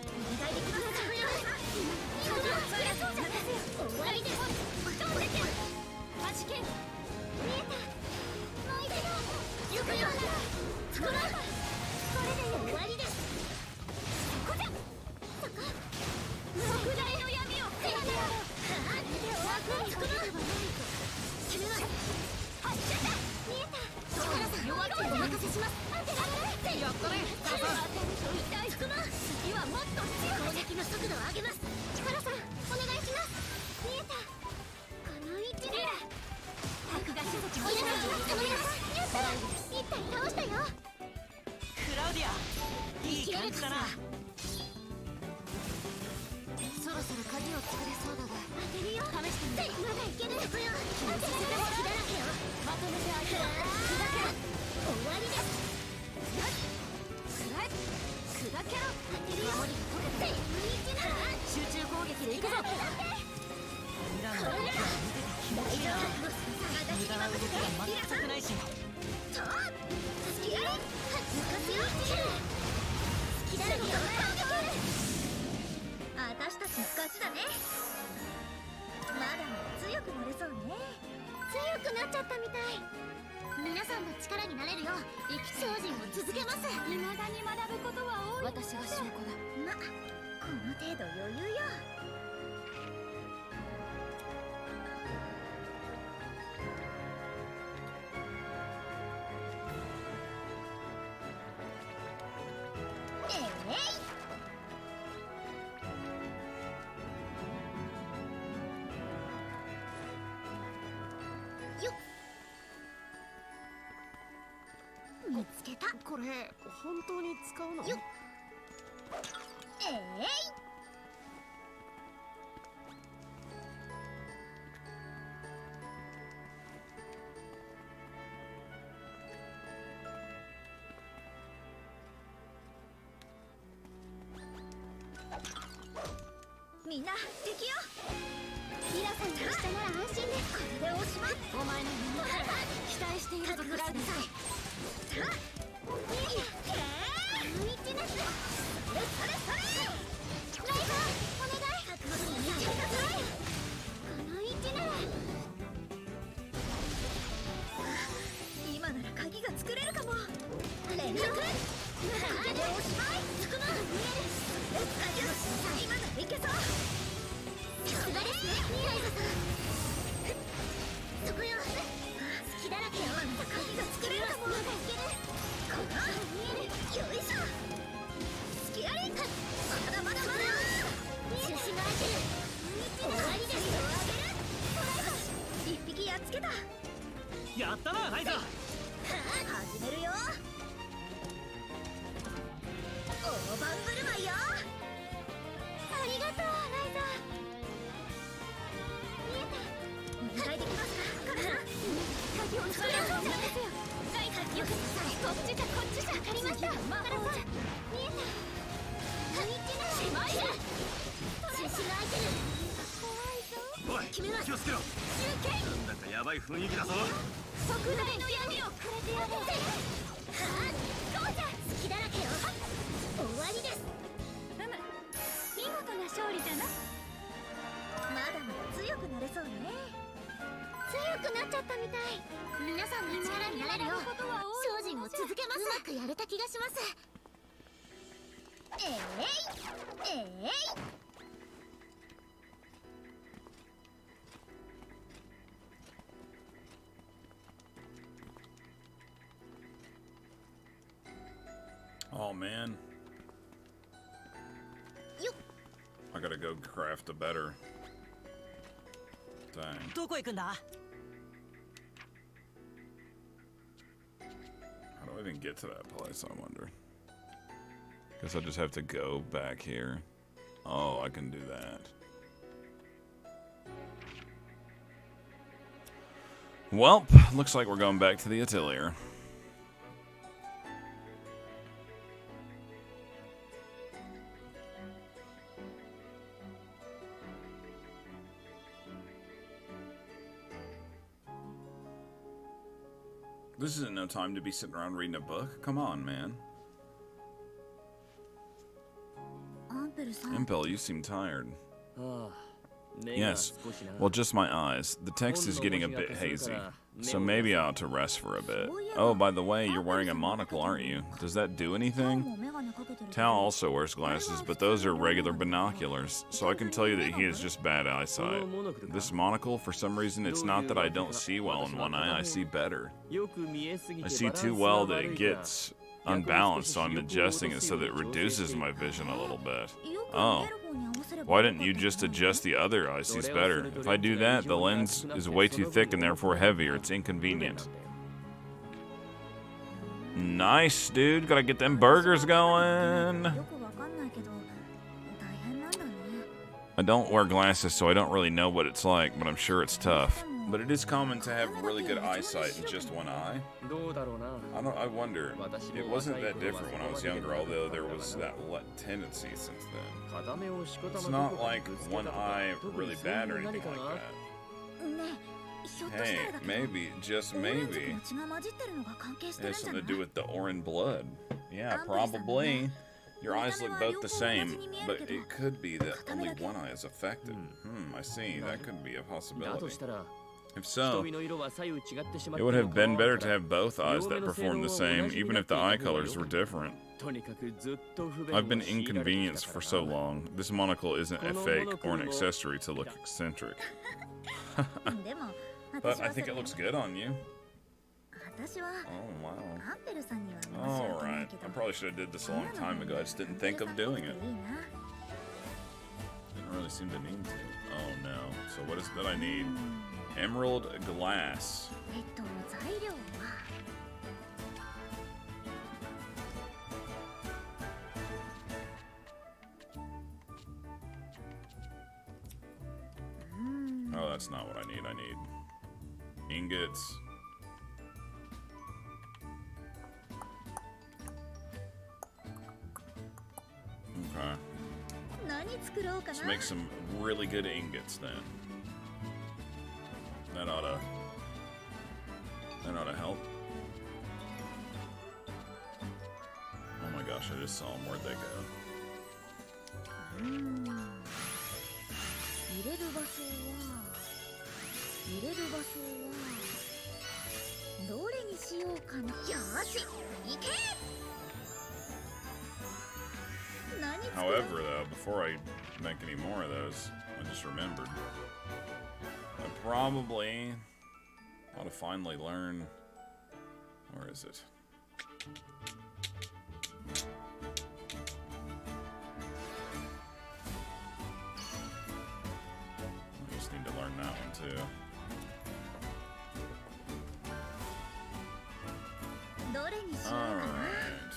お願いできますか。今のは作れそうじゃない。終わりです。どうでけ。マジケン。見えた。もう一度。よくよ。捕らえた。これで終わりです。そこじゃ。そこ。特大の闇を食らねよ。そこの。決めます。発射だ。見えた。力さん、弱ってお任せします。当てられる。やったね。当てると痛い。そこの。次はもっと強く攻撃の速度を上げます。力さん、お願いします。見えた。この位置で。白が種族お願いします。頼みます。やった。一体倒したよ。クラウディア、いい感じだな。そろそろ鍵を作れそうだが。当てるよ。試してみる。まだいける。当てられる。隙だらけよ。まとめて相手を砕けろ。終わりです。砕けろ。当てるよ。守りが解けた。集中攻撃でいくぞ。ミラノの動きは見てて気持ちいいな。無駄な動きが全くないし。そう。隙だらけよ。隙だらけよ。私たちの勝ちだね。まだまだ強くなれそうね。強くなっちゃったみたい。皆さんの力になれるよう精進を続けます。未だに学ぶことは多い。私が証拠だ。ま、この程度余裕よ。よっ。見つけた。これ本当に使うの？よっ。みんな敵よ。ミラさんが下なら安心です。これでおしまい。お前の夢期待しているぞ。クラウドさん。さあ、この道なし。それ。ライザー、お願い。覚悟にやってください。この位置なら。今なら鍵が作れるかも。連続。やったな、ライザ。始めるよ。大盤振る舞いよ。ありがとう、ライザ。見えた。お願いできますか、カメさん。鍵を作れそうなんですよ。ライザ、よくこっちじゃ、こっちじゃ。わかりました。カメさん、見えた。何言ってない。しまいだ。中止が開いてる。怖いぞ。おい、決めます。気をつけろ。集計。なんかやばい雰囲気だぞ。特大の闇をくれてやる。はあ、こうじゃ。隙だらけよ。終わりです。見事な勝利じゃな。まだまだ強くなれそうね。強くなっちゃったみたい。皆さんの力になれるよ。精進を続けます。うまくやれた気がします。Oh man. I gotta go craft a better thing. どこ行くんだ？ How do I even get to that place, I wonder? Guess I just have to go back here. Oh, I can do that. Well, looks like we're going back to the Atelier. This isn't no time to be sitting around reading a book. Come on, man. Impel, you seem tired. Yes. Well, just my eyes. The text is getting a bit hazy, so maybe I ought to rest for a bit. Oh, by the way, you're wearing a monocle, aren't you? Does that do anything? Tao also wears glasses, but those are regular binoculars, so I can tell you that he has just bad eyesight. This monocle, for some reason, it's not that I don't see well in one eye, I see better. I see too well that it gets unbalanced, so I'm adjusting it so that it reduces my vision a little bit. Oh. Why didn't you just adjust the other eye? Sees better. If I do that, the lens is way too thick and therefore heavier. It's inconvenient. Nice, dude. Gotta get them burgers going. I don't wear glasses, so I don't really know what it's like, but I'm sure it's tough. But it is common to have really good eyesight in just one eye. I wonder. It wasn't that different when I was younger, although there was that tendency since then. It's not like one eye really bad or anything like that. Hey, maybe, just maybe, it has something to do with the Orin blood. Yeah, probably. Your eyes look both the same, but it could be that only one eye is affected. I see. That could be a possibility. If so, it would have been better to have both eyes that performed the same, even if the eye colors were different. I've been inconvenienced for so long. This monocle isn't a fake or an accessory to look eccentric. But I think it looks good on you. Oh, wow. Alright. I probably should have did this a long time ago. I just didn't think of doing it. Didn't really seem to need to. Oh, no. So what is it that I need? Emerald glass. Oh, that's not what I need. I need ingots. Okay. Let's make some really good ingots then. That ought to help. Oh my gosh, I just saw them. Where'd they go? However, though, before I make any more of those, I just remembered. I probably ought to finally learn... Where is it? I just need to learn that one, too. Alright.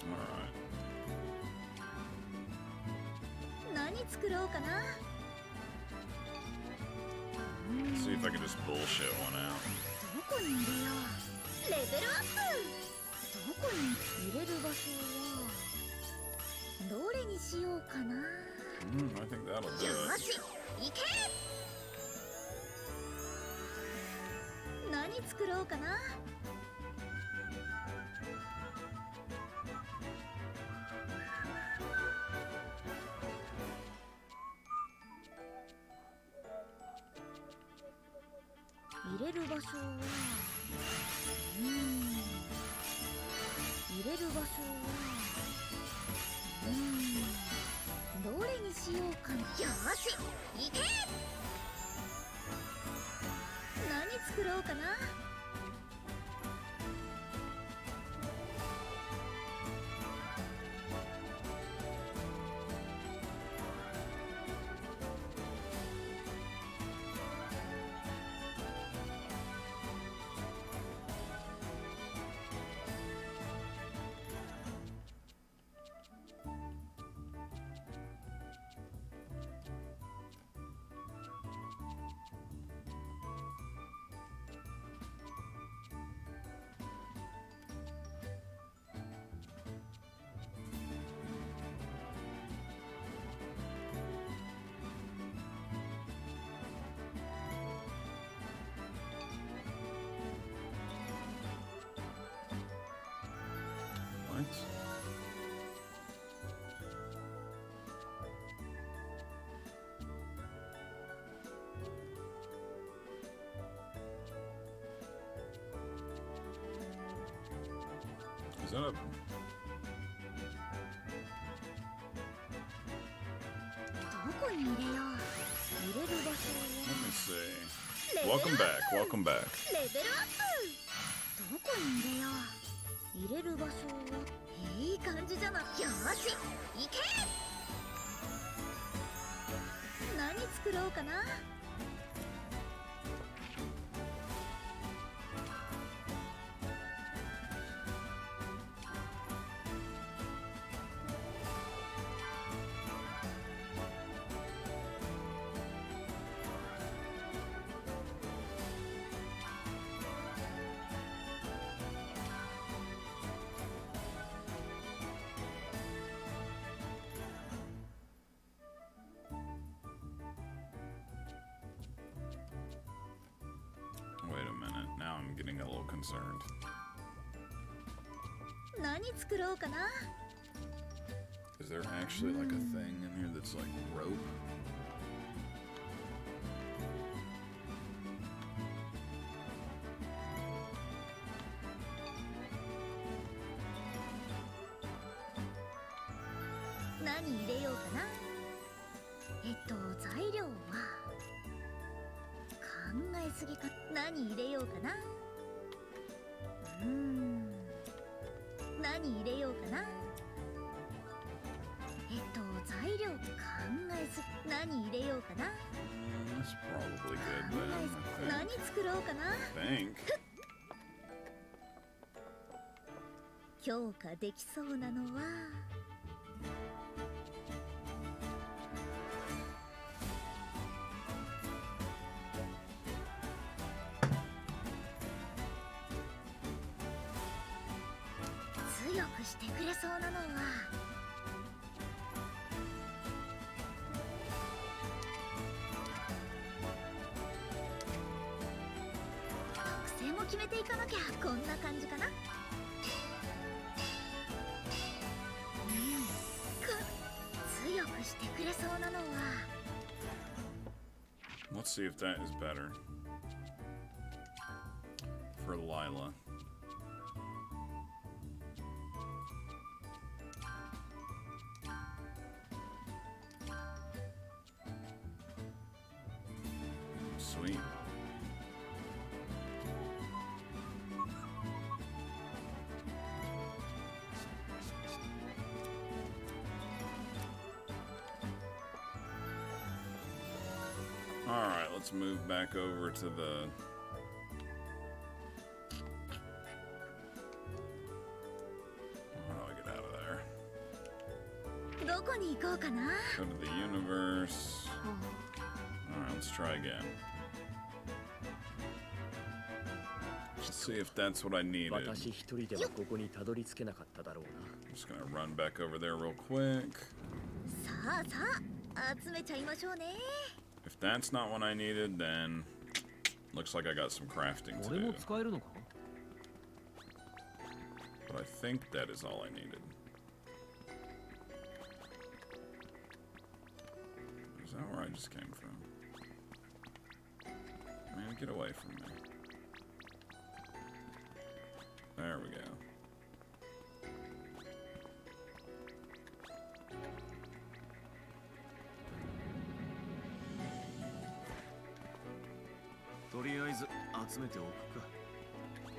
Alright. See if I can just bullshit one out. I think that'll do it. What? Is that a... Let me see. Welcome back, welcome back. Wait a minute, now I'm getting a little concerned. Is there actually like a thing in here that's like rope? That's probably good then, I think. 強化できそうなのは強くしてくれそうなのは特性も決めていかなきゃ。こんな感じかな。強くしてくれそうなのは Let's see if that is better for Lila. Sweet. Alright, let's move back over to the... How do I get out of there? どこに行こうかな。 Go to the universe. Alright, let's try again. Let's see if that's what I needed. 私一人ではここにたどり着けなかっただろうな。 I'm just gonna run back over there real quick. さあさあ集めちゃいましょうね。 If that's not what I needed, then looks like I got some crafting to 俺 do. も使えるのか？ But I think that is all I needed. Is that where I just came from? Man, get away from me. There we go.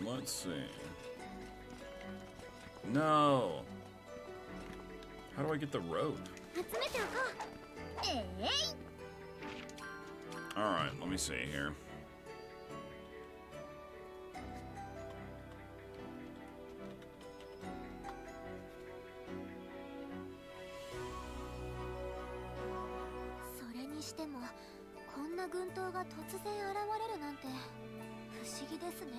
Let's see. No! How do I get the rope? 集めておこう。Alright, let me see here.「それにしてもこんな軍刀が突然現れるなんて不思議ですね。」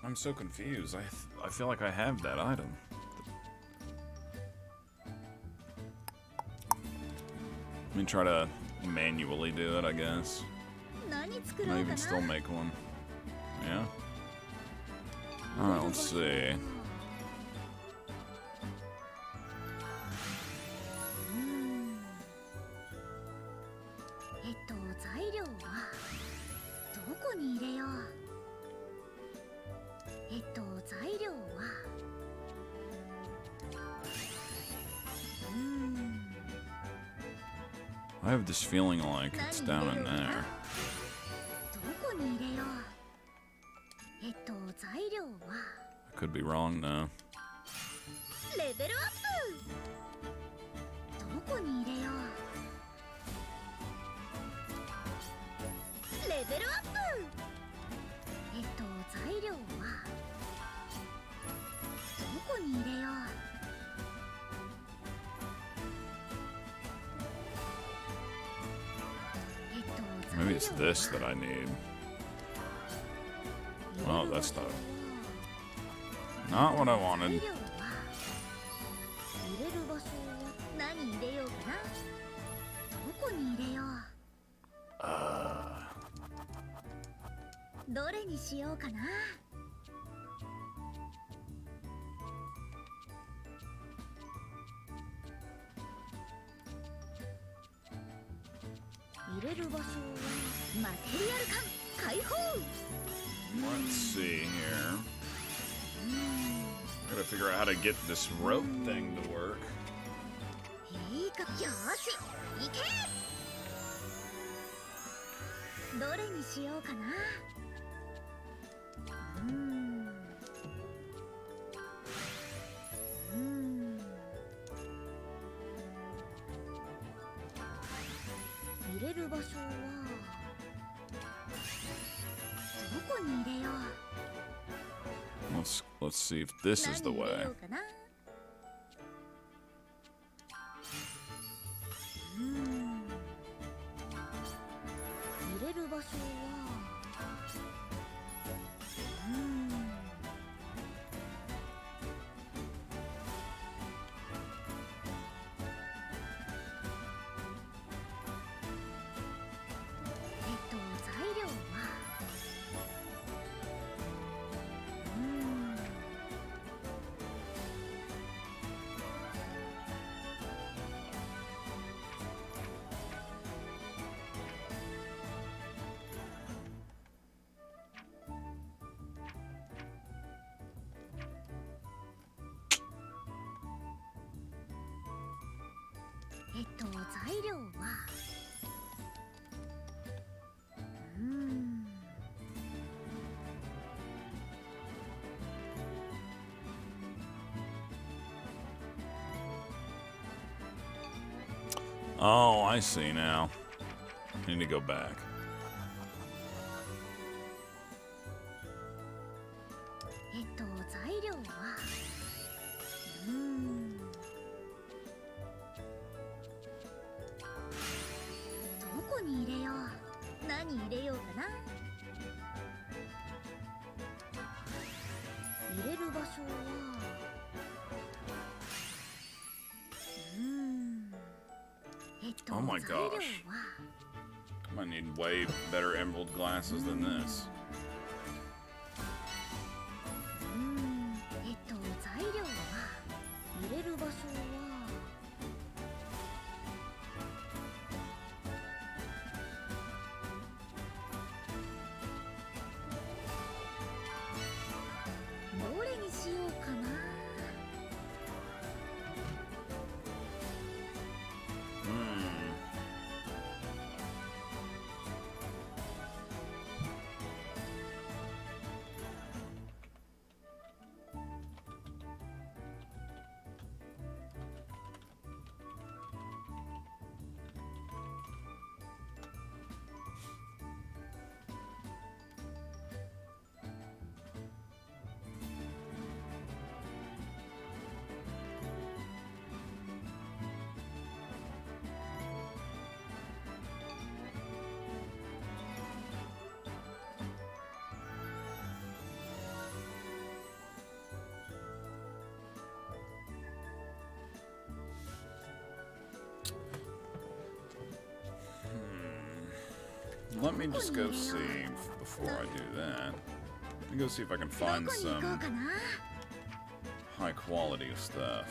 I'm so confused. I feel like I have that item. Let me try to manually do it, I guess. 何作 Can ろ I うか even な。 still make one? Yeah? Alright, let's see. 材料はどこに入れよう。材料はI have this feeling like it's down in there. どこに入れよう。材料は I could be wrong though. レベルアップ。どこに入れよう。レベルアップ。材料はどこに入れよう。 Maybe it's this that I need. Oh, that's not what I wanted. 入れる場所何入れようかな。どこに入れよう。どれにしようかな。入れる場所はマテリアル感解放。 Let's see here. Gotta figure out how to get this rope thing to work. いいか。よーし行け。どれにしようかな。入れる場所は Let's see if this is the way. Oh, I see now. I need to go back. Oh my gosh. I might need way better emerald glasses than this. Let me just go see before I do that. Let me go see if I can find some high quality stuff.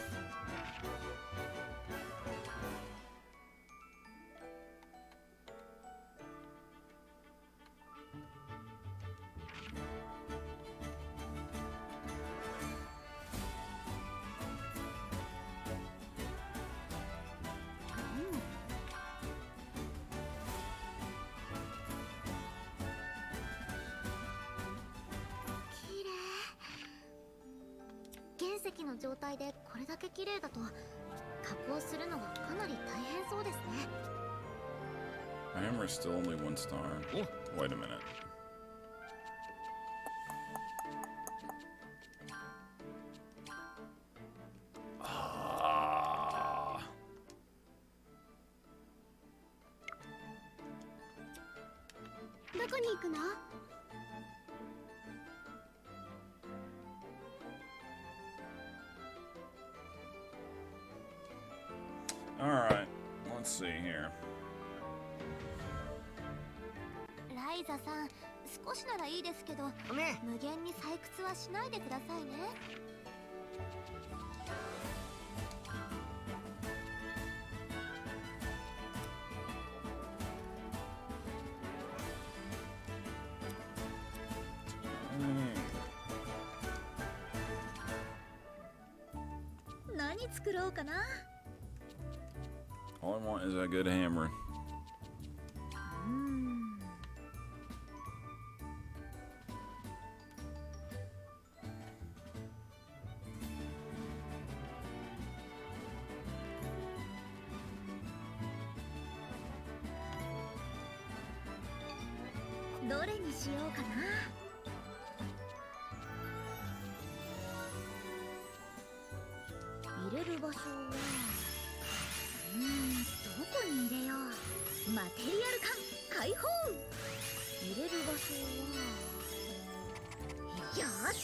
Hammer is still only 1 star. Wait a minute. Alright, let's see here. Ryza さん、少しならいいですけど、無限に採掘はしないでくださいね。何作ろうかな。All I want is a good hammer. どこに入れよう。マテリアル缶解放。入れる場所は、よーし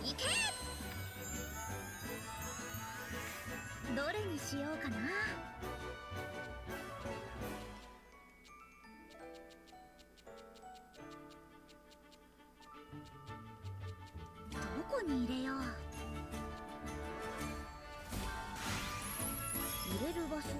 行け。どれにしようかな。どこに入れよう。入れる場所は、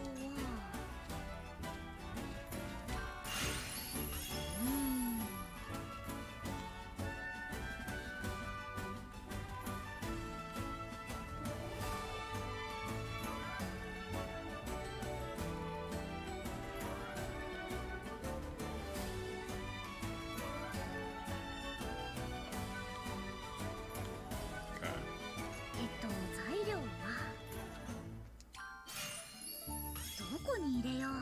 材料はどこに入れよう。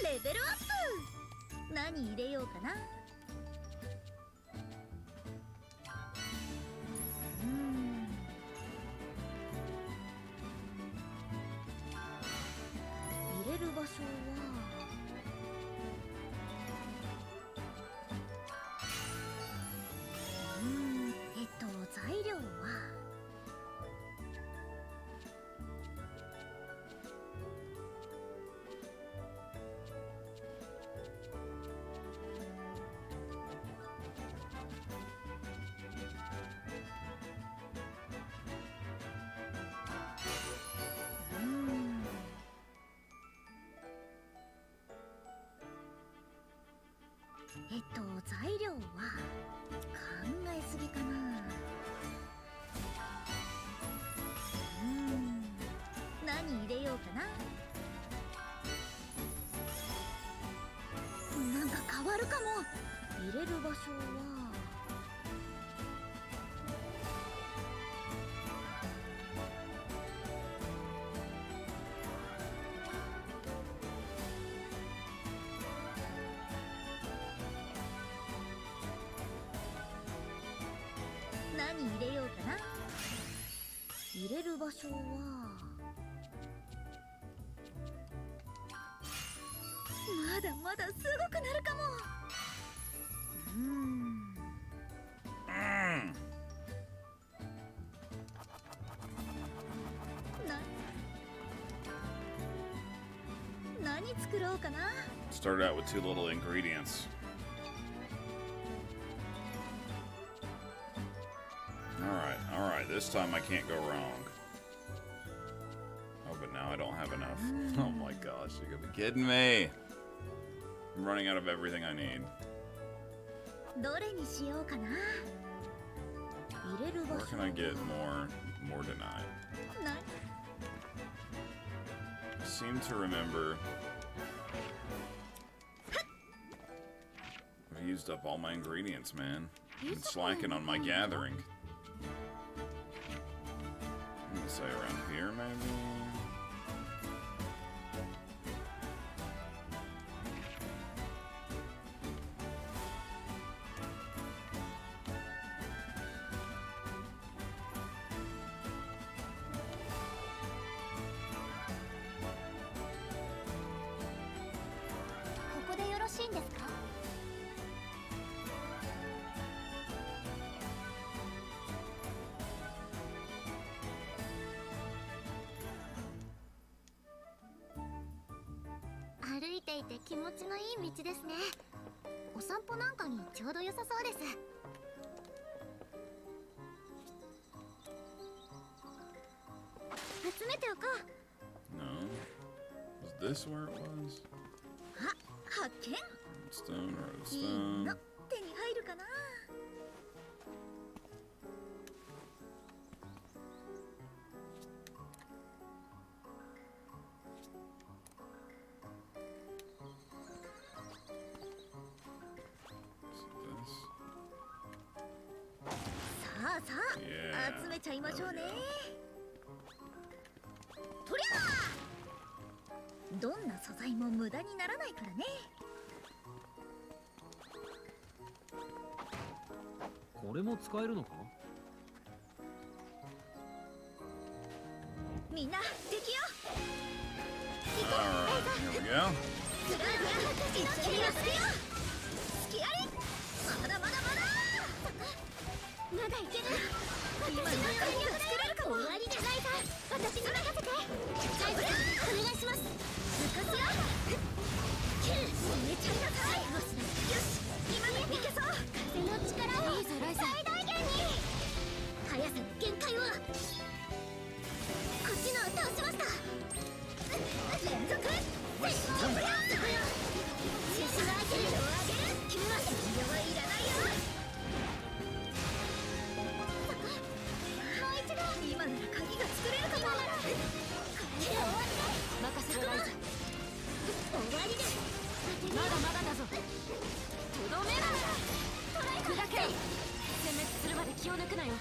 レベルアップ。何入れようかな。入れる場所は、材料は、材料は考えすぎかな。何入れようかな。なんか変わるかも。入れる場所は、何入れようかな。入れる場所は、まだまだすごくなるかも。何作ろうかな。 Started out with too little ingredients. Alright, this time I can't go wrong. Oh, but now I don't have enough. Oh my gosh, you gotta be kidding me. I'm running out of everything I need. どれにしようかな。入れる場 Where 所 can I get more tonight? な I seem to remember I've used up all my ingredients, man. I've been slacking on my gathering. I'm gonna say around here, maybe?「歩いていて気持ちのいい道ですね。お散歩なんかにちょうど良さそうです。集めておこう。 No. Was this where it was? あ、発見。 Stone, いい redstone. の手に入るかな。 さあさあ、 Yeah. 集めちゃいましょうね。とりゃあ、どんな素材も無駄にならないからね。ここれも使えるのか？みんな敵よ。 Alright, here we go. スラーディア博士の蹴りがするよ。スキアリまだまだまだまだいける。今の何が作れるかも。終わりでライザー、私に任せて。ライザーお願いします。抜かすよ。キルめちゃめちゃ高い。よし今ねいけそう。風の力を最大限に。速さの限界を。こっちの倒しました。連続決勝だよ。自信を上げる。決めます。遠慮はいらないよ。もう一度。今なら鍵が作れるかも。任せろライザ。終わりです。まだまだだぞ。とどめな。砕けろ。殲滅するまで気を抜くなよ。さ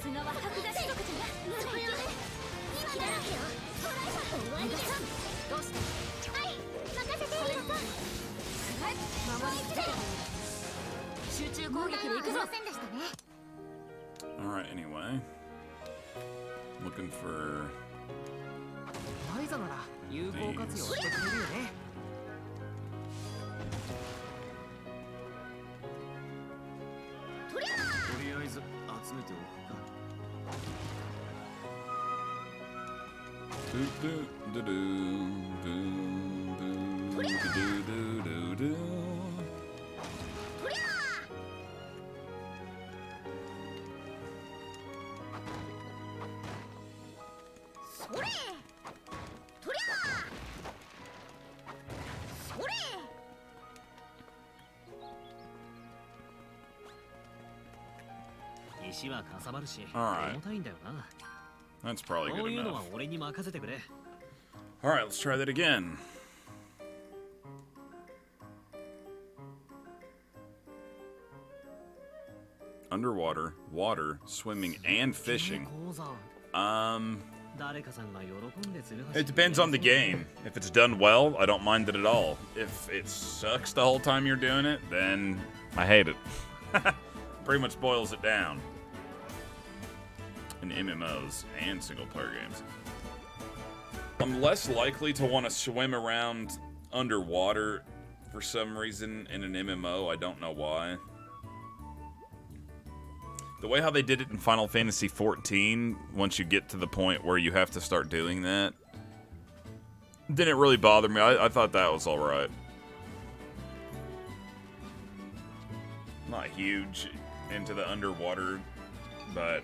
すがは白座種族じゃな。それは今だらけよ。終わりです。どうした。はい任せていいのか。守りきれ。集中攻撃で行くぞ。せんでしたね。 Alright, anyway. Looking for ライザなら有効活用してくれるよね。とりゃとりあえず集めておくか。do do do do do do do do do. とりゃそれとりゃそれ。石はかさばるし、 Alright. 重たいんだよな。 That's probably こう good いうのは enough. 俺に任せてくれ。 Alright, let's try that again. Underwater, water, swimming, and fishing. 鉱山 誰かさんが喜んで鶴橋 It depends on the game. If it's done well, I don't mind it at all. If it sucks the whole time you're doing it, then I hate it. Pretty much boils it down. In MMOs and single-player games. I'm less likely to want to swim around underwater for some reason in an MMO. I don't know why. The way how they did it in Final Fantasy XIV, once you get to the point where you have to start doing that, didn't really bother me. I thought that was alright. Not huge into the underwater, but...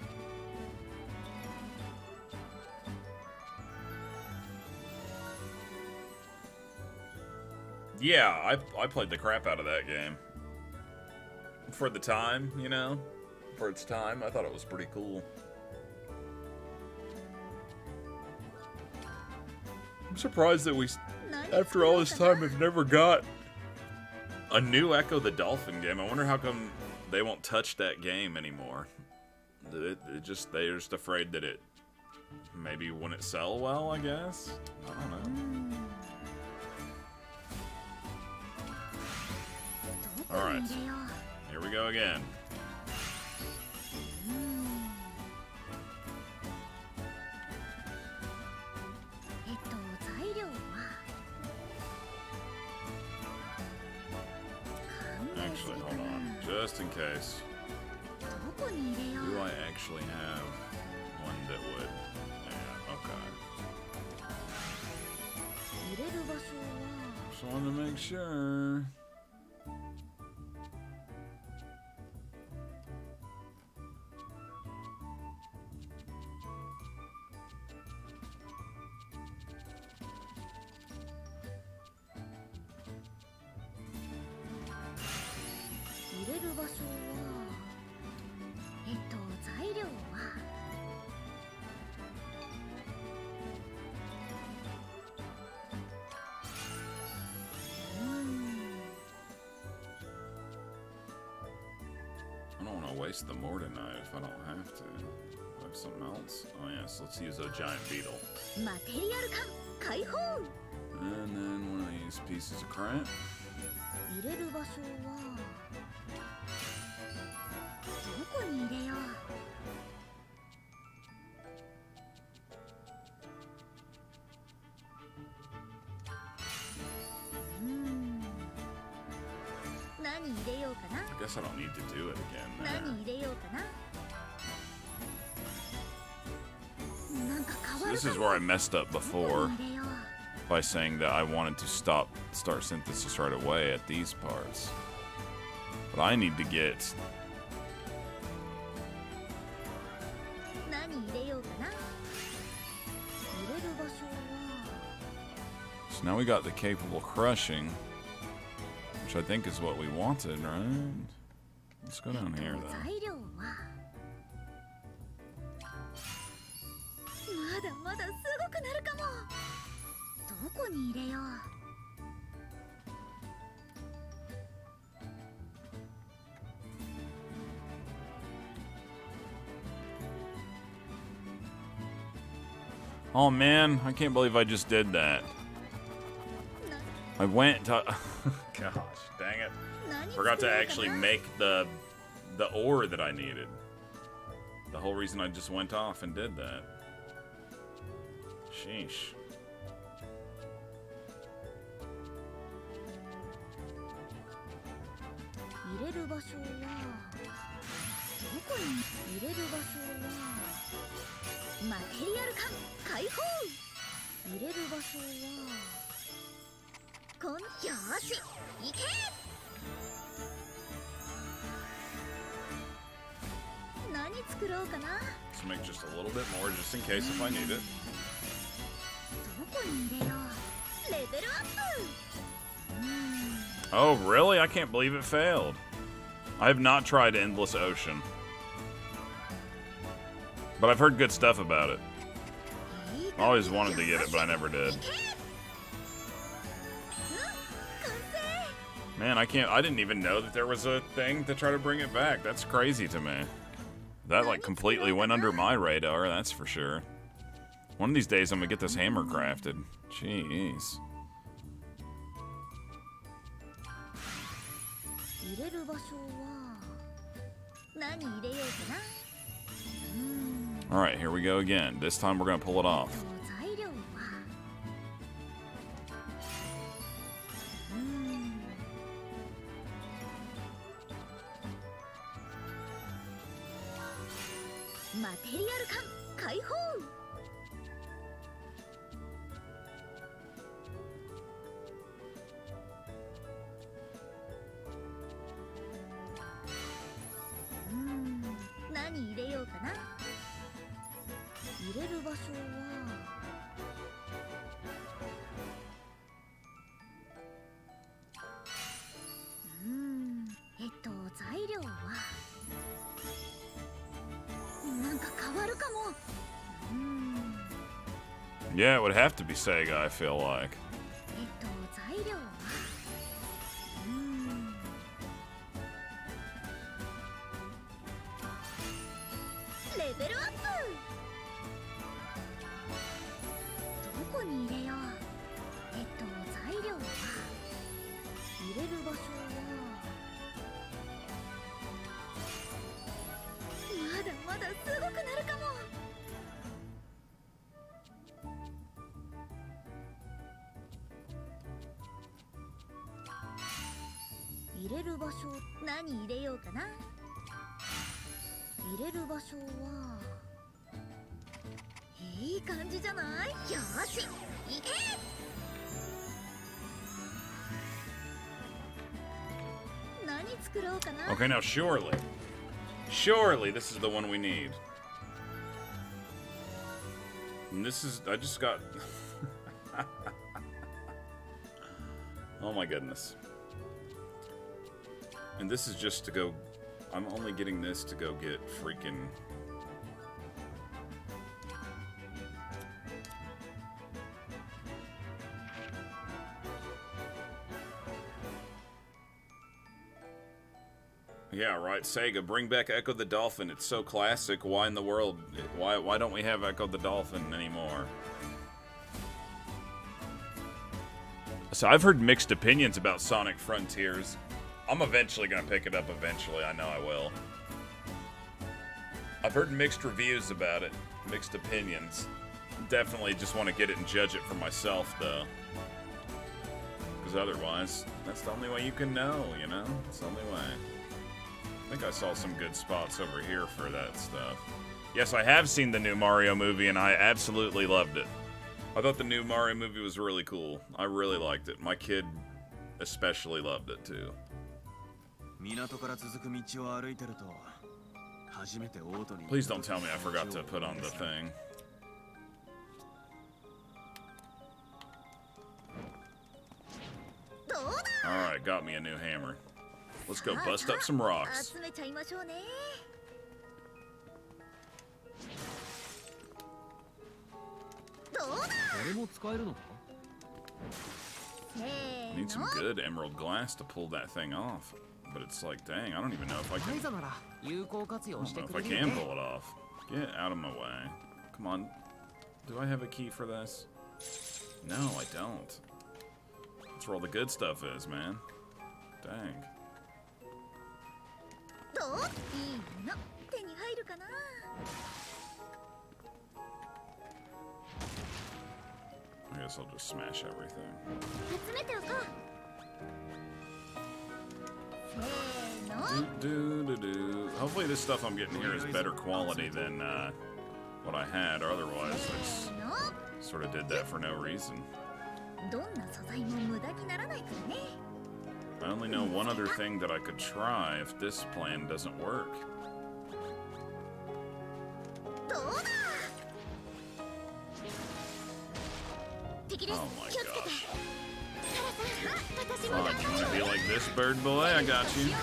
yeah, I played the crap out of that game. For the time, you know? For its time, I thought it was pretty cool. I'm surprised that we, after all this time, have never got a new Echo the Dolphin game. I wonder how come they won't touch that game anymore. They're just afraid that it maybe wouldn't sell well, I guess? I don't know. Alright, here we go again. Actually, hold on, just in case. Do I actually have one that would? Yeah, okay. Just wanted to make sure. I don't want to waste the Mordenite if I don't have to. Do I have something else? Oh yes, let's use a giant beetle. And then one of these pieces of crap. guess I don't need to do it again. 何入れようかな。なんか変 So わる this か is も。 where I messed up ど before こに入れよう。 by saying that I wanted to start synthesis right away at these parts. But I need to get... 何入れようかな。入れる場所は。 So now we got the capable crushing, which I think is what we wanted, right? Let's go down here, though. 材料は。まだまだすごくなるかも。どこに入れよう。 Oh man, I can't believe I just did that. I went to... Gosh, dang it. Forgot to actually make the ore that I needed. The whole reason I just went off and did that. Sheesh. 入れる場所は。どこに入れる場所は。マテリアル缶解放。入れる場所は。よーし、行け。何作ろうかな。 Let's make just a little bit more just in case if I need it. どこに入れよう。レベルアップ。Oh, really? I can't believe it failed. I have not tried Endless Ocean. But I've heard good stuff about it. I always wanted to get it, but I never did. Man, I didn't even know that there was a thing to try to bring it back. That's crazy to me. That, like, completely went under my radar, that's for sure. One of these days, I'm gonna get this hammer crafted. Jeez. 入れる場所は。何入れようかな。 Alright, here we go again. This time we're gonna pull it off. 材料は。マテリアル缶解放。何入れようかな。入れる場所は。材料は。なんか変わるかも。Yeah, it would have to be Sega, I feel like. 材料は。レベルアップ。どこに入れよう。材料は。入れる場所は。まだまだすごくなるかも。入れる場所、何入れようかな。入れる場所は。いい感じじゃない。よーし、行け。何作ろうかな。 Okay, now surely this is the one we need. And this is, I just got... Oh my goodness. And this is just to go, I'm only getting this to go get freaking... Yeah, right, Sega, bring back Echo the Dolphin. It's so classic. Why in the world? Why don't we have Echo the Dolphin anymore? So I've heard mixed opinions about Sonic Frontiers. I'm eventually gonna pick it up eventually. I know I will. I've heard mixed reviews about it. Mixed opinions. Definitely just want to get it and judge it for myself, though. Because otherwise, that's the only way you can know, you know? It's the only way. think I saw some good spots over here for that stuff. Yes, I have seen the new Mario movie, and I absolutely loved it. I thought the new Mario movie was really cool. I really liked it. My kid especially loved it, too. Please don't tell me I forgot to put on the thing. Alright, got me a new hammer. Let's go bust up some rocks. I need some good emerald glass to pull that thing off. But it's like, dang, I don't even know if I can. I don't know if I can pull it off. Get out of my way. Come on. Do I have a key for this? No, I don't. That's where all the good stuff is, man. Dang. I guess I'll just smash everything. Hopefully this stuff I'm getting here is better quality than what I had, or otherwise I just sort of did that for no reason. I only know one other thing that I could try if this plan doesn't work. Oh my gosh. Fine, you want to be like this, bird boy? I got you.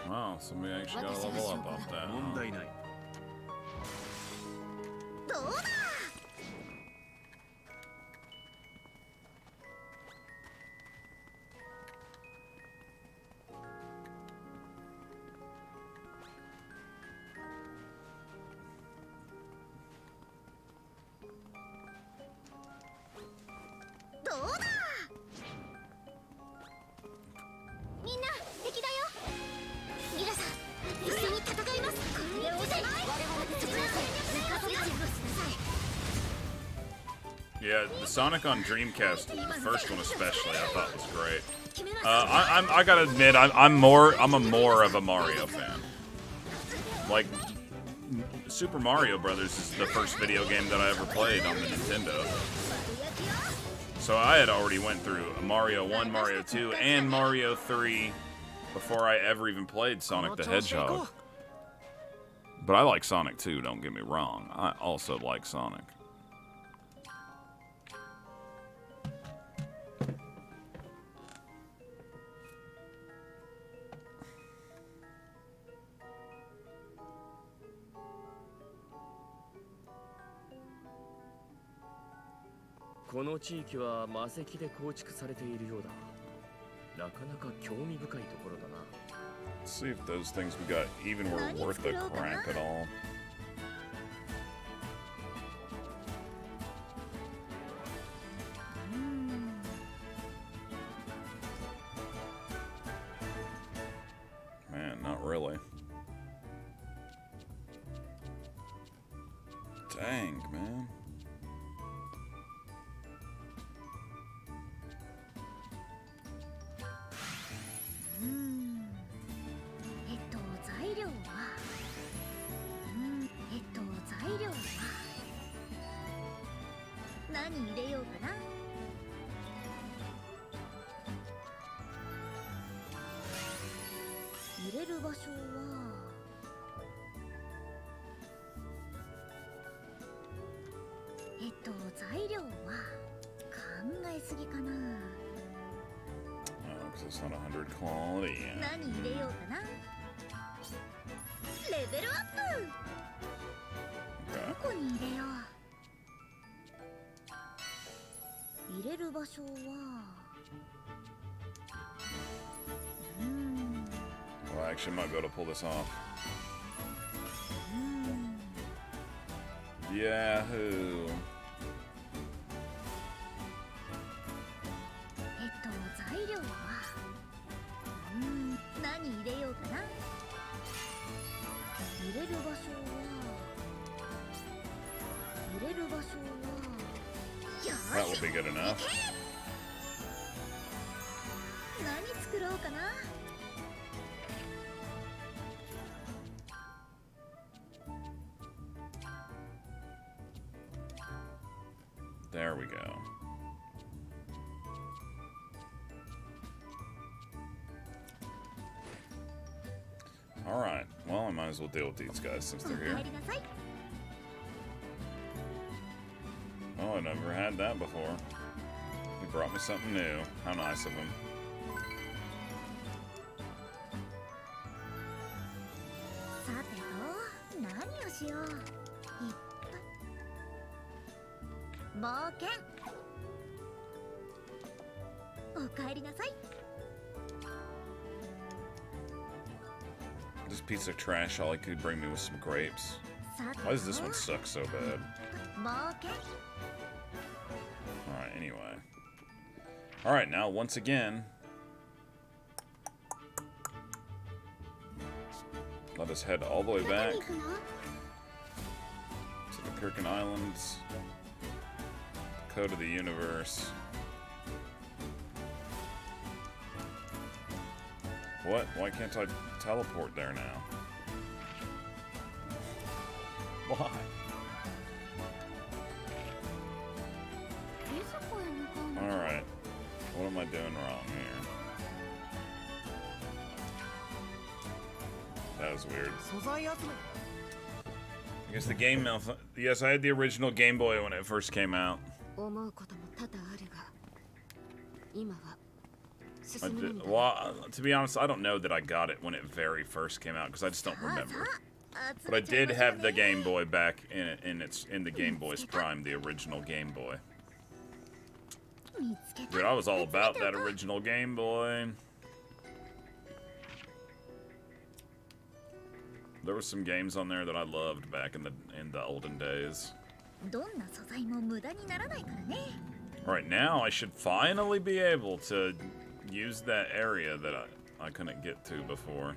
Wow, somebody actually got a level up off that. Huh? Yeah, the Sonic on Dreamcast, the first one especially, I thought was great. I gotta admit, I'm more of a Mario fan. Like, Super Mario Brothers is the first video game that I ever played on the Nintendo. So I had already went through Mario 1, Mario 2, and Mario 3 before I ever even played Sonic the Hedgehog. But I like Sonic 2, don't get me wrong. I also like Sonic. Let's see if those things we got even were worth the crap at all. Man, not really. Dang, man. Because it's not 100 quality yet. Okay. 入れる場所はWell, I actually might be able to pull this off. Yahoo! 材料は何入れようかな。入れる場所は That will be good enough. 何作ろうかな。There we go. Alright, well, I might as well deal with these guys since they're here. Oh, I never had that before. He brought me something new. How nice of him. さてと、何をしよう。いっぱい冒険。おかえりなさい。 This piece of trash, all he could bring me was some grapes. Why does this one suck so bad? 冒険。 Alright, anyway. Alright, now once again, let us head all the way back to the Kirkin Islands, code of the universe. What? Why can't I teleport there now? Why? Alright. What am I doing wrong here? That was weird. I guess the game Yes, I had the original Game Boy when it first came out. Well, to be honest, I don't know that I got it when it very first came out because I just don't remember. But I did have the Game Boy back in the Game Boy's prime, the original Game Boy. Dude, I was all about that original Game Boy. There were some games on there that I loved back in the olden days. Right now, I should finally be able to use that area that I couldn't get to before.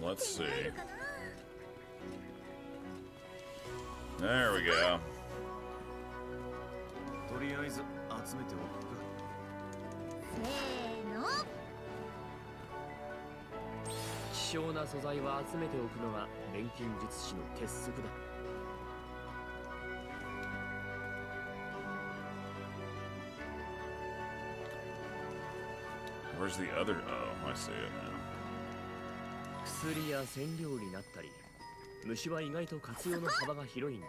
Let's see. There we go. とりあえず集めておくか。せーの。希少な素材は集めておくのが錬金術師の鉄則だ。Where's the other? Oh, I see it now. 薬や染料になったり、虫は意外と活用の幅が広いんだ。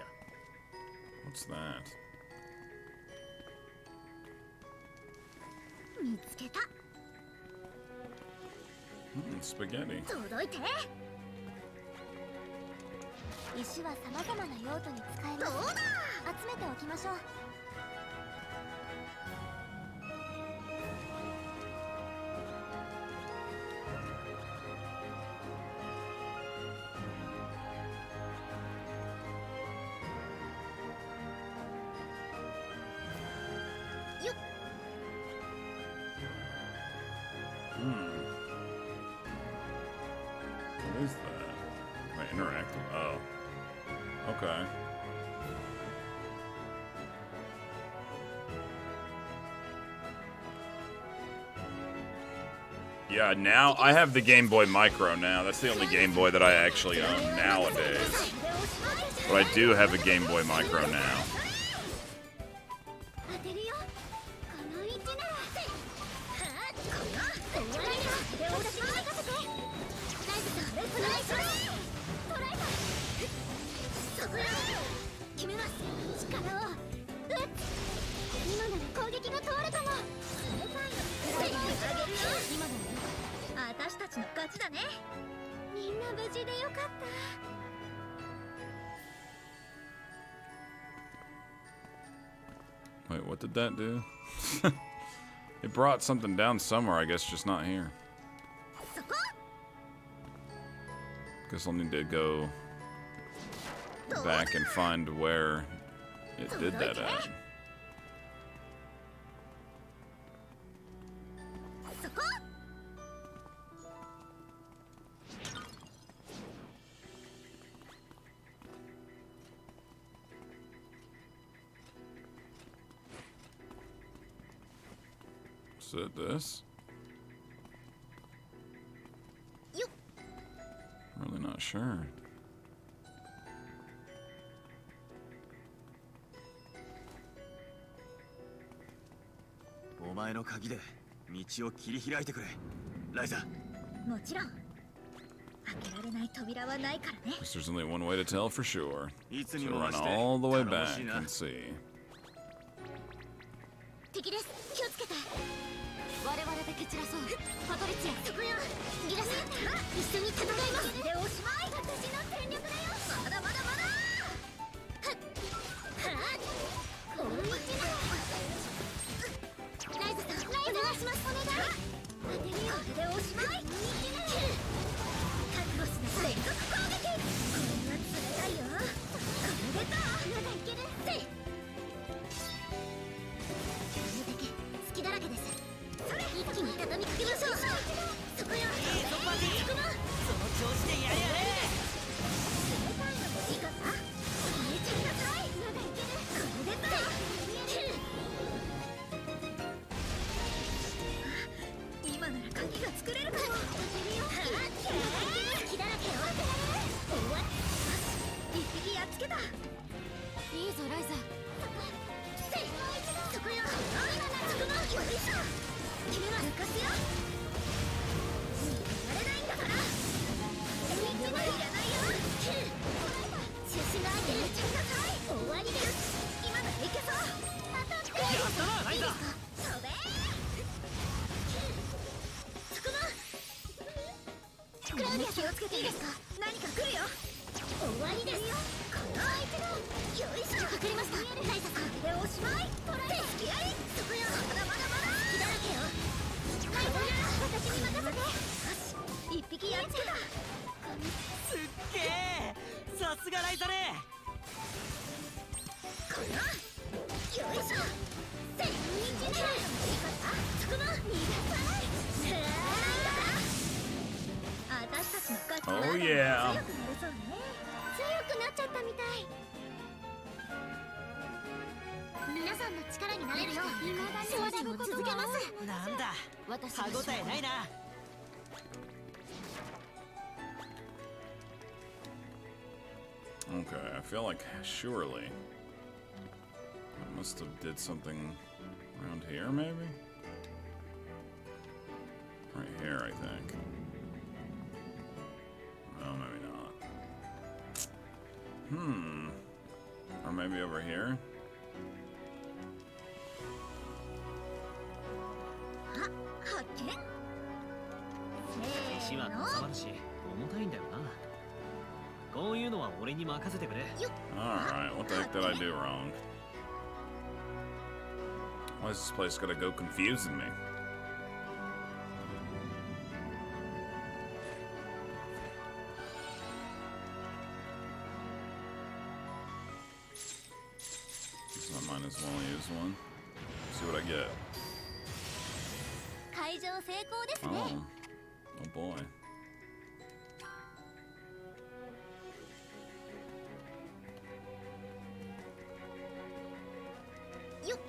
What's that? 見つけた。Spaghetti. 届いて。石は様々な用途に使える。どうだ。集めておきましょう。What is that? My interactive. Oh. Okay. Yeah, now I have the Game Boy Micro now. That's the only Game Boy that I actually own nowadays. But I do have a Game Boy Micro now. 無事でよかった。 Wait, what did that do? It brought something down somewhere, I guess, just not here. Guess I'll need to go back and find where it did that at. Is it this? I'm really not sure. お前の鍵で道を切り開いてくれ、ライザ。もちろん。開けられない扉はないからね。 Guess there's only one way to tell for sure. So run all the way back and see. 敵です。気をつけて。我々で蹴散らそう。パトリツィア、そこよ。ギラさん、一緒に戦います。これでおしまい。私の全力だよ。まだまだまだ。はっ。はっ。こんにちは。ライザさん、お願いします。お願い。当てるよ。これでおしまい。覚悟しなさい。連続攻撃。これは冷たいよ。これでだ。まだいける。せい。 隙だらけです。一気に畳みかけましょう。そこよ。いいぞパティ。その調子でやれやれ。冷たいのもいいかな。入れちゃいなさい。まだいける。これでだ。今なら鍵が作れるかも。隙だらけよ。終わっ。よし、一匹やっつけた。いいぞライザ。そこよ。よいしょ。君は抜かすよ。やれないんだから。水はいらないよ。中止が開いてる。ちゃんなさい。終わりです。今のでいけそう。当たって。やったなライザ。飛べ。そこも。クラウディア気をつけていいですか。何か来るよ。終わりですよ。この相手の。よいしょ。かかりました。ライザさんでおしまい。トライ。付き合い。そこよ。まだまだまだ。隙だらけよ。ライザ私に任せて。よし。一匹やっつけた。すっげえ。さすがライザね。この。よいしょ。せい。にんじん狙いのいいかった。そこも。逃がさない。私たちの楽器は Oh 強くな yeah. るそうね。強くなっちゃったみたい。皆さんの力になれるよう未だに精進を続けます。なんだ。歯応えないな。 Okay, I feel like surely I must have did something around here, maybe? Right here, I think. No, maybe not. Or maybe over here? 発見。石はかさばるし重たいんだよな。こういうのは俺に任せてくれ。 Alright, what the heck did I do wrong? Why is this place gotta go confusing me? Guess I might as well use one. See what I get. 会場成功ですね。 Oh boy. よっ。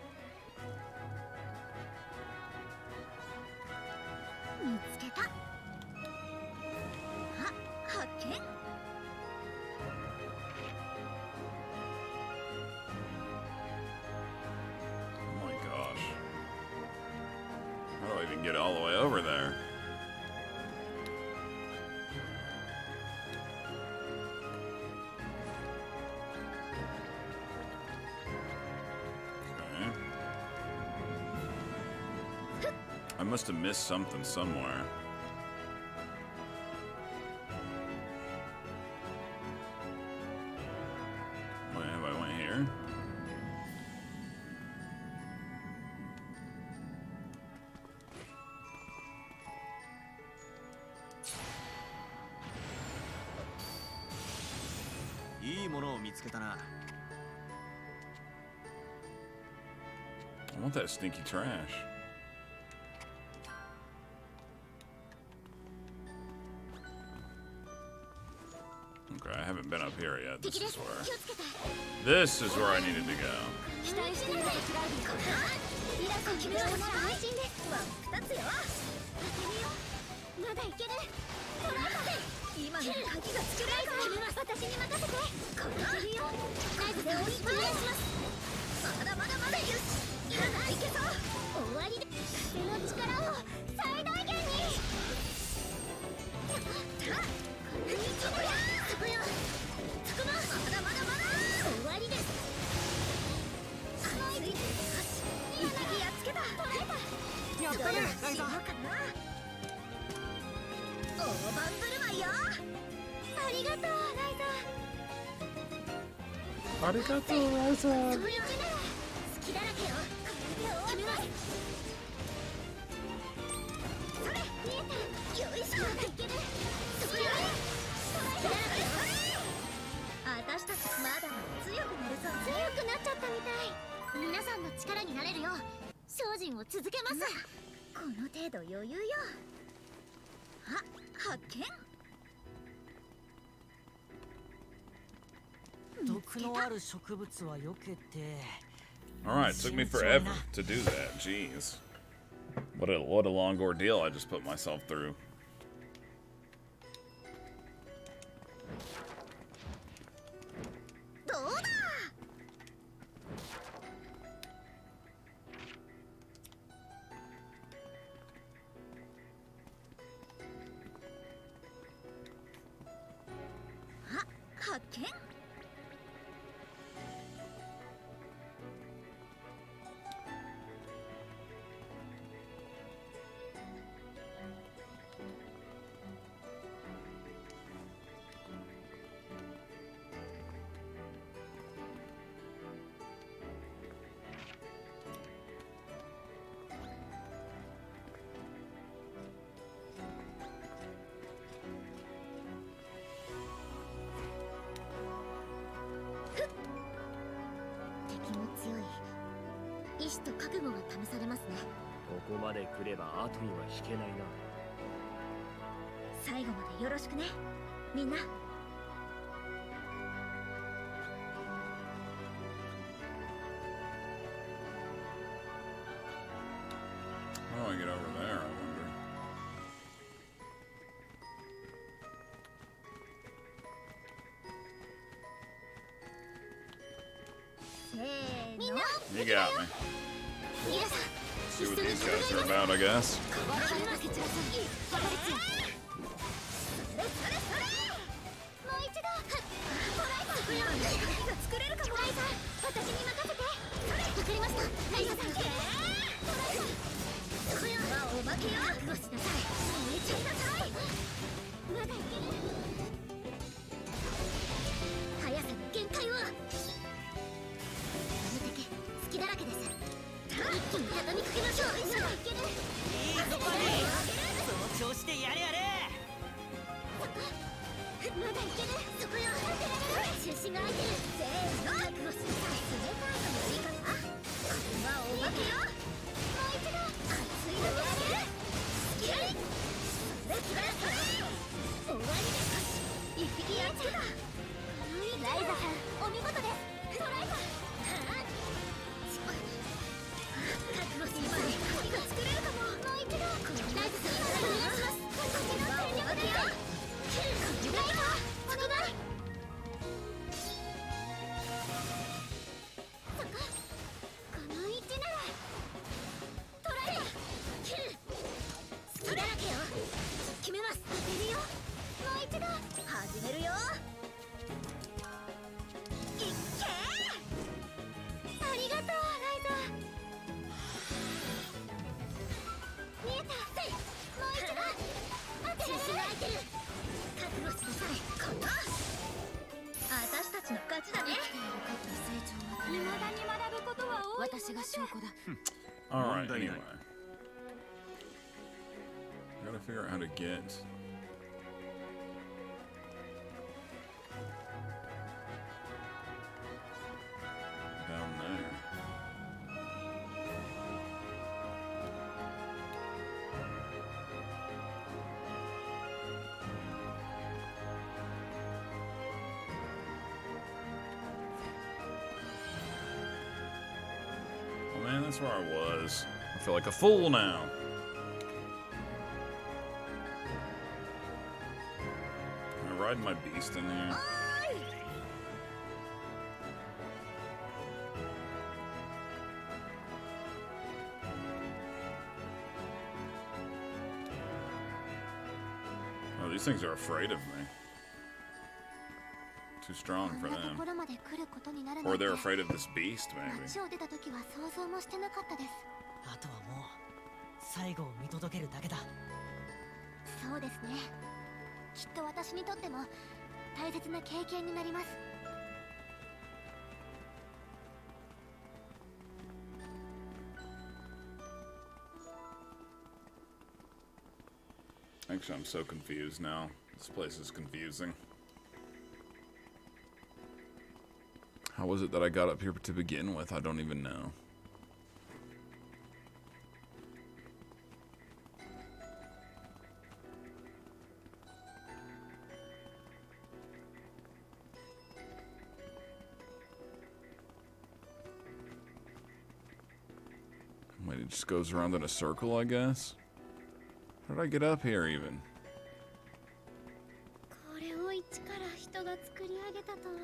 見つけた。あ、発見。 Oh my gosh. How do I even get all the way over there? Okay. I must have missed something somewhere. いいものを見つけたな。 I want that stinky trash. Okay, I haven't been up here yet. This is where. This is where I needed to go. 期待しているこちらにミラコ決めは安心です。2つよ。まだいける。トライだ。今の鍵が作られた。私に任せて。これでいいよ。ナイフで追いつきます。まだまだまだよし。今ならいけそう。終わりで風の力を最大限に。これにそこよ。そこよ。つくま。まだまだまだ。終わりです。 やったね、ライザー。大盤振る舞いよ。ありがとう、ライザー。ありがとう、ライザそういうー。うちなら好きだらけよ。これで終わります。それ、見えた。よいしょ。まだいける。そこよ。好きだらけよ。私たちまだまだ強くなるぞ。強くなっちゃったみたい。皆さんの力になれるよう精進を続けます。この程度余裕よ。あ、発見。毒のある植物は避けて。 Alright, took me forever to do that. Jeez. What a long ordeal I just put myself through.意志と覚悟が試されますね。ここまで来れば後には引けないな。最後までよろしくね、みんな。 How do I get over there, I wonder? せーの。 You got me. 皆さん、 See what these guys are about, I guess. 私が証拠だ。 Alright, anyway. Gotta figure out how to get. that's where I was. I feel like a fool now. Am I riding my beast in here? Oh, these things are afraid of me. Too strong for them. Or they're afraid of this beast, maybe. あとはもう最後を見届けるだけだ。そうですね。きっと私にとっても大切な経験になります。 Actually, I'm so confused now. This place is confusing. How was it that I got up here to begin with? I don't even know. Wait, it just goes around in a circle, I guess? How did I get up here, even? これを一から人が作り上げたとは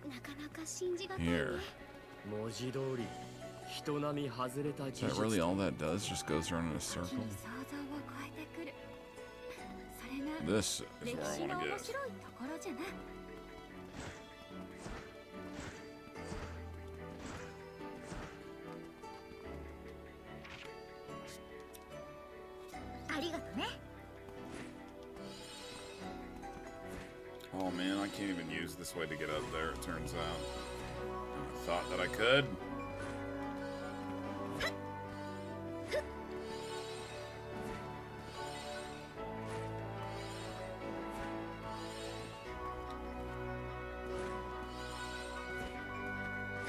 なかなか信じがたいね。 Here. 文字通り人並み外れた技 Is 術 that really all that does? Just goes around in a 時 circle? に想像を超えてくる。それが This is 歴 where I 史の want to 面 get. 白いところじゃな。ありがとね。 Oh man, I can't even use this way to get up there, it turns out. I thought that I could.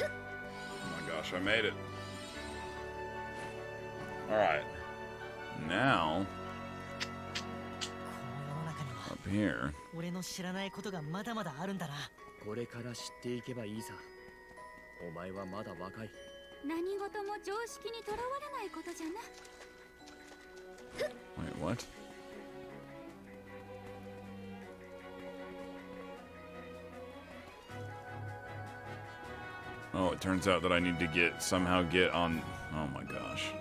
Oh my gosh, I made it. Alright. Now, この世の中には up here. 俺の知らないことがまだまだあるんだな。これから知っていけばいいさ。お前はまだ若い。何事も常識にとらわれないことじゃな。 Wait, what? Oh, it turns out that I need to somehow get on. Oh my gosh.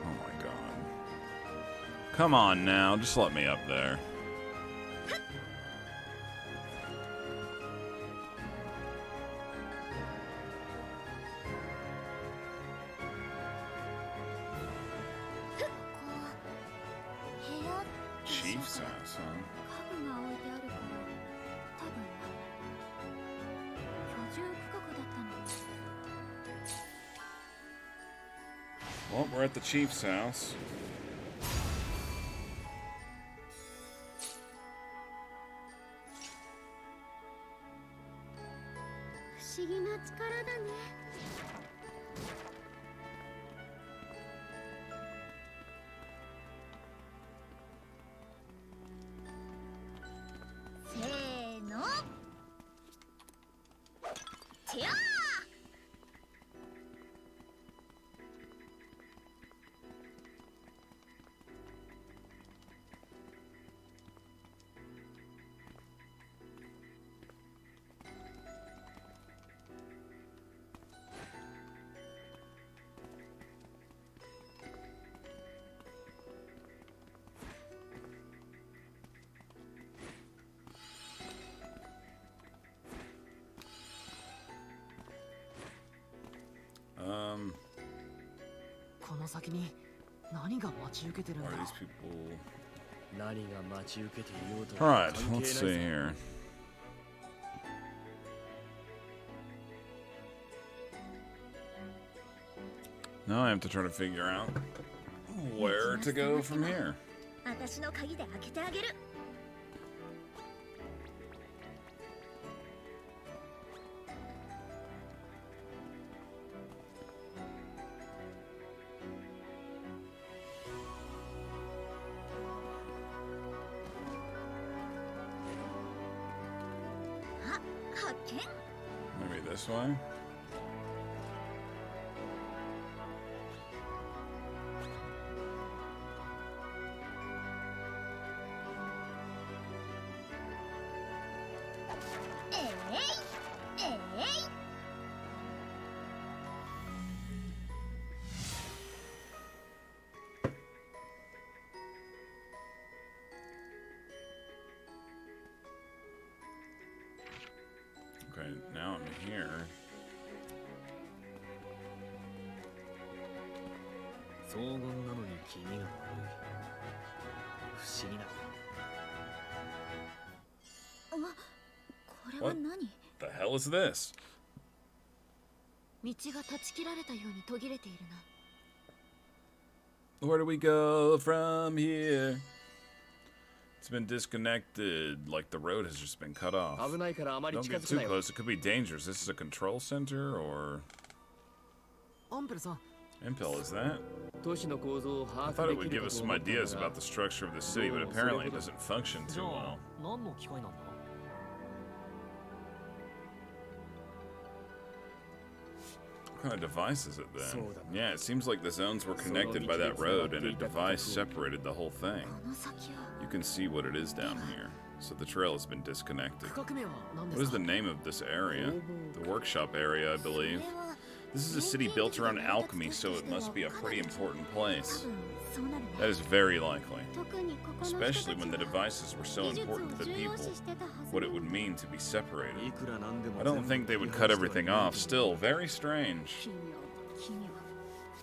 Oh my god. Come on now, just let me up there. Chief's house, huh? 家具が置いてあるから多分な。居住区画だったの。 Well, we're at the chief's house. 不思議な力だね。 せーの。てやー。 この先に何が待ち受けてるんだ Are ろう。 these people? 何が待ち受けていようと Alright, 関係ない let's さ see here. Now I have to try to figure out where to go from here. 私の鍵で開けてあげる。 Oh Maybe this way? Okay, now I'm here. 荘厳なのに気味が悪い。不思議な。これは何？ The hell is this? 道が断ち切られたように途切れているな。 Where do we go from here? It's been disconnected, like the road has just been cut off. 危ないからあまり Don't 近 get づく too なよ。 close, it could be dangerous. This is a control center, or... アンペルさん、 Impel, is that? 都市の構造を I 把 thought 握 it で would きる give か us と some 思ったんだ ideas が about the structure of the city, but apparently it doesn't function じゃ too あ well. 何の機械なんだ？ What kind of device is it then? そうだな。 Yeah, it seems like the zones were connected by that road and a device separated the whole thing. この先は You can see what it is down here. So the trail has been disconnected. 区画名は何で What す is か？ the name of this area? The workshop area, I believe. This is a city built around alchemy, so it must be a pretty important place. そうなるね。 That is very likely. 特にここの人たちは Especially when the devices were so 技術を important to the 重要 people. 視してたはず。 What it would mean to be separated. いくらなんでも I don't think they would cut everything off. Still, very strange. 奇妙、奇妙。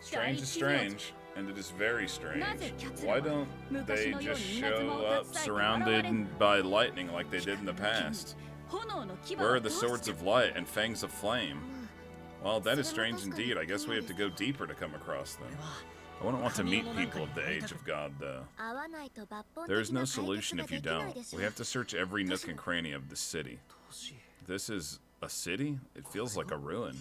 Strange is strange, and it is very strange. Why don't they just show up surrounded by lightning like they did in the past? Where are the swords of light and fangs of flame? Well, that is strange indeed. I guess we have to go deeper to come across them. I wouldn't want to meet people of the Age of God, though. 合わないと抜本的 There is な no 解決 solution が if で you きない don't. でしょ We have to search every nook and cranny of the city. This is a city? It feels like a ruin.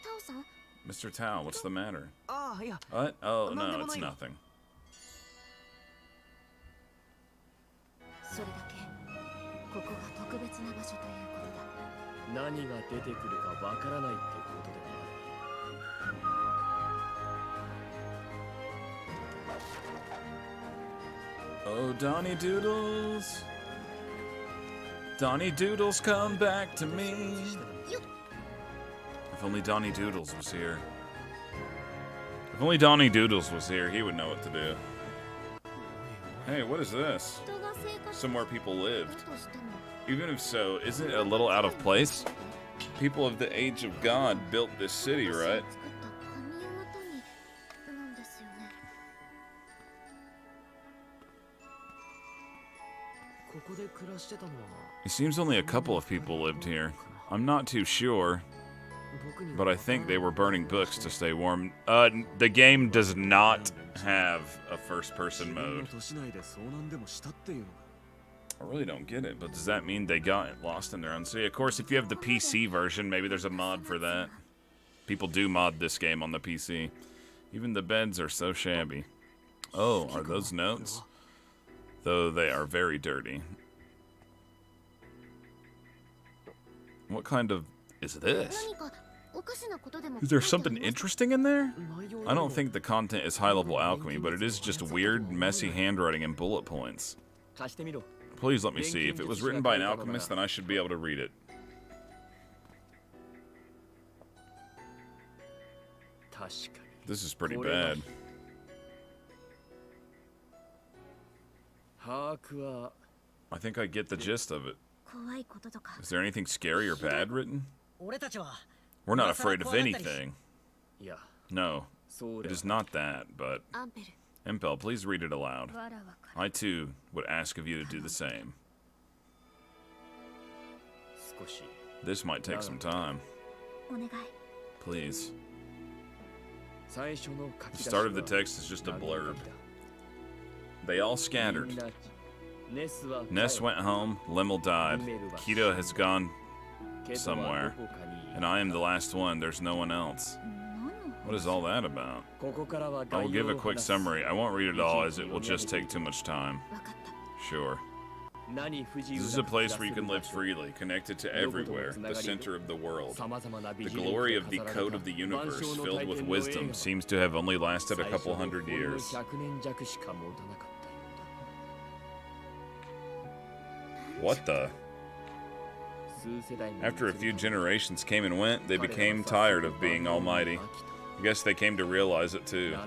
タオさん、 Mr. Tao, what's the matter? ああ、いや、 What? Oh, no, it's nothing. それだけここが特別な場所ということだ。何が出てくるかわからないってことでは Oh, Donnie Doodles. Donnie Doodles, come back to me. If only Donnie Doodles was here. If only Donnie Doodles was here, he would know what to do. Hey, what is this? 人が生活 Somewhere people lived. だとしても Even if so, isn't it a little out of place? People of the Age of God built this city, right? 作った紙をもとになんですよね。ここで暮らしてたのは It seems only a couple of people lived here. I'm not too sure, 僕には but I think they were burning books to stay warm. The game does not have a first-person 自分 mode. の都市内で遭難でもしたっていうのか。 I really don't get it, but does that mean they got lost in their own city? Of course, if you have the PC version, maybe there's a mod for that. People do mod this game on the PC. Even the beds are so shabby. Oh, are those notes? Though they are very dirty. What kind of... is this? 何かおかしなことでも Is there something interesting in there? 内容 I don't think the content is high-level alchemy, but it is just weird, messy handwriting and bullet points. 貸してみろ。 Please let me see. If it was written by an alchemist, then I should be able to read it. 確かに。 This is pretty bad. 把握は I think I get the gist of it. 怖いこととか Is there anything scary or bad written? 俺たちは We're not afraid of anything. いや、 No, そうだ it。is not that, but... アンペル Impel, please read it aloud. わらわか I, too, would ask of you to do the same. 少し This might take some time. お願い。 Please. 最初の書 The き出し start of the は text is just a 何 blurb. 書きだ They all scattered. みんなネスは Ness went home, Lemel died. Kita has gone, けどは somewhere. どこかにいる and I am the last one. There's no one else. 何の What is all that about? ここからは I 概 will 要 give a を quick 話す summary. I won't read it all as it will just take too much time. わかった。 Sure. This is a place where you can live freely, connected to everywhere, the center of the world. The glory of the code of the universe, filled with wisdom, seems to have only lasted a couple hundred years. What the? After a few generations came and went, they became tired of being almighty. I guess they came to realize it too.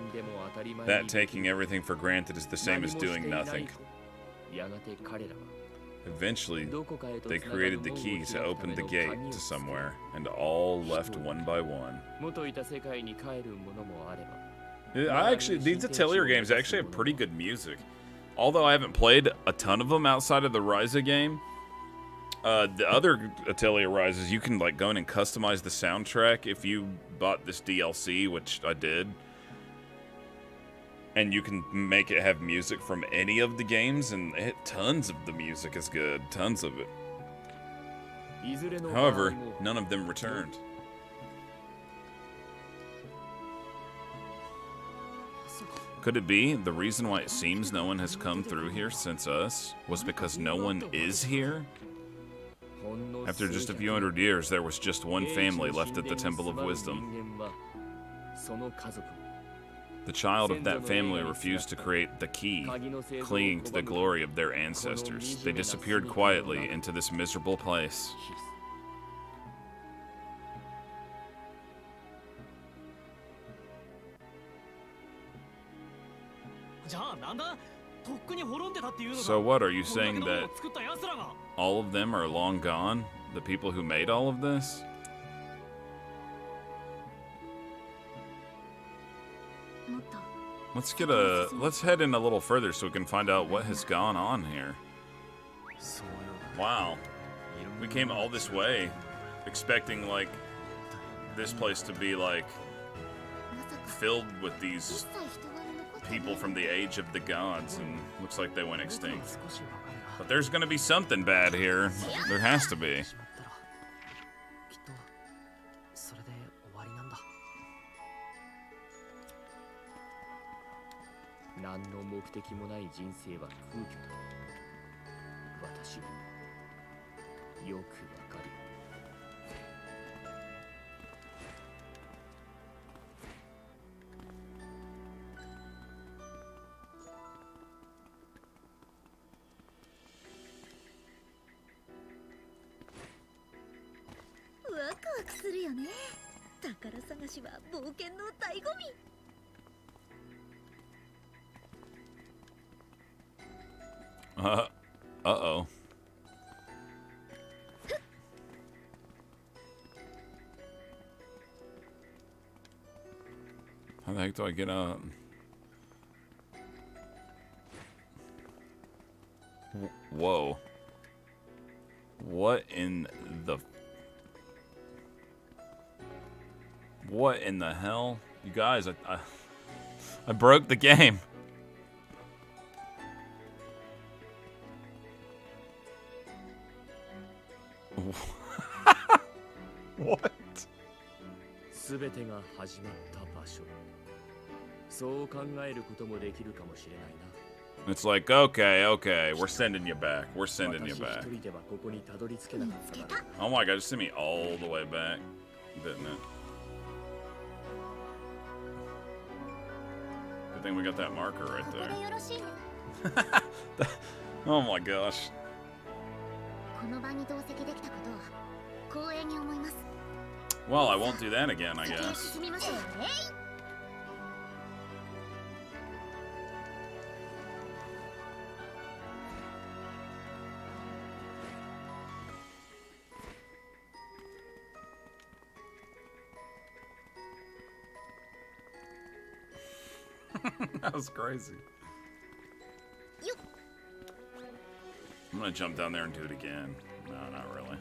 That taking everything for granted is the same as doing nothing. Eventually, they created the key to open the gate to somewhere, and all left one by one. These Atelier games actually have pretty good music. Although I haven't played a ton of them outside of the Ryza game, the other Atelier Ryzas, you can like go in and customize the soundtrack if you bought this DLC, which I did. And you can make it have music from any of the games, and tons of the music is good. Tons of it. However, none of them returned. Could it be the reason why it seems no one has come through here since us was because no one is here? After just a few hundred years, there was just one family left at the Temple of Wisdom. The child of that family refused to create the key, clinging to the glory of their ancestors. They disappeared quietly into this miserable place. So what, are you saying that all of them are long gone? The people who made all of this? Let's head in a little further so we can find out what has gone on here. Wow. We came all this way expecting like this place to be like filled with these people from the age of the gods, and looks like they went extinct. But there's gonna be something bad here. There has to be. Uh-oh. How the heck do I get up? Whoa. What in the... What in the hell? You guys, I broke the game. What? It's like, okay, we're sending you back. We're sending you back. Oh my god, just send me all the way back, didn't it? Good thing we got that marker right there. Oh my gosh. Well, I won't do that again, I guess. That was crazy. I'm gonna jump down there and do it again. No, not really.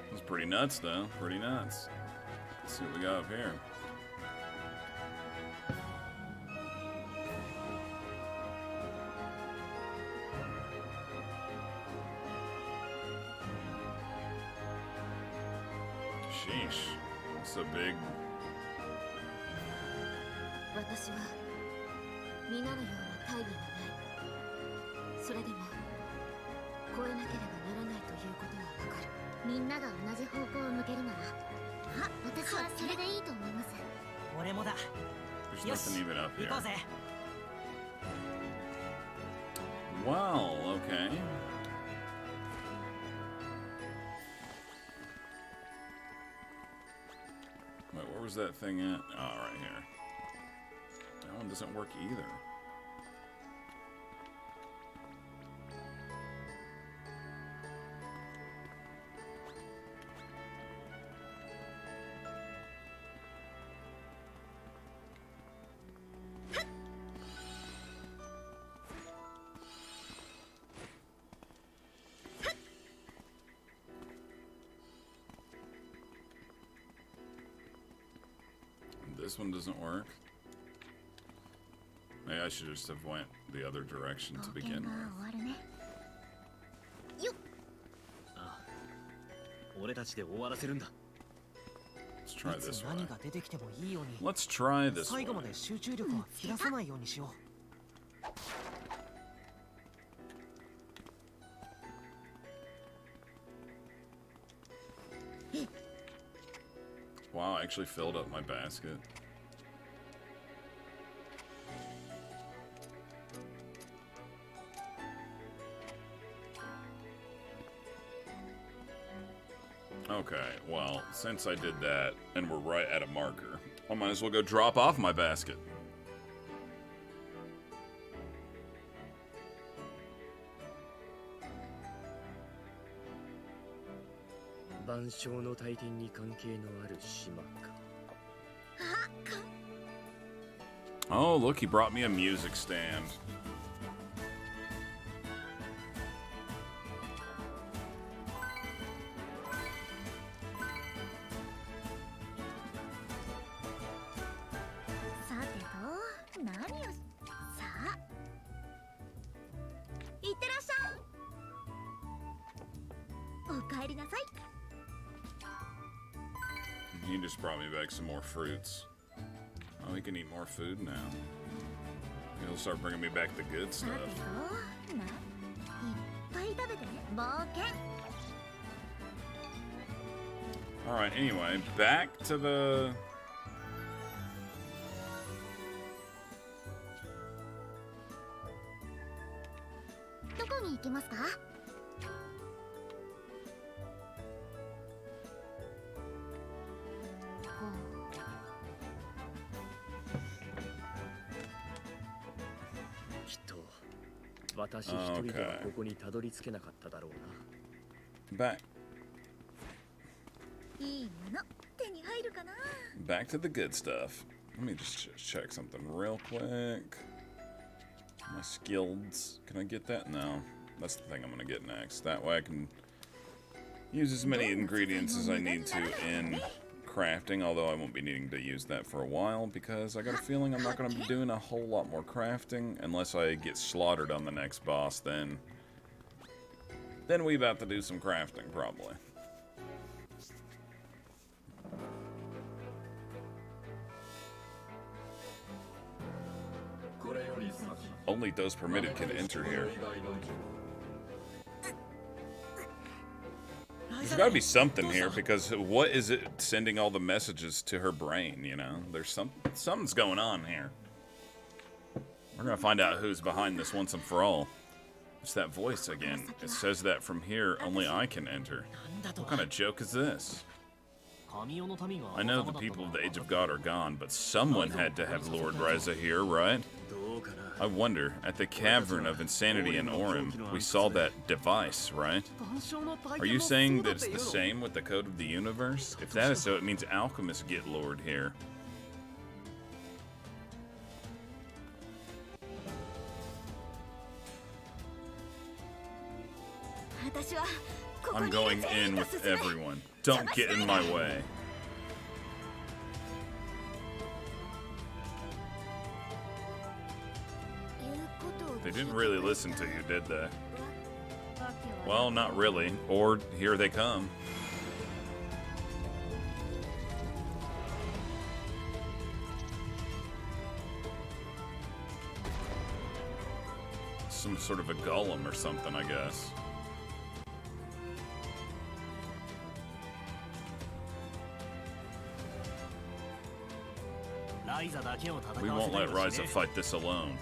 It was pretty nuts, though. Pretty nuts. Let's see what we got up here. Sheesh. It's so big. それでも超えなければならないということはわかる。みんなが同じ方向を向けるなら、私はそれでいいと思います。俺もだ。 There's よし nothing even up 行 here. こうぜ。 Well, okay. Wait, where was that thing at? Oh, right here. That one doesn't work either. This one doesn't work. Maybe I should just have went the other direction to begin with. 俺たちで終わらせるんだ。 Let's try いつ this 何 way. が出てきてもいいように Let's try this 最 way. 後まで集中力を切らさないようにしよう。 Wow, I actually filled up my basket. Okay, well, since I did that, and we're right at a marker, I might as well go drop off my basket. 万象の大天に関係のある島か。 Oh, look, he brought me a music stand. さてと、何を。さあ。いってらっしゃい。お帰りなさい。 He just brought me back some more fruits. Oh, he can eat more food now. He'll start bringing me back the good さて stuff. と、いっぱい食べてね。冒険。 Alright, anyway, back to the... どこに行きますか？ほう。きっと私一人ではここにたどり着けなかっただろうな。 Back. いいもの手に入るかな。 Back to the good stuff. Let me just check something real quick. My skills. Can I get that? No. That's the thing I'm gonna get next. That way I can use as many ingredients as I need to in crafting, although I won't be needing to use that for a while because I got a feeling I'm not gonna be doing a whole lot more crafting unless I get slaughtered on the next boss. Then we about to do some crafting probably. Only those permitted can enter here. There's gotta be something here, because what is it sending all the messages to her brain, you know? There's something's going on here. We're gonna find out who's behind this once and for all. It's that voice again. It says that from here, only I can enter. What kind of joke is this? I know the people of the Age of God are gone, but someone had to have Lord Ryza here, right? I wonder, at the Cavern of Insanity in Orem, we saw that device, right? Are you saying that it's the same with the Code of the Universe? If that is so, it means alchemists get Lord here. I'm going in with everyone. Don't get in my way. They didn't really listen to you, did they? Well, not really. Or here they come. Some sort of a golem or something, I guess. We won't let Ryza fight this alone.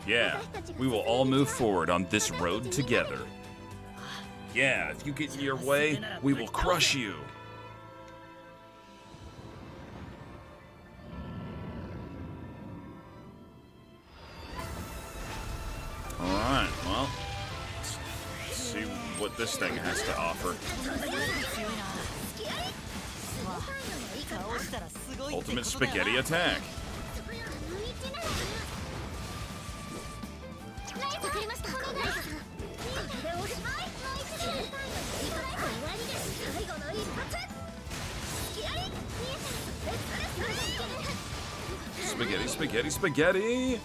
Yeah, we will all move forward on this road together. Yeah, if you get in your way, we will crush you. Alright, well, let's see what this thing has to offer. Ultimate spaghetti attack. Spaghetti, spaghetti, spaghetti!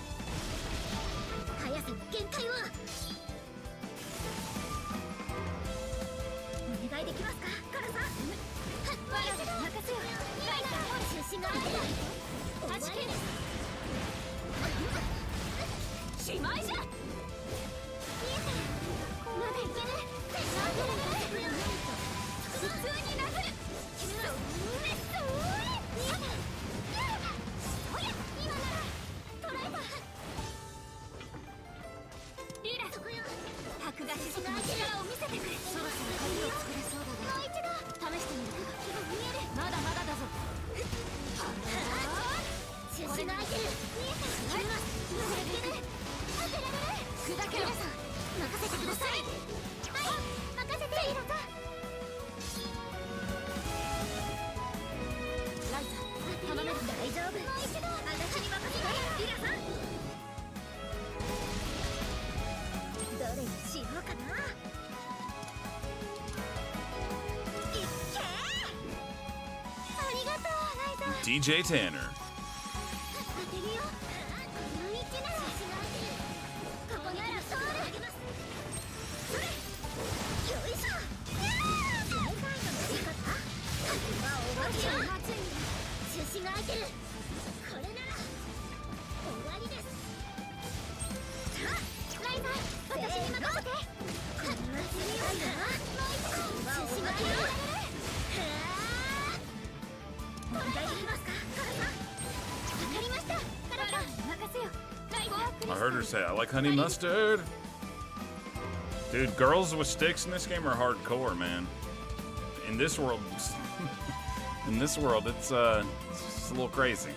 DJ Tanner. I heard her say, I like honey mustard. Dude, girls with sticks in this game are hardcore, man. In this world, it's a little crazy.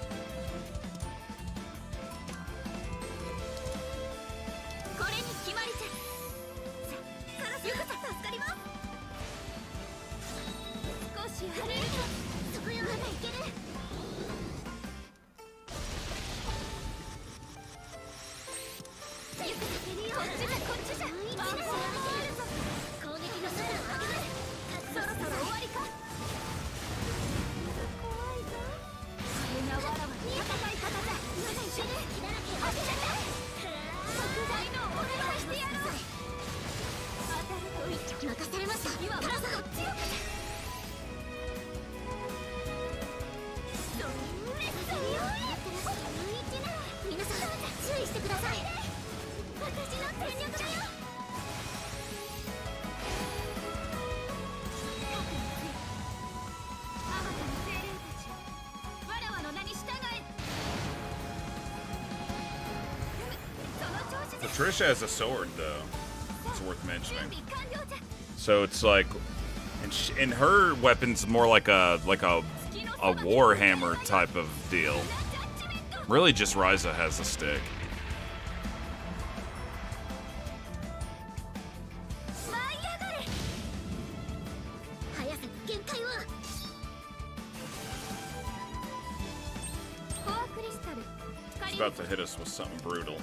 Patricia has a sword, though. It's worth mentioning. So it's like, and her weapon's more like a warhammer type of deal. Really, just Ryza has a stick. He's about to hit us with something brutal.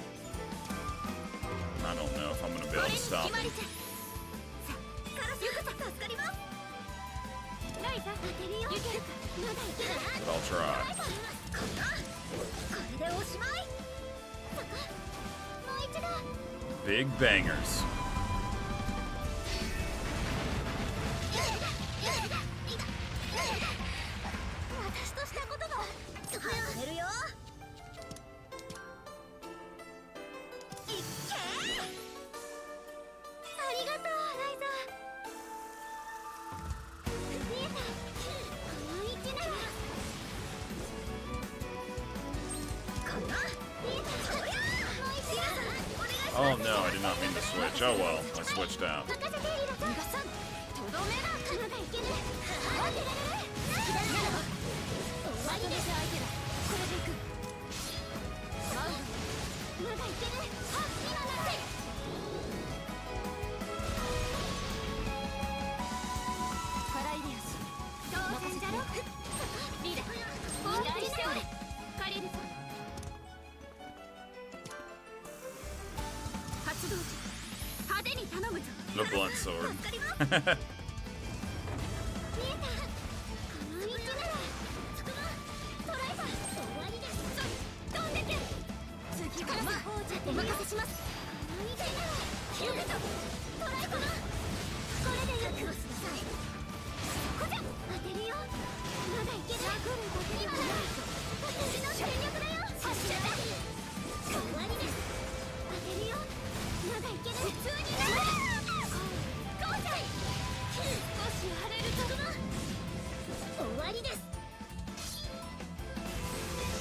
I don't know if I'm going to be able to stop him. But I'll try. Big bangers. did not mean to switch. Oh well, I switched out. 任せてリラさん逃がさんとどめだカナがいける当てられる終わりです相手だこれでいくマウンド無がいける今なってカライデアス当然じゃろリーダー期待しておれカリールさん発動時派手に頼むぞ The blunt sword. 見えたこの道ならつくばトライバー終わりです飛んでけ次から魔法じゃお任せしますこの道ならキュートトライバーこれでよクロスなさいここじゃ当てるよまだいける今なら私の全力だよ発射だ終わりです当てるよまだいける普通になる少し荒れると終わりです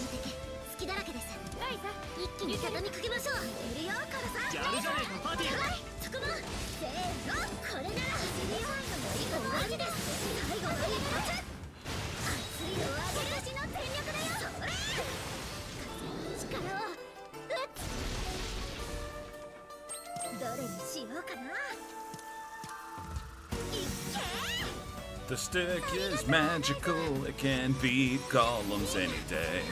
見てけ隙だらけですライザ一気に畳みかけましょういるよカラさんやるじゃねえかパーティーはいつくばせーのこれなら終わりです最後の一発熱いのは私の全力だよそれ力をどれにしようかな The stick is magical. It can beat golems any day.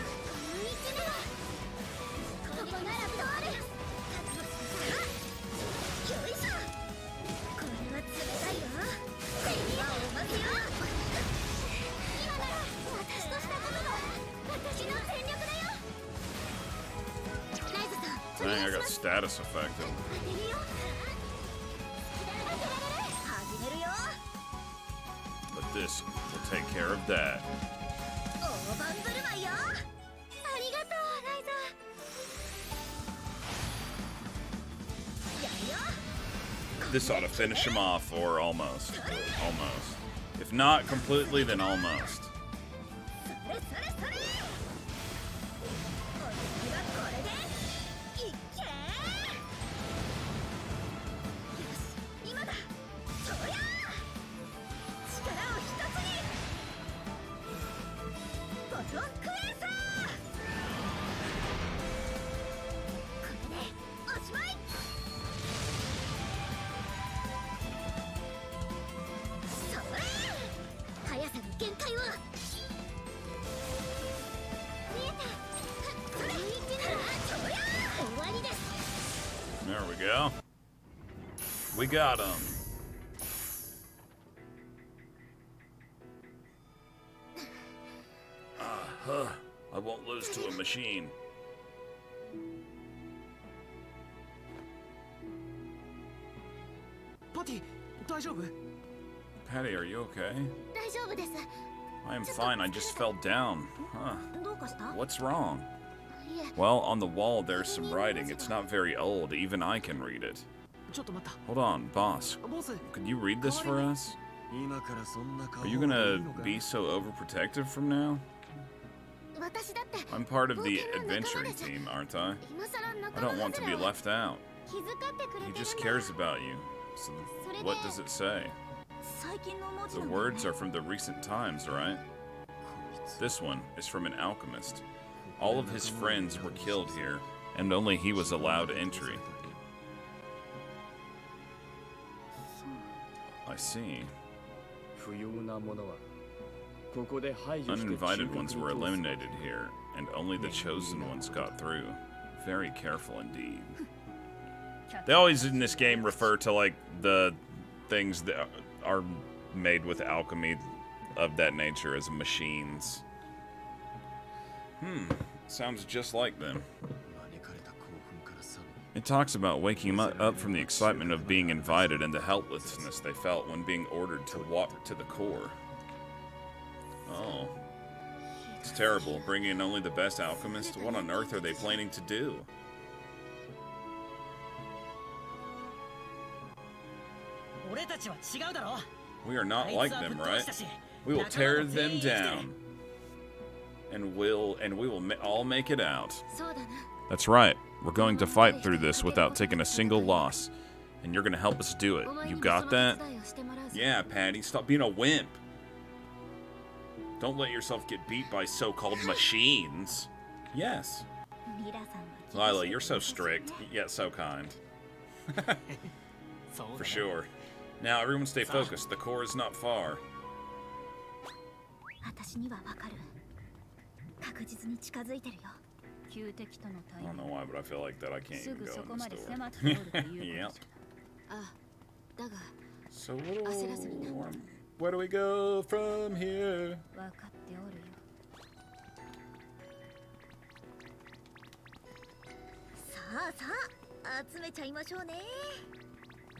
これ Dang, I got status affected. But this will take care of that. 大盤振る舞いよありがとうライザやるよ This ought to finish him off, or almost. Almost. If not completely, then almost. それそれそれお次はこれでいっけよし今だそりゃ力を一つにボトンクエーサーこれでおしまいそれ速さの限界は見えたそれそりゃ終わりです There we go. We got him. I won't lose to a machine. Patty, 大丈夫 Patty, are you okay? 大丈夫です I am fine. I just fell down. Huh. どうかした What's wrong? いえ Well, on the wall there's some writing. It's not very old. Even I can read it. ちょっと待った Hold on, boss. ボス Could you read this for us? 今からそんな顔 Are you gonna be so overprotective from now? 私だって I'm part of the adventuring team, aren't I? 今さら I don't want to be left out. 気遣ってくれ He てる just んだ cares about you. So what does it say? 最近の文字 The なんだよね words are from the recent times, right? This one is from an alchemist. All of his friends were killed here, and only he was allowed entry. I see. 不要なものはここで排除して Uninvited ones were 中核に通す eliminated here, and only the chosen ones got through. Very careful indeed. They always in this game refer to like the things that are made with alchemy of that nature as machines. Sounds just like them. 招かれた興奮から覚め It talks about waking up from the excitement of being invited and the helplessness they felt when being ordered to walk to the core. Oh. It's terrible, bringing in only the best alchemists. What on earth are they planning to do? We are not like them, right? We will tear them down. And we will all make it out. そうだな That's right. We're going to fight through this without taking a single loss. And you're going to help us do it. You got that? Yeah, Patty, stop being a wimp. Don't let yourself get beat by so-called machines. Yes. Lila, you're so strict, yet so kind. For sure. Now, everyone stay focused. The core is not far. I don't know why, but I feel like that I can't even go in this door. Yep. So where do we go from here?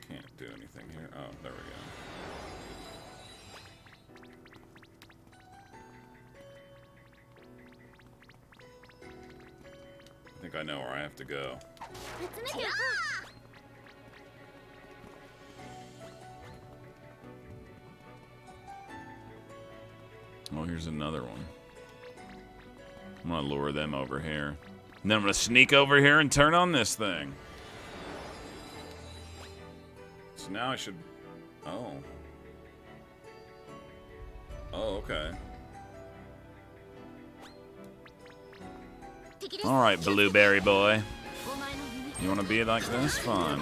Can't do anything here. Oh, there we go. I think I know where I have to go. Oh, here's another one. I'm gonna lure them over here. And then I'm gonna sneak over here and turn on this thing. So now I should... Oh. Oh, okay. Alright, blueberry boy. You wanna be like this? Fine.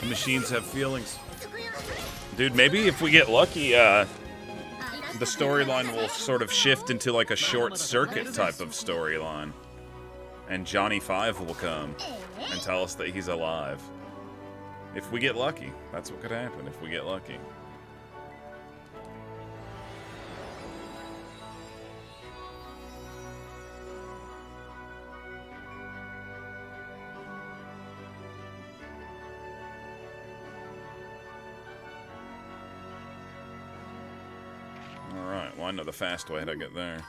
The machines have feelings. Dude, maybe if we get lucky, the storyline will sort of shift into like a short circuit type of storyline. And Johnny Five will come and tell us that he's alive. If we get lucky. That's what could happen if we get lucky. Alright, well I know the fast way to get there.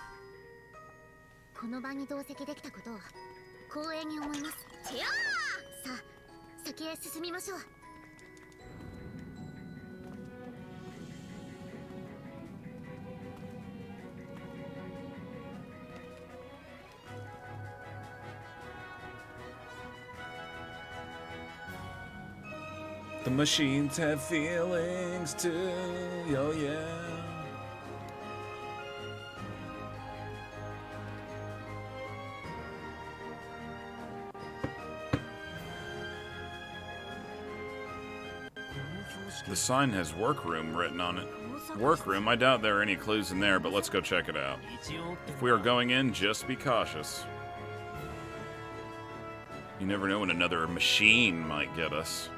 The machines have feelings too, oh yeah. The sign has workroom written on it. Workroom? I doubt there are any clues in there, but let's go check it out. If we are going in, just be cautious. You never know when another machine might get us.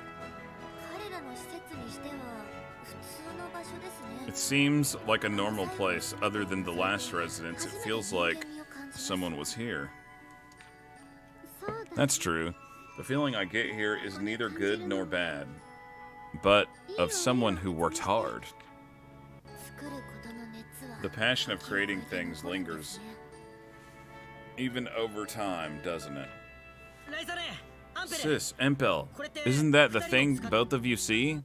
It seems like a normal place. Other than the last residence, it feels like someone was here. That's true. The feeling I get here is neither good nor bad, but of someone who worked hard. The passion of creating things lingers, even over time, doesn't it? Sis, Empel, isn't that the thing both of you see?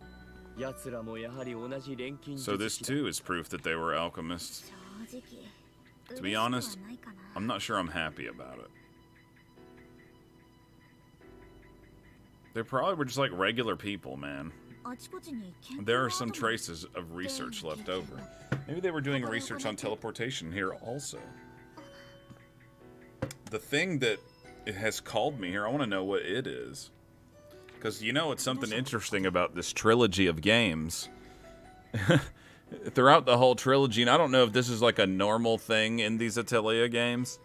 So this too is proof that they were alchemists. To be honest, I'm not sure I'm happy about it. They probably were just like regular people, man. There are some traces of research left over. Maybe they were doing research on teleportation here also. The thing that it has called me here, I want to know what it is. Because you know it's something interesting about this trilogy of games. Throughout the whole trilogy, and I don't know if this is like a normal thing in these Atelier games.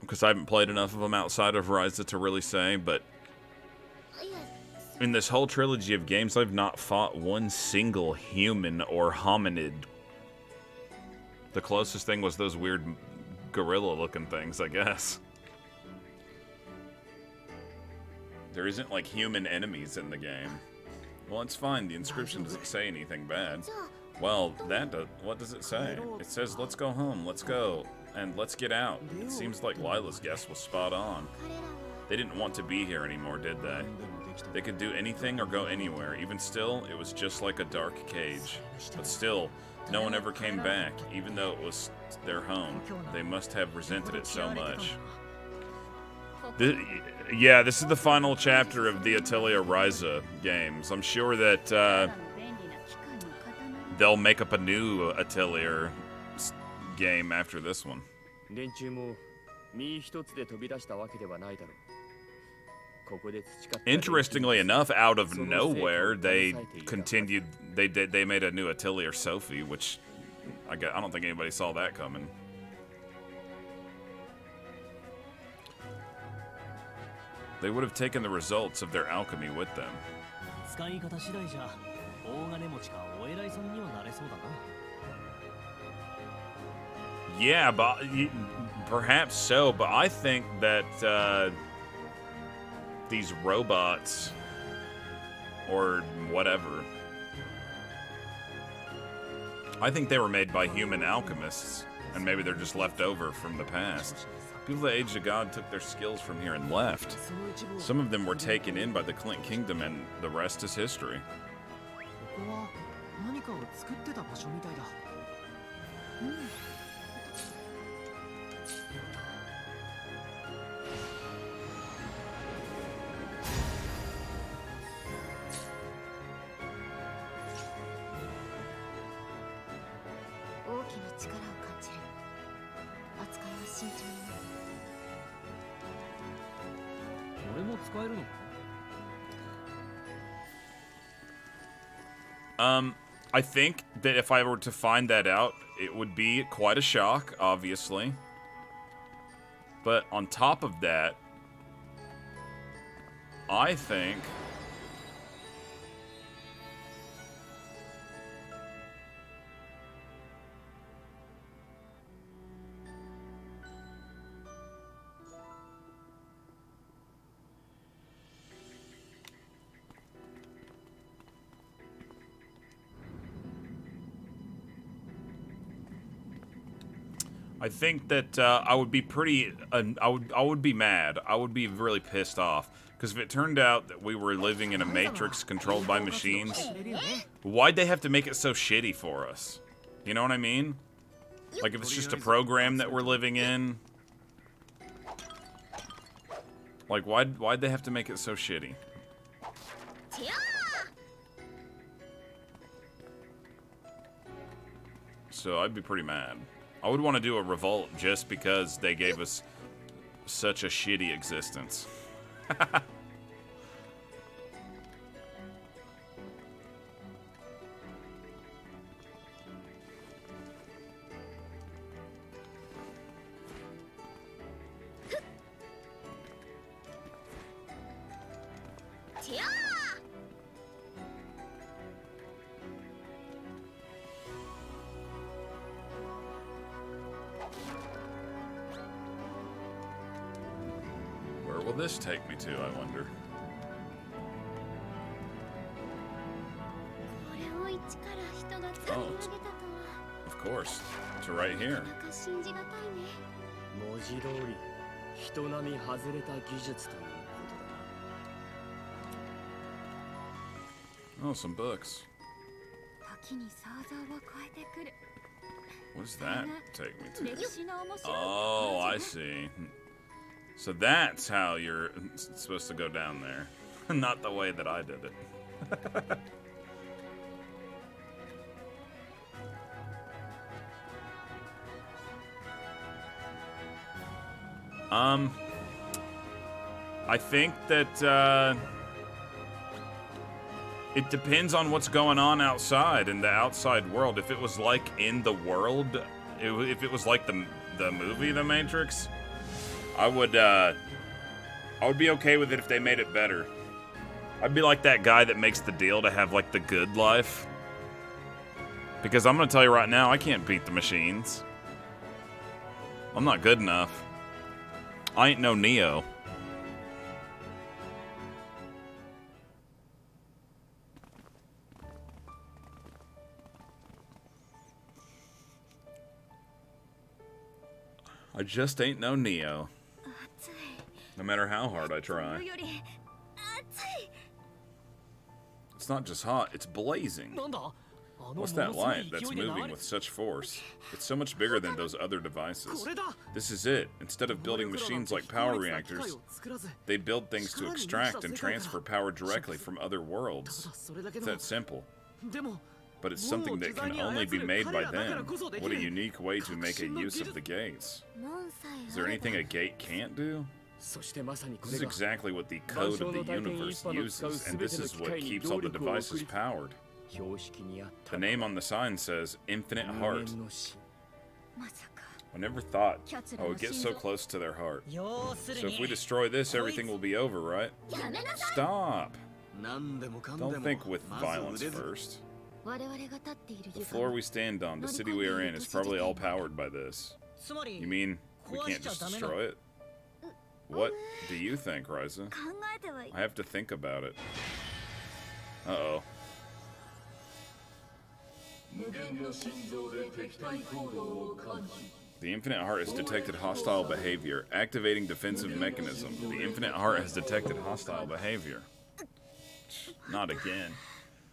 Because I haven't played enough of them outside of Ryza to really say, but in this whole trilogy of games, I've not fought one single human or hominid. The closest thing was those weird gorilla-looking things, I guess. There isn't, like, human enemies in the game. Well, it's fine. The inscription doesn't say anything bad. Well, what does it say? It says, let's go home, let's go, and let's get out. It seems like Lila's guess was spot on. They didn't want to be here anymore, did they? They could do anything or go anywhere. Even still, it was just like a dark cage. But still, no one ever came back, even though it was their home. They must have resented it so much. Yeah, this is the final chapter of the Atelier Ryza games. I'm sure that they'll make up a new Atelier game after this one. Interestingly enough, out of nowhere, they continued. They made a new Atelier Sophie, which I don't think anybody saw that coming. They would have taken the results of their alchemy with them. Yeah, but perhaps so. But I think that these robots or whatever, I think they were made by human alchemists, and maybe they're just left over from the past. People that Age of God took their skills from here and left. Some of them were taken in by the Clint Kingdom, and the rest is history. I think that if I were to find that out, it would be quite a shock, obviously. But on top of that, I think that I would be pretty. I would be mad. I would be really pissed off because if it turned out that we were living in a matrix controlled by machines, why'd they have to make it so shitty for us? You know what I mean? Like if it's just a program that we're living in. Like why'd they have to make it so shitty? So I'd be pretty mad. I would want to do a revolt just because they gave us such a shitty existence. Where will this take me to, I wonder? Oh, of course. To right here. Oh, some books. What does that take me to? Oh, I see. So that's how you're supposed to go down there. Not the way that I did it. I think that, it depends on what's going on outside, in the outside world. If it was like in the world, if it was like the movie The Matrix, I would be okay with it if they made it better. I'd be like that guy that makes the deal to have, like, the good life. Because I'm gonna tell you right now, I can't beat the machines. I'm not good enough. I ain't no Neo. I just ain't no Neo. No matter how hard I try. It's not just hot, it's blazing. What's that light that's moving with such force? It's so much bigger than those other devices. This is it. Instead of building machines like power reactors, they build things to extract and transfer power directly from other worlds. It's that simple. But it's something that can only be made by them. What a unique way to make a use of the gates. Is there anything a gate can't do? This is exactly what the code of the universe uses, and this is what keeps all the devices powered. The name on the sign says Infinite Heart. I never thought I would get so close to their heart. So if we destroy this, everything will be over, right? Stop! Don't think with violence first. The floor we stand on, the city we are in, is probably all powered by this. You mean we can't just destroy it? What do you think, Ryza? I have to think about it. Uh-oh. The Infinite Heart has detected hostile behavior. Activating defensive mechanism. The Infinite Heart has detected hostile behavior. Not again.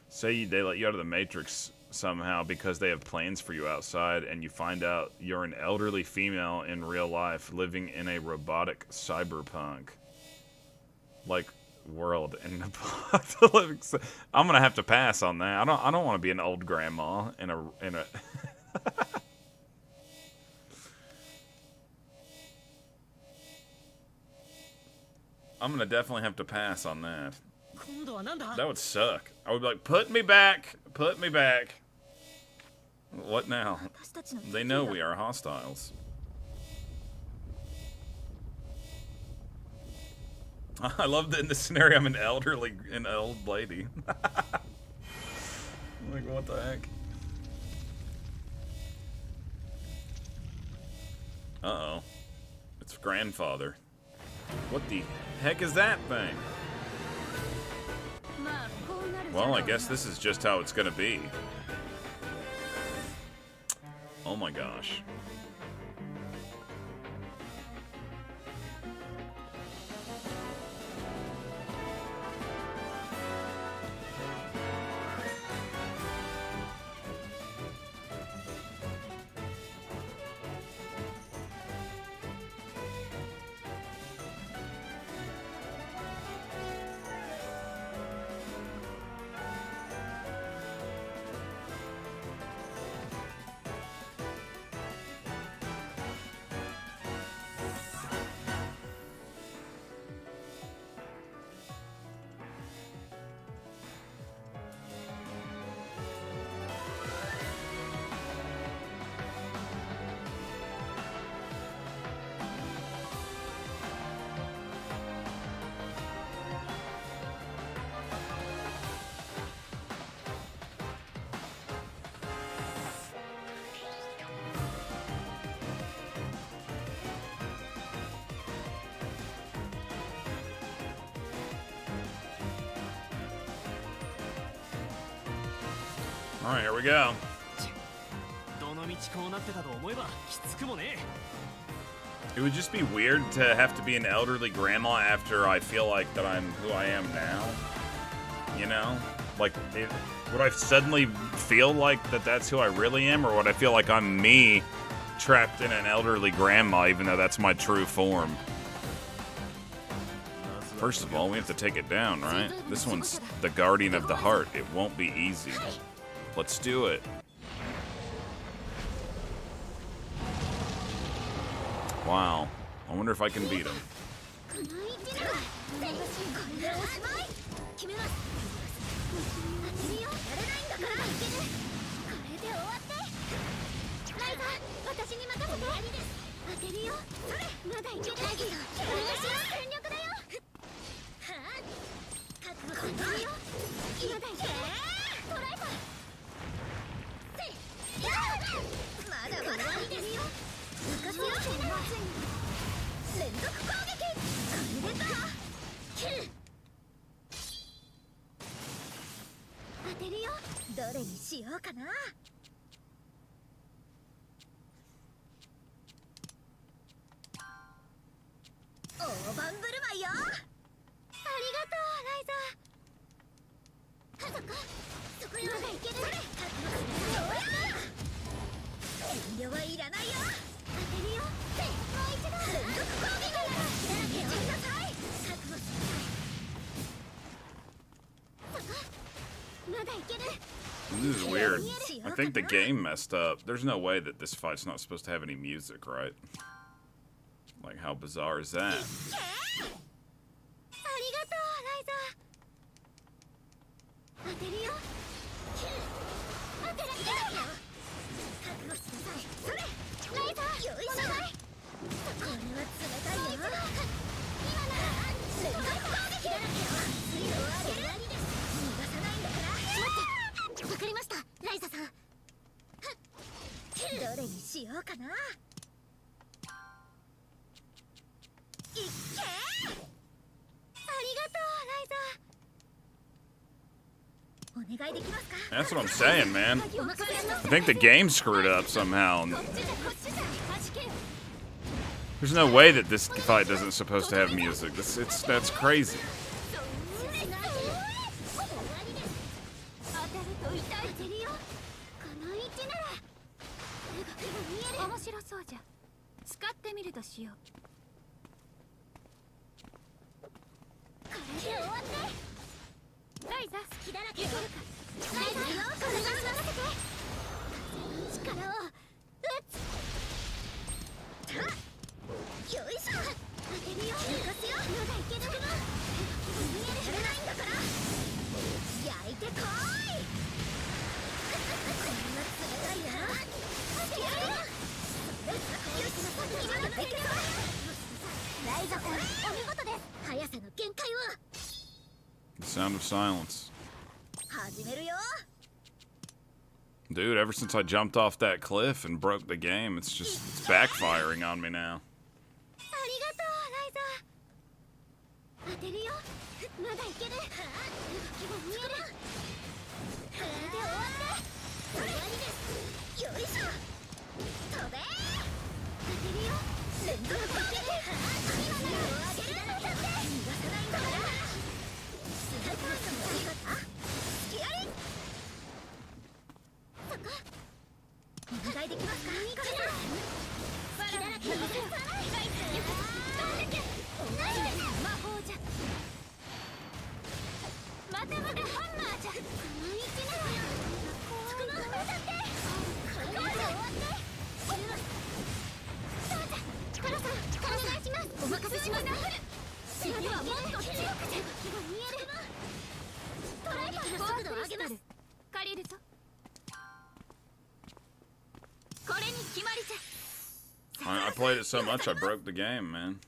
Say they let you out of the Matrix somehow because they have plans for you outside, and you find out you're an elderly female in real life living in a robotic cyberpunk like world in the apocalypse. I'm gonna have to pass on that. I don't want to be an old grandma in a I'm gonna definitely have to pass on that. That would suck. I would be like, put me back! Put me back! What now? They know we are hostiles. I love that in this scenario I'm an old lady. Like, what the heck? Uh-oh. It's grandfather. What the heck is that thing? Well, I guess this is just how it's gonna be. Oh my gosh. Alright, here we go. It would just be weird to have to be an elderly grandma after I feel like that I'm who I am now. You know? Like, would I suddenly feel like that that's who I really am, or would I feel like I'm me trapped in an elderly grandma, even though that's my true form? First of all, we have to take it down, right? This one's the Guardian of the Heart. It won't be easy. Let's do it. Wow. I wonder if I can beat him. 当てるよ。どれにしようかな。大盤振る舞いよ。ありがとうライザー。そこそこよ。まだいける。遠慮はいらないよ。当てるよ。もう一度連続攻撃だ。見てください。覚悟しなさい。そこまだいける。 This is weird. I think the game messed up. There's no way that this fight's not supposed to have any music, right? Like, how bizarre is that? ありがとうライザー。当てるよ。当てられないよ。覚悟しなさい。それライザー。よいしょ。これは冷たいよ。今なら連続攻撃だ。強い終わりです。逃がさないんだから。待って、わかりましたライザさん。どれにしようかな。いっけー。ありがとうライザー。お願いできますか。 That's what I'm saying, man. I think the game screwed up somehow. There's no way that this fight isn't supposed to have music. That's crazy. 面白そうじゃ。使ってみるとしよう。これで終わって。ライザ好きだらけ。いけるか。ライザよ、これに任せて。力をよいしょ。当てるよ。抜かすよ。まだいける。見えられないんだから焼いてこい。こんな冷たいな。当てるよ。ライザさん、お見事です。速さの限界を。 The sound of silence. 始めるよ。 Dude, ever since I jumped off that cliff and broke the game, it's backfiring on me now. ありがとうライザー。当てるよ。まだいける。動きが見える。これで終わって。終わりです。よいしょ。飛べ。当てるよ。連続攻撃。今なら上げる。逃がさないんだから。スナイパーさんもありがとう。隙あり。そこお願いできますか。これだ。隙だらけの魔法じゃ。またまたハンマーじゃ。この位置ならつくの当たって。これで終わって。そうじゃ。カラさんお願いします。お任せします。次はもっと強くじゃ。気が見える。トライバーの速度を上げます。借りるぞ。これに決まりじゃ。 I played it so much I broke the game, man.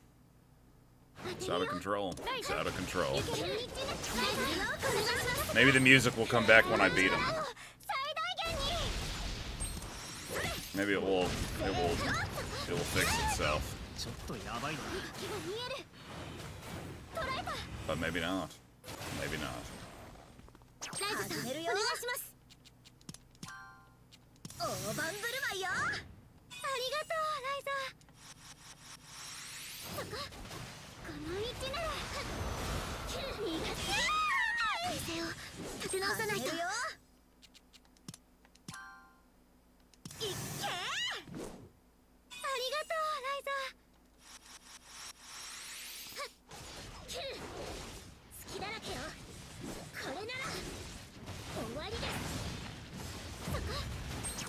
It's out of control. It's out of control. Maybe the music will come back when I beat him. Maybe it will fix itself. But maybe not. Maybe not. 大盤振る舞いよ。ありがとうライザー。そここの位置なら逃がせ。体勢を立て直さないと。いっけー。ありがとうライザー。隙だらけよ。これなら終わりです。そこ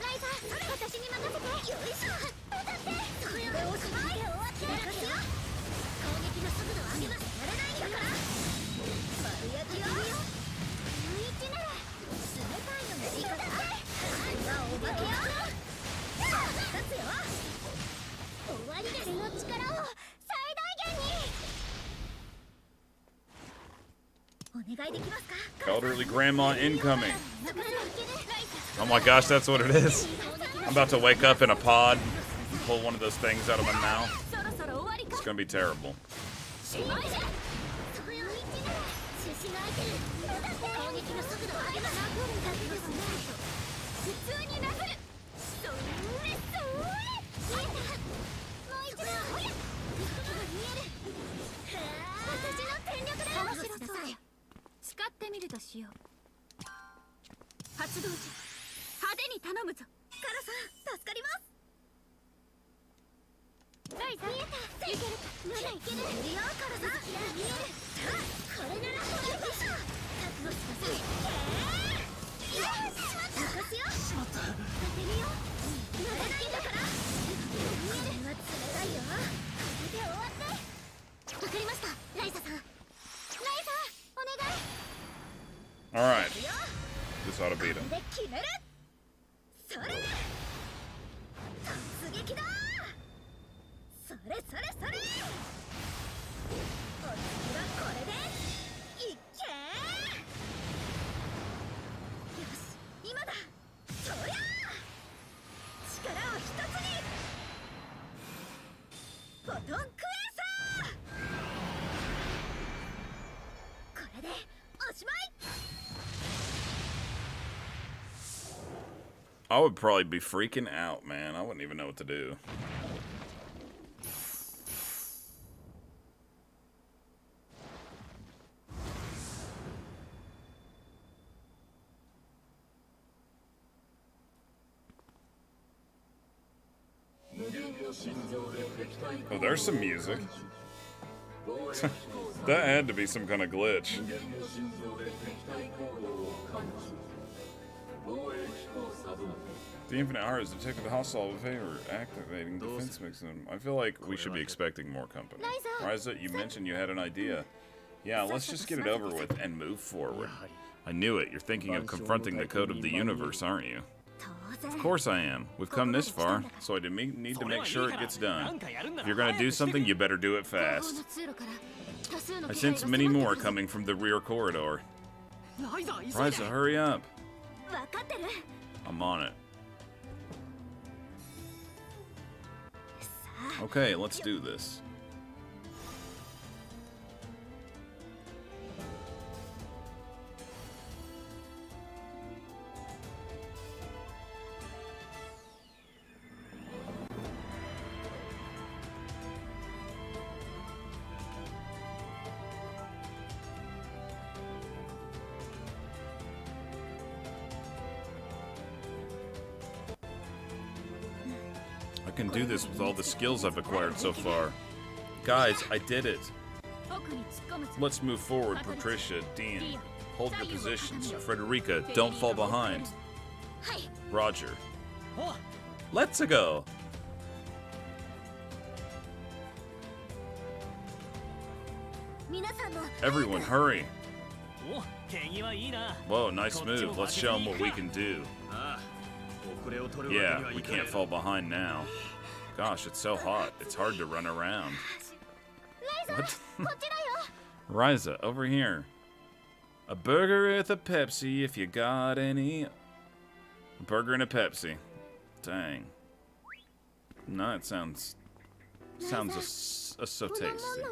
ライザー、私に任せて。よいしょ。当たって。これを終わってますよ。攻撃の速度を上げます。やれないんだから。丸焼きよ。この位置なら冷たいのがいいから。お化けよ。立つよ。終わりです。の力を最大限に。お願いできますか。 Elderly grandma incoming. Oh my gosh, that's what it is. I'm about to wake up in a pod pull one of those things out of my mouth. It's gonna be terrible. Alright. This ought to beat him. I would probably be freaking out, man. I wouldn't even know what to do. Oh, there's some music. That had to be some kind of glitch. The infinite heart is detected hostile in favor, activating defense mechanism. I feel like we should be expecting more company. Ryza, you mentioned you had an idea. Yeah, let's just get it over with and move forward. I knew it. You're thinking of confronting the code of the universe, aren't you? Of course I am. We've come this far, so I need to make sure it gets done. If you're gonna do something, you better do it fast. I sense many more coming from the rear corridor. Ryza, hurry up. I'm on it. Okay, let's do this. I can do this with all the skills I've acquired so far. Guys, I did it. Let's move forward, Patricia, Dean. Hold your positions. Frederica, don't fall behind. Roger. Let's go. Everyone, hurry. Whoa, nice move. Let's show them what we can do. Yeah, we can't fall behind now. Gosh, it's so hot. It's hard to run around. What? Ryza, over here. A burger with a Pepsi if you got any. A burger and a Pepsi. Dang. No, it sounds so tasty.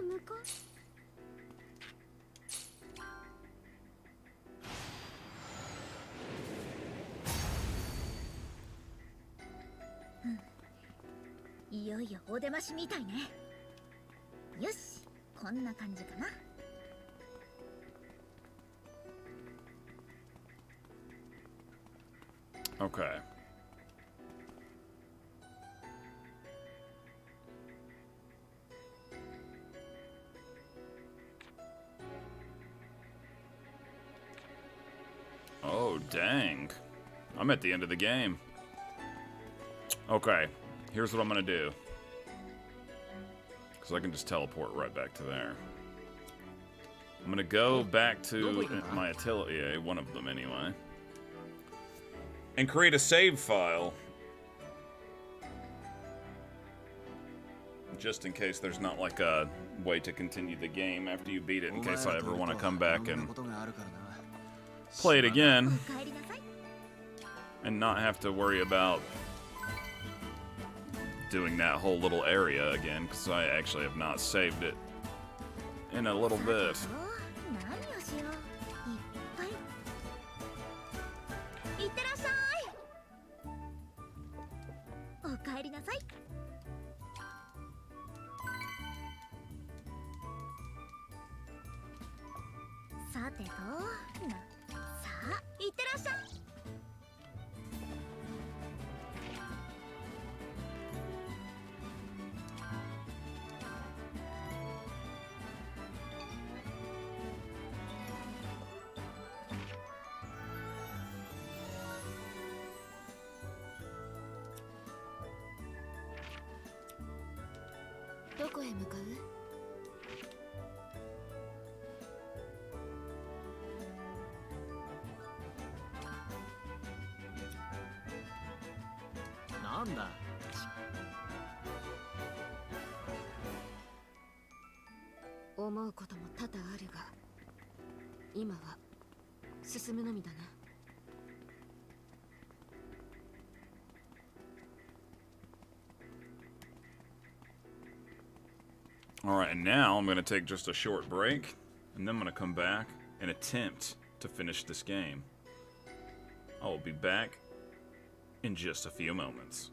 Okay. Oh, dang. I'm at the end of the game. Okay, here's what I'm gonna do. Because I can just teleport right back to there. I'm gonna go back to my Atelier, one of them anyway, and create a save file. Just in case there's not like a way to continue the game after you beat it, in case I ever want to come back and play it again and not have to worry about doing that whole little area again, because I actually have not saved it in a little bit. 何をしよう。いっぱい。いってらっしゃい。おかえりなさい。さてと、さあ、いってらっしゃい。どこへ向かう？なんだ。思うことも多々あるが、今は進むのみだな。Alright, and now I'm going to take just a short break, and then I'm going to come back and attempt to finish this game. I will be back in just a few moments.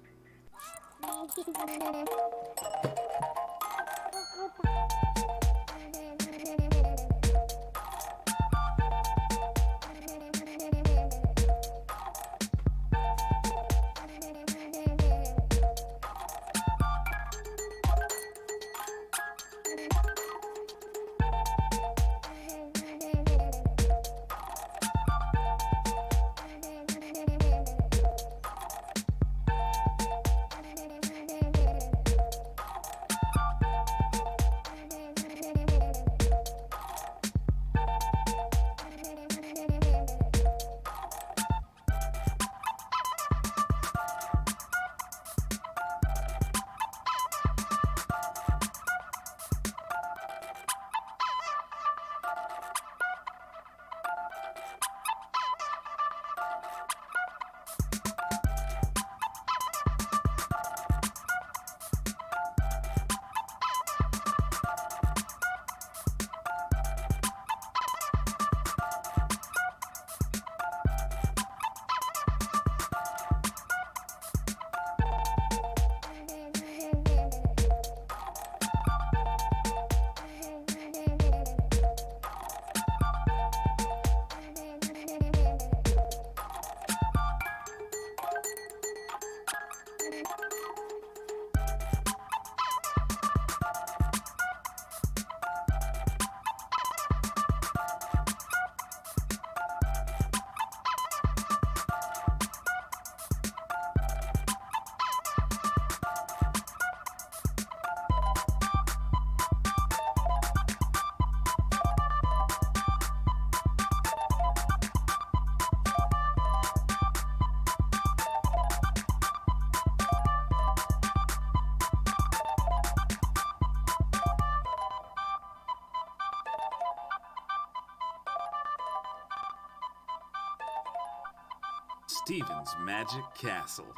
Steven's Magic Castle.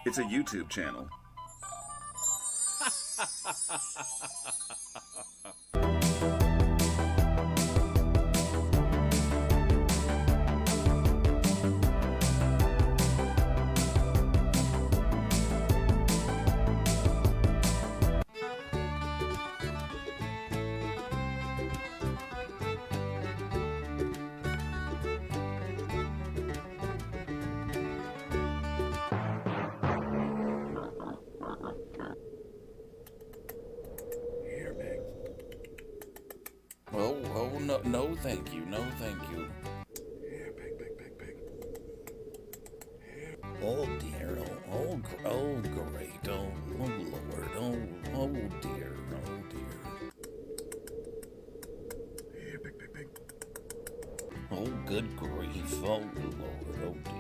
It's a YouTube channel. No, thank you. No, thank you. Here, big. Here. Oh dear. Oh great. Oh Lord. Oh dear. Oh dear. Here, big. Oh good grief. Oh Lord. Oh dear.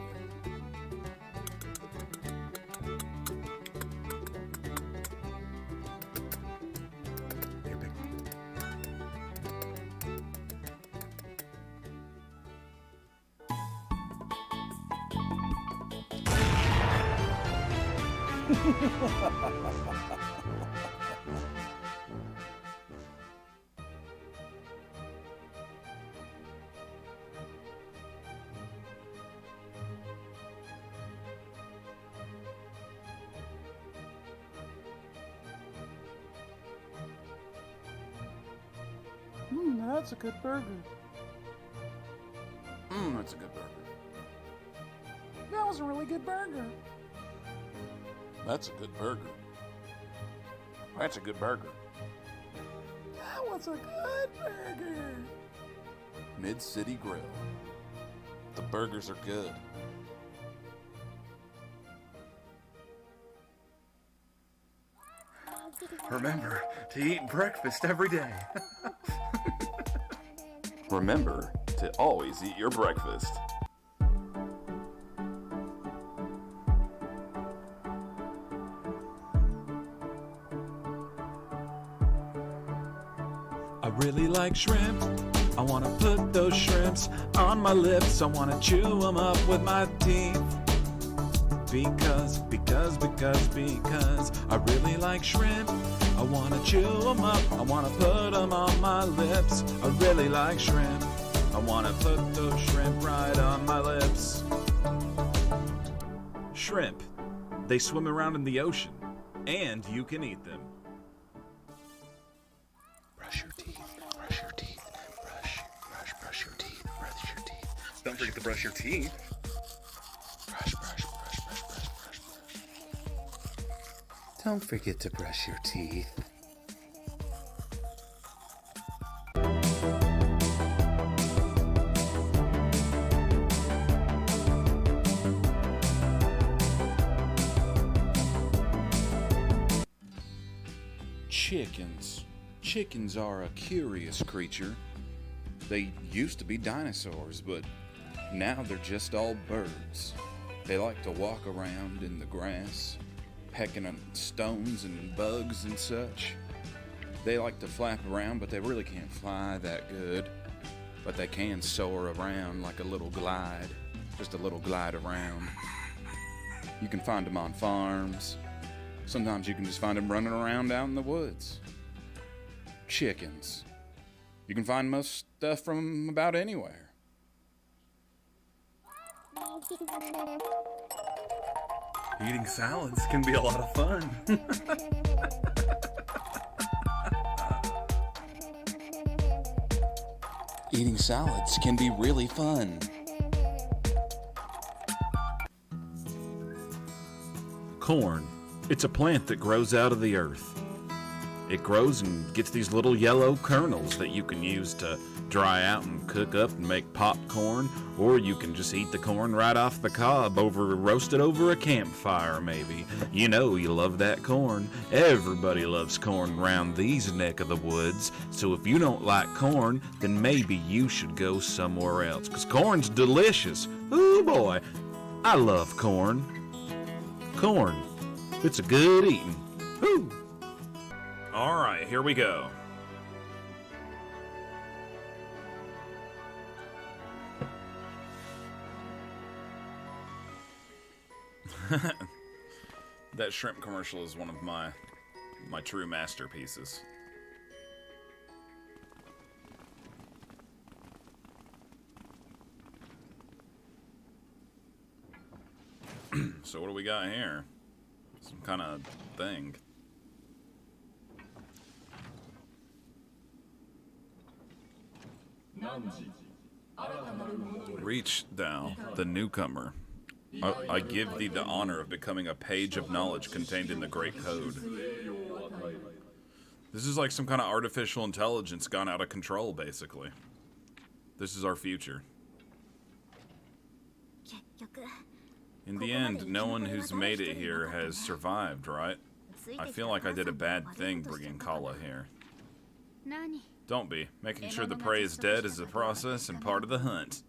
That's a good burger. That's a good burger. That was a really good burger. That's a good burger. That's a good burger. That was a good burger. Mid-City Grill. The burgers are good. Remember to eat breakfast every day. Remember to always eat your breakfast. I really like shrimp. I want to put those shrimps on my lips. I want to chew them up with my teeth. Because I really like shrimp. I want to chew them up. I want to put them on my lips. I really like shrimp. I want to put those shrimp right on my lips. Shrimp. They swim around in the ocean, and you can eat them. Brush your teeth. Brush your teeth. Brush your teeth. Brush your teeth. Don't forget to brush your teeth. Brush. Don't forget to brush your teeth. Chickens. Chickens are a curious creature. They used to be dinosaurs, but now they're just all birds. They like to walk around in the grass, pecking at stones and bugs and such. They like to flap around, but they really can't fly that good. But they can soar around like a little glide, just a little glide around. You can find them on farms. Sometimes you can just find them running around out in the woods. Chickens. You can find most stuff from about anywhere. Eating salads can be a lot of fun. Eating salads can be really fun. Corn. It's a plant that grows out of the earth. It grows and gets these little yellow kernels that you can use to dry out and cook up and make popcorn, or you can just eat the corn right off the cob, roasted over a campfire maybe. You know you love that corn. Everybody loves corn around these neck of the woods, so if you don't like corn, then maybe you should go somewhere else, 'cause corn's delicious. Ooh boy, I love corn. Corn. It's a good eating. Woo! All right, here we go. That shrimp commercial is one of my true masterpieces. So what do we got here? Some kind of thing. Reach thou, the newcomer. I give thee the honor of becoming a page of knowledge contained in the Great Code. This is like some kind of artificial intelligence gone out of control, basically. This is our future. In the end, no one who's made it here has survived, right? I feel like I did a bad thing bringing Kala here. Don't be. Making sure the prey is dead is a process and part of the hunt.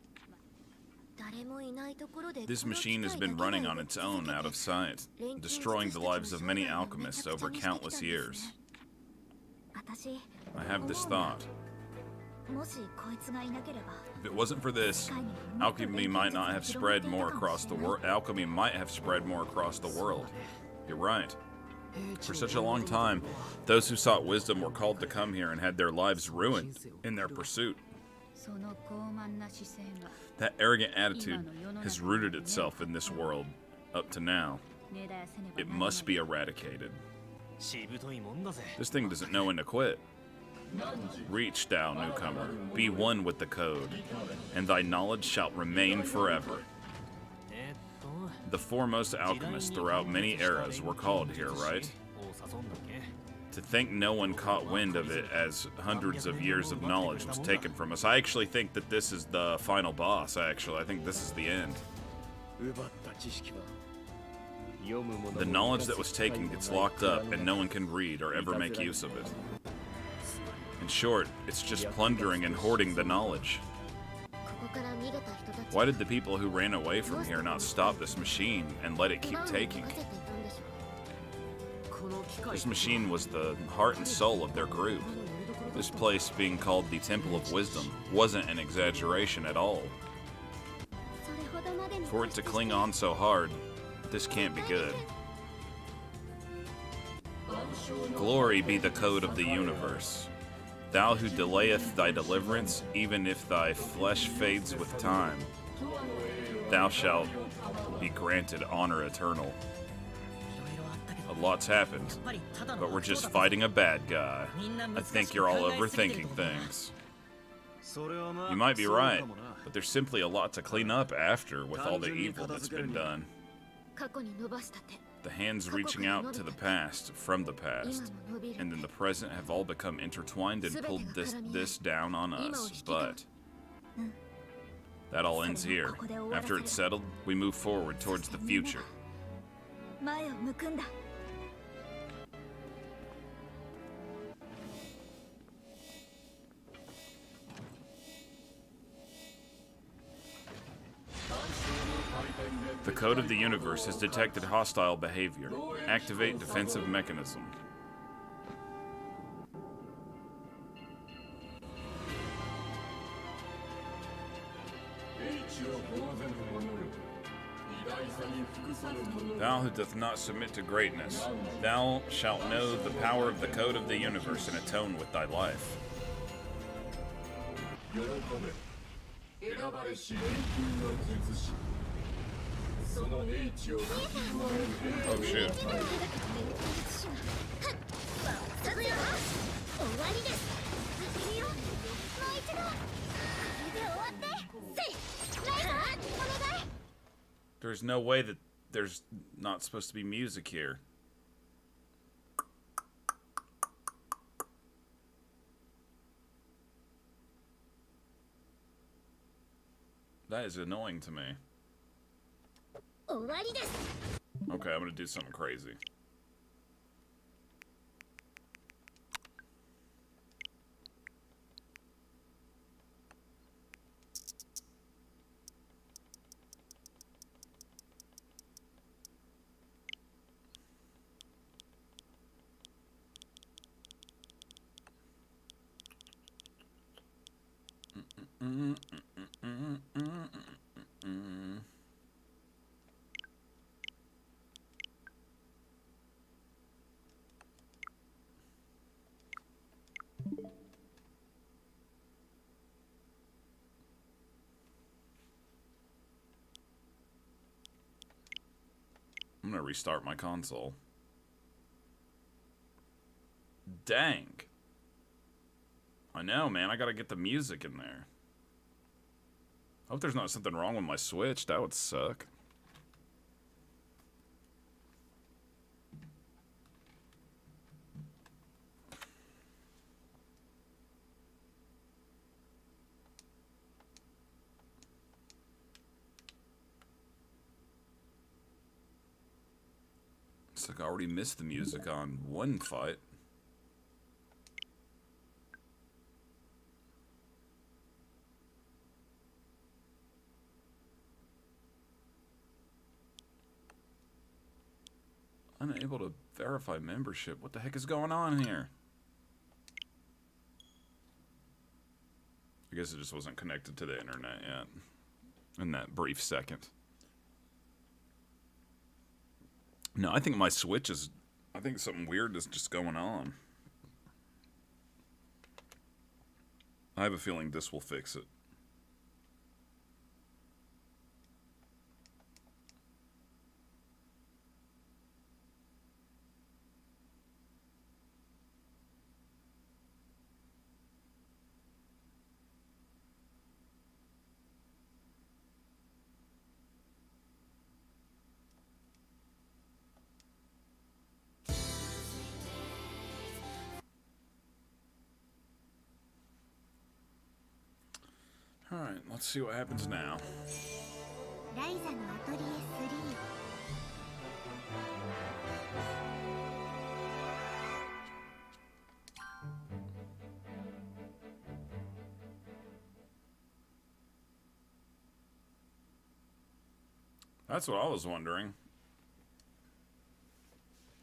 This machine has been running on its own out of sight, destroying the lives of many alchemists over countless years. I have this thought. If it wasn't for this, alchemy might not have spread more across the world. Alchemy might have spread more across the world. You're right. For such a long time, those who sought wisdom were called to come here and had their lives ruined in their pursuit. That arrogant attitude has rooted itself in this world up to now. It must be eradicated. This thing doesn't know when to quit. Reach, thou newcomer, be one with the code, and thy knowledge shall remain forever. The foremost alchemists throughout many eras were called here, right? To think no one caught wind of it as hundreds of years of knowledge was taken from us. I actually think that this is the final boss, actually. I think this is the end. The knowledge that was taken gets locked up and no one can read or ever make use of it. In short, it's just plundering and hoarding the knowledge. Why did the people who ran away from here not stop this machine and let it keep taking? This machine was the heart and soul of their group. This place being called the Temple of Wisdom wasn't an exaggeration at all. For it to cling on so hard, this can't be good. Glory be the code of the universe. Thou who delayeth thy deliverance, even if thy flesh fades with time, thou shalt be granted honor eternal. A lot's happened, but we're just fighting a bad guy. I think you're all overthinking things. You might be right, but there's simply a lot to clean up after with all the evil that's been done. The hands reaching out to the past, from the past, and then the present have all become intertwined and pulled this down on us, but that all ends here. After it's settled, we move forward towards the future. The code of the universe has detected hostile behavior. Activate defensive mechanism. Thou who doth not submit to greatness, thou shalt know the power of the code of the universe and atone with thy life. Oh shit. There's no way that there's not supposed to be music here. That is annoying to me. Okay, I'm gonna do something crazy. I'm gonna restart my console. Dang. I know, man. I gotta get the music in there. I hope there's not something wrong with my Switch. That would suck. It's like I already missed the music on one fight. Unable to verify membership. What the heck is going on here? I guess it just wasn't connected to the internet yet. In that brief second. No, I think my Switch is... I think something weird is just going on. I have a feeling this will fix it. Alright, let's see what happens now. Ryza のアトリエ3。That's what I was wondering.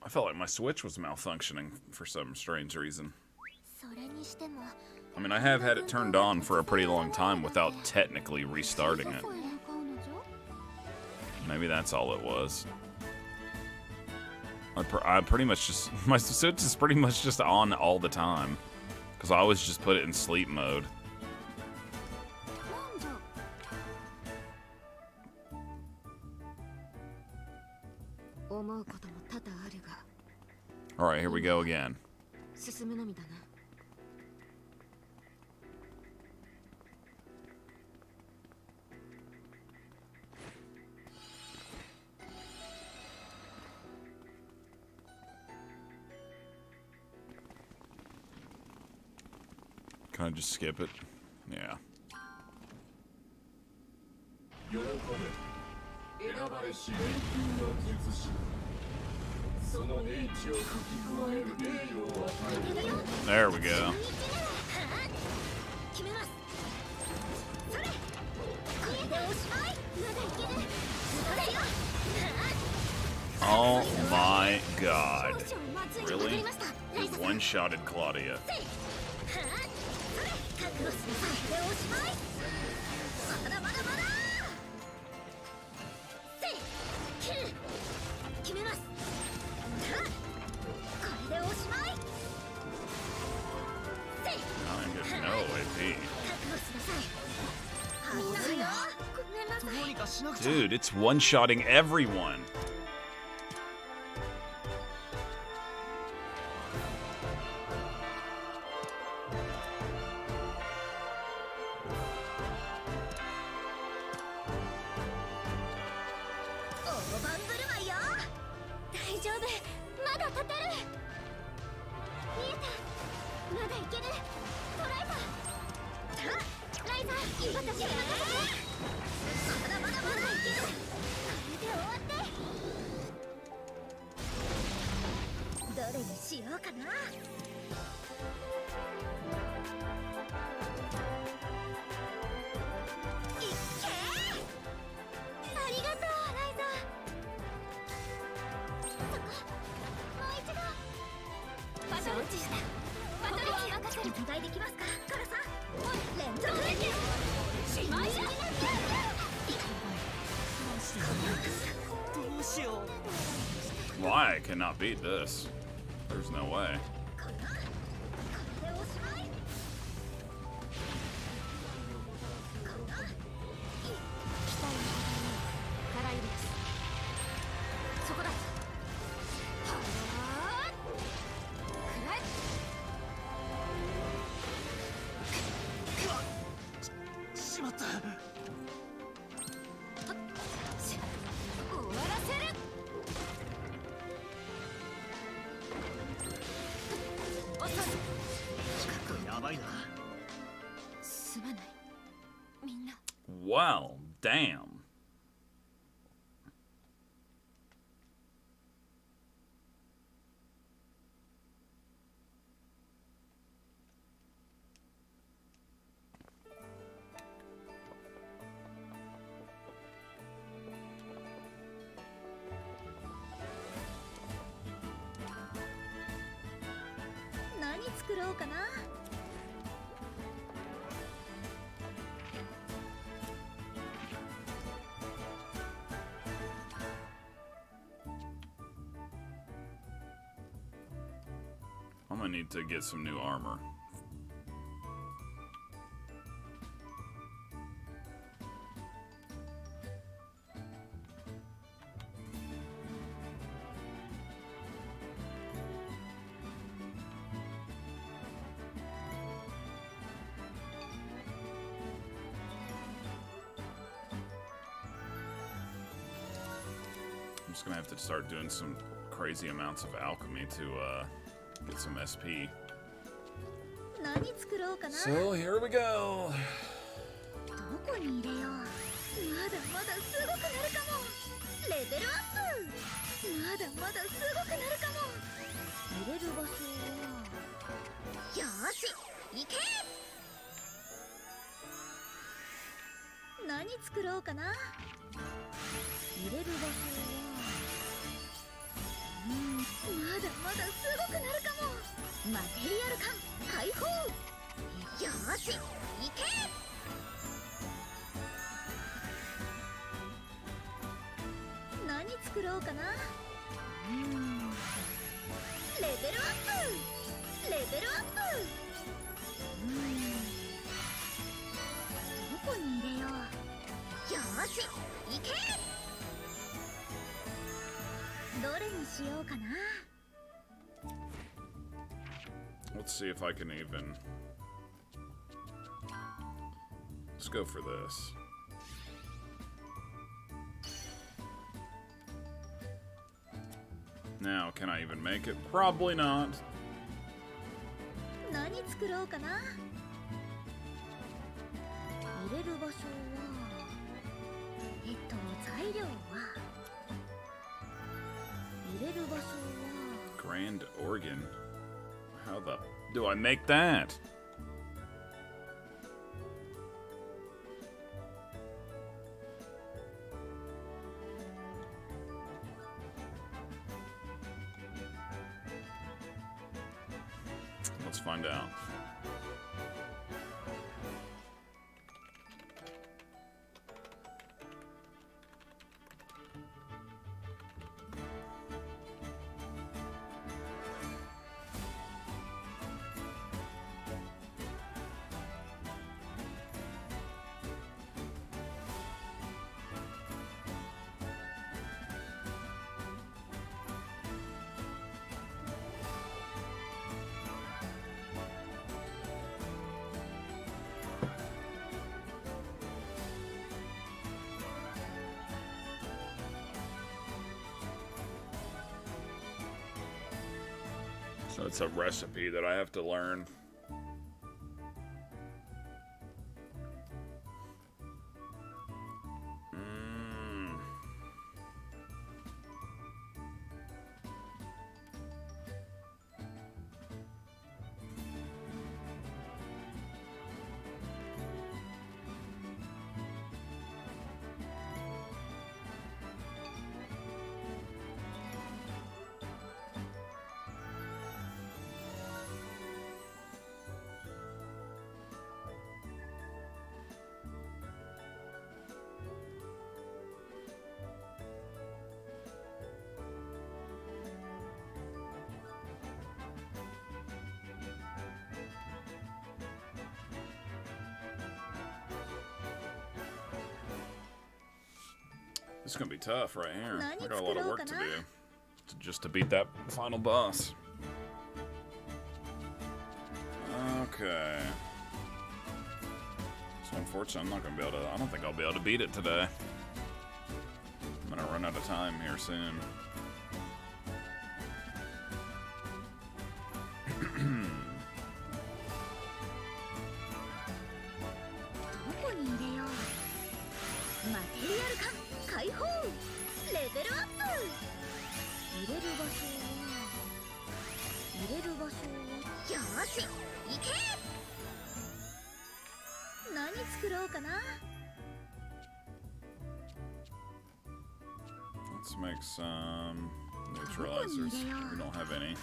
I felt like my Switch was malfunctioning for some strange reason. それにしても I mean, I have had it turned on for a pretty long time without technically restarting it. Maybe that's all it was. I pretty much just... My Switch is pretty much just on all the time. Because I always just put it in sleep mode. Alright, here we go again. Can I just skip it? Yeah. There we go. Oh my god. Really? He one-shotted Claudia. Dude, it's one-shotting everyone. Why? I cannot beat this. There's no way. Wow, damn. I'm gonna need to get some new armor. I'm just gonna have to start doing some crazy amounts of alchemy to get some SP. 何作ろうかな。 So here we go. どこに入れよう。まだまだすごくなるかも。レベルアップ。まだまだすごくなるかも。入れる場所は。よーし、行け。何作ろうかな。入れる場所は。まだまだすごくなるかも。マテリアル感解放。よーし、行け。何作ろうかな。レベルアップ。レベルアップ。どこに入れよう。よーし、行け。どれにしようかな。 Let's see if I can even. Let's go for this. Now, can I even make it? Probably not. 何作ろうかな。入れる場所は材料は入れる場所は Grand organ. How the do I make that? Let's find out. So it's a recipe that I have to learn. This is gonna be tough right here. I got a lot of work to do just to beat that final boss. Okay. So unfortunately, I'm not gonna be able to. I don't think I'll be able to beat it today. I'm gonna run out of time here soon. Let's make some neutralizers. We don't have any.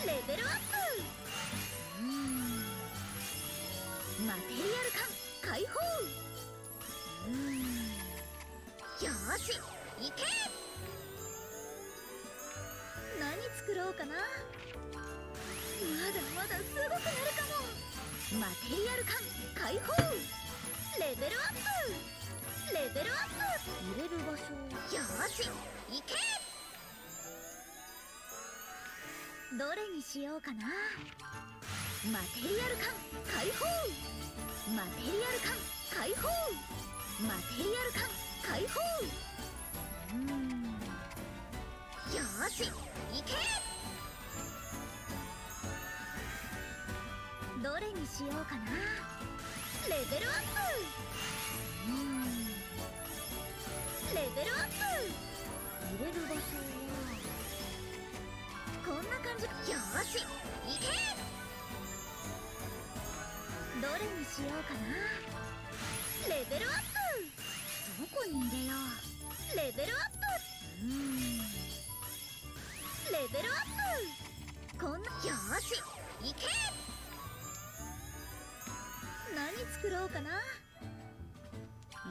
レベルアップ。マテリアル感解放。よーし行け。何作ろうかな。まだまだすごくなるかも。マテリアル感解放。レベルアップ。レベルアップ。入れる場所。よーし行け。どれにしようかな。マテリアル感解放。マテリアル感解放。マテリアル感解放。よーし行け。どれにしようかな。レベルアップ。レベルアップ。入れる場所はこんな感じ。よーし行け。どれにしようかな。レベルアップ。どこに入れよう。レベルアップ。レベルアップ。こんな。よーし行け。何作ろうかな。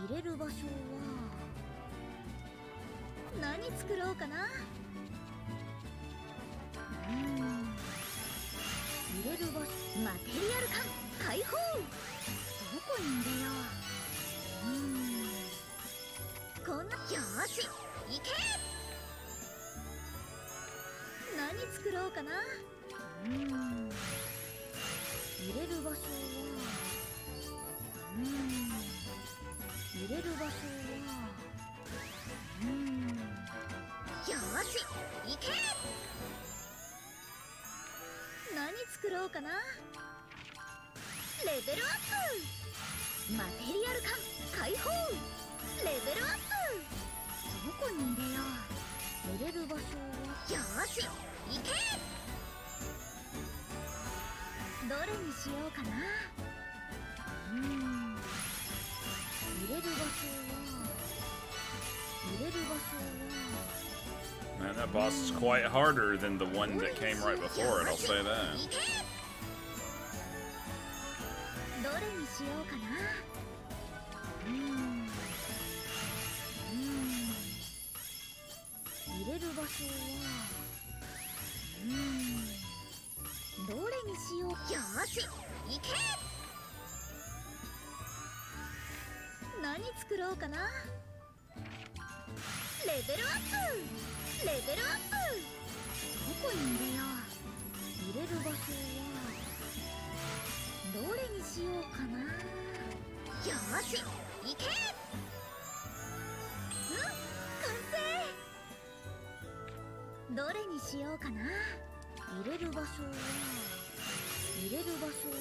入れる場所は何作ろうかな。入れる場所。マテリアル感解放。どこに入れよう。こんな。よーし行け。何作ろうかな。入れる場所は入れる場所はよーし行け。何作ろうかな。レベルアップ。マテリアル感解放。レベルアップ。どこに入れよう。入れる場所はよーし行け。どれにしようかな。入れる場所は入れる場所は Man, that boss is quite harder than the one that came right before it, I'll say that. どれにしようかな。入れる場所はどれにしよう。よーし行け。何作ろうかな。レベルアップ。レベルアップ。どこに入れよう。入れる場所はどれにしようかな。よーし行け。完成。どれにしようかな。入れる場所は入れる場所は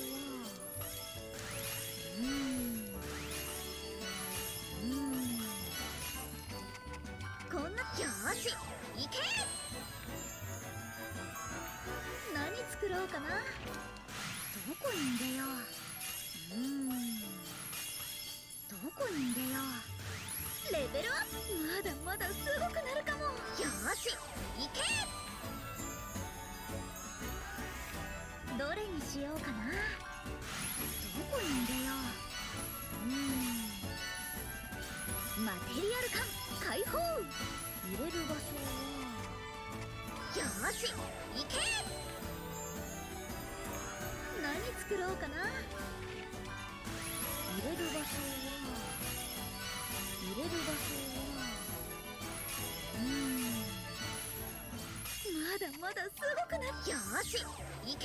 こんな。よーし行け。何作ろうかな。どこに入れよう。どこに入れよう。レベルアップ。まだまだすごくなるかも。よーし行け。どれにしようかな。どこに入れよう。マテリアル感解放。入れる場所はよーし行け。何作ろうかな。入れる場所は入れる場所はまだまだすごくな。よーし行け。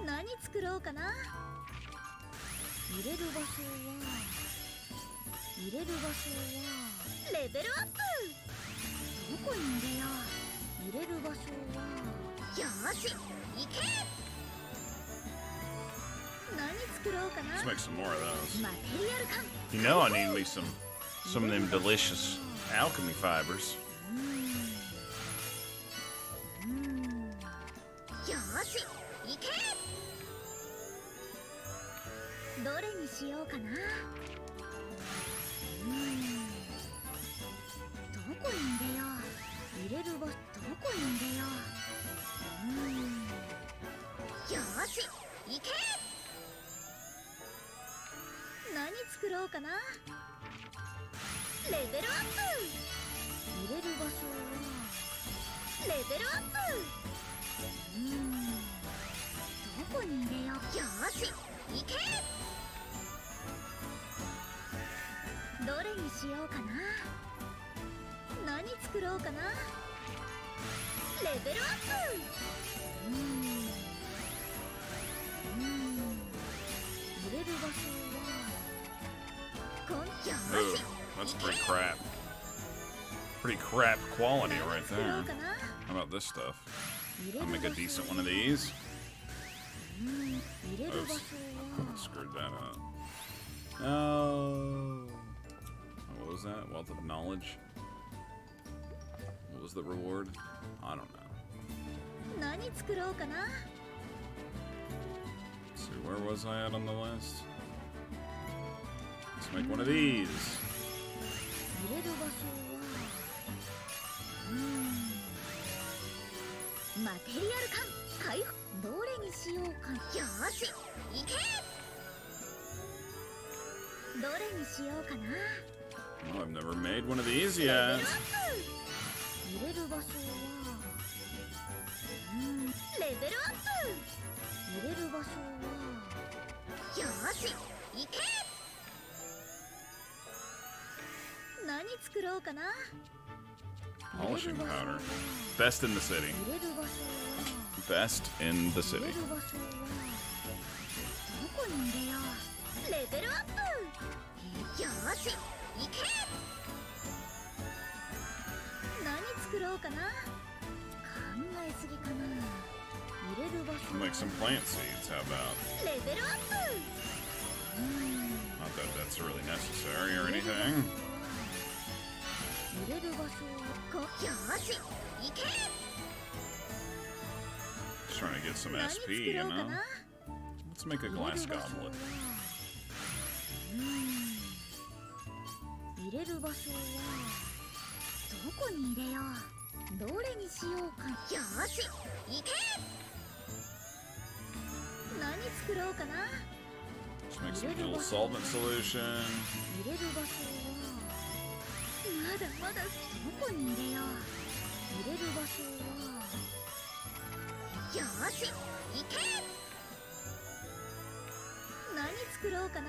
何作ろうかな。入れる場所は入れる場所はレベルアップ。どこに入れよう。入れる場所はよーし行け。何作ろうかな。 Let's make some more of those. マテリアル感。 You know I need me some of them delicious alchemy fibers. よーし行け。どれにしようかな。どこに入れよう。入れれる場所どこに入れよう。よーし行け。何作ろうかな。レベルアップ。入れる場所はレベルアップ。どこに入れよう。よーし行け。どれにしようかな。何作ろうかな。レベルアップ。入れる場所はOoh, that's pretty crap. Pretty crap quality right there. How about this stuff? I'll make a decent one of these. Oops. Screwed that up. Oh. What was that? Wealth of knowledge? What was the reward? I don't know. 何作ろうかな。 Let's see, where was I at on the list? Let's make one of these. 入れる場所はマテリアル感回復。どれにしようか。よーし行け。どれにしようかな。 Oh, I've never made one of these レベルアッ yet. プ。入れる場所はレベルアップ。入れる場所はよーし行け。何作ろうかな。 Polishing powder. Best in the city. 入れる場所は Best in the 入 city. れる場所はどこに入れよう。レベルアップ。よーし行け。何作ろうかな。考えすぎかな。入れる場所は Make some plant seeds, how about? レベルアップ。Not that that's really necessary or anything. 入れる場所はよーし行け。 Just trying to get some 何 SP, 作 you ろうか know? な。 Let's make a 入れ glass る場所は goblet. 入れる場所はどこに入れよう。どれにしようか。よーし行け。何作ろうかな。 Just make some little solvent solution. 入れる場所はまだまだどこに入れよう。入れる場所はよーし行け。何作ろうかな。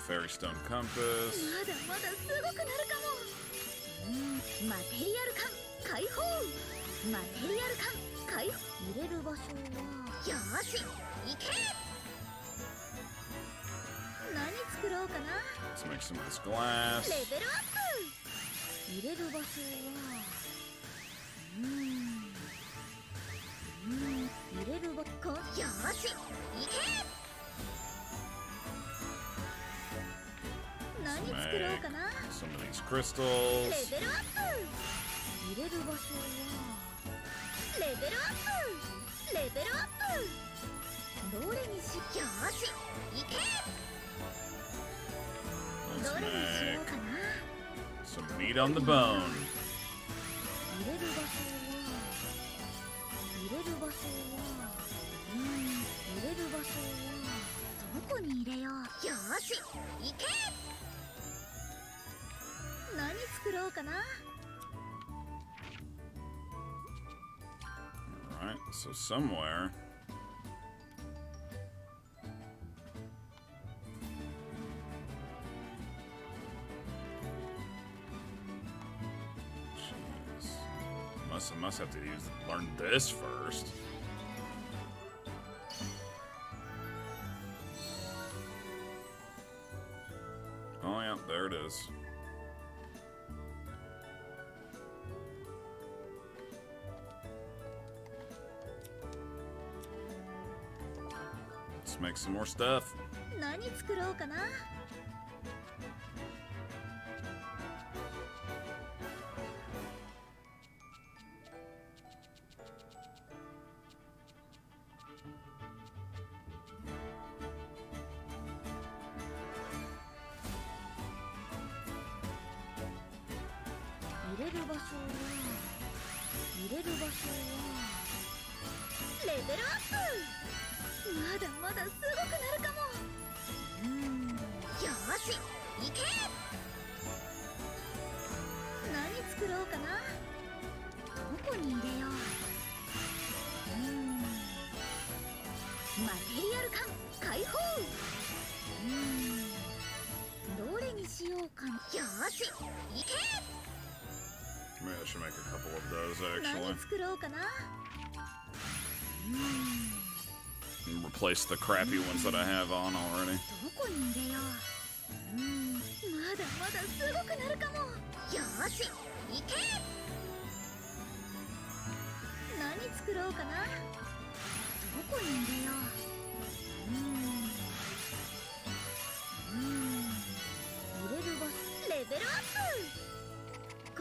Fairy stone compass. まだまだすごくなるかも。マテリアル感解放。マテリアル感解放。入れる場所はよーし行け。何作ろうかな。 Let's make some of this glass. レベルアップ。入れる場所は入れる場所よーし行け。何作ろうかな。 Some of these レ crystals. ベルアップ。入れる場所はレベルアップ。レベルアップ。どれにしよーし行け。 Let's どれにしよう make かな。 some meat on the bone. 入れる場所は入れる場所は入れる場所はどこに入れよう。よーし行け。何作ろうかな。 Alright, so somewhere. Jeez. I must have to learn this first. Oh yeah, there it is. Let's make some more stuff. 何作ろうかな。 入れる場所は入れる場所はレベルアップ。まだまだすごくなるかも。よーし行け。何作ろうかな。どこに入れよう。マテリアル缶開放。どれにしようかな。よーし行け。 Maybe I should make a couple of those 何 actually. 作ろうかな。 And replace the crappy ones that I have on already. どこに入れよう。まだまだすごくなるかも。よーし行け。何作ろうかな。どこに入れよう。入れる場所レベルアップ。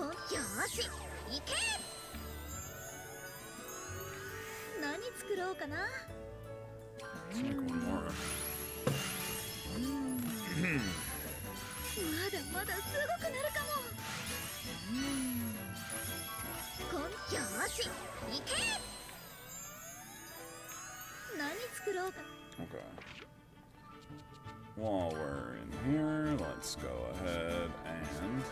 よーし行け。何作ろうかな。 Let's make one more. まだまだすごくなるかも。よーし行け。何作ろうか。 Okay. While we're in here, let's go ahead and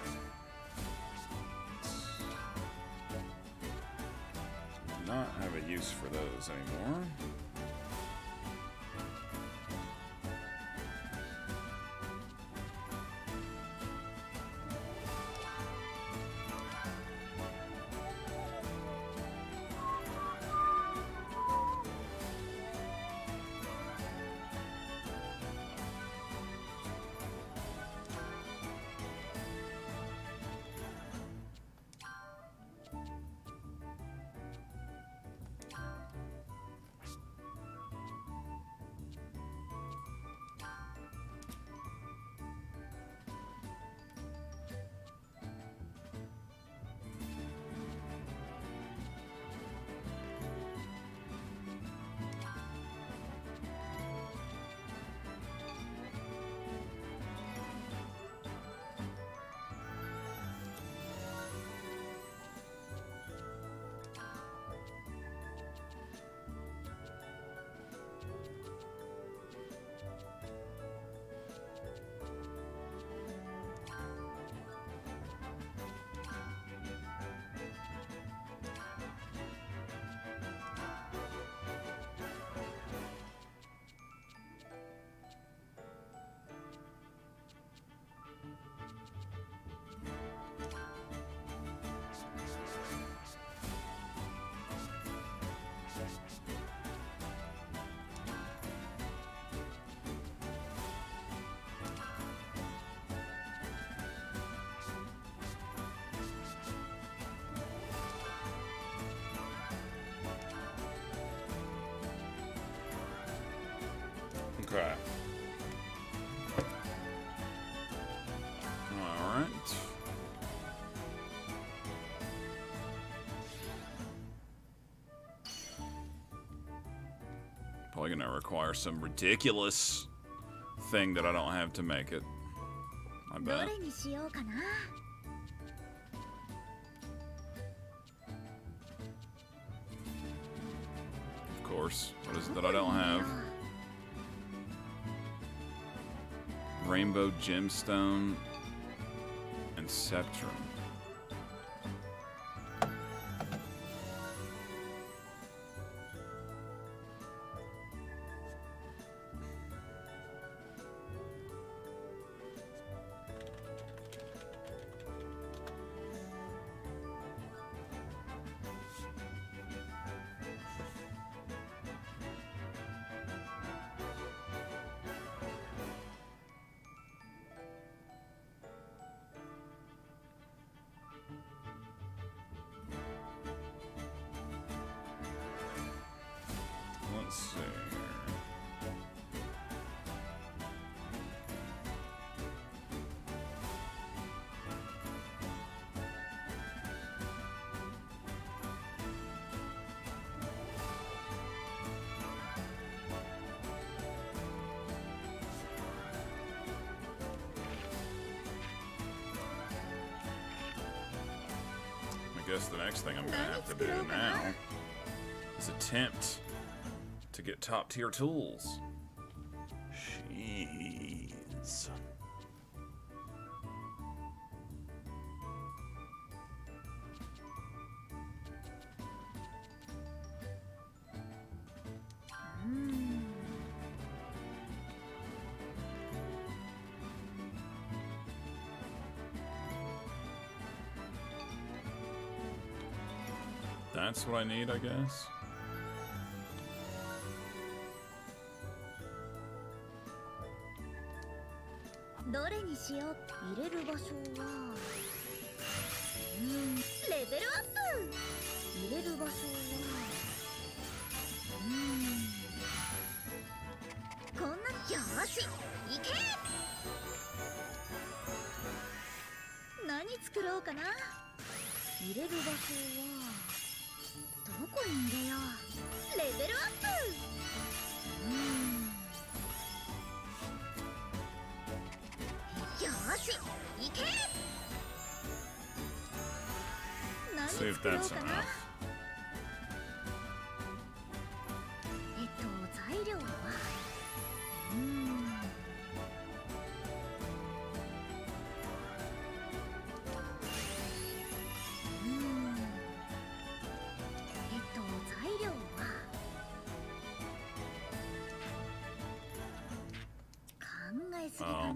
not have a use for those anymore. Okay. All right. Probably gonna require some ridiculous thing that I don't have to make it. I ど bet. れにしようかな。 Of course. What is it that I don't have? Rainbow gemstone and Sceptrum. Let's see here. Make guess the next thing I'm gonna have to do now is attempt to get top tier tools. Jeez. That's what I need, I guess. See if that's enough. Oh.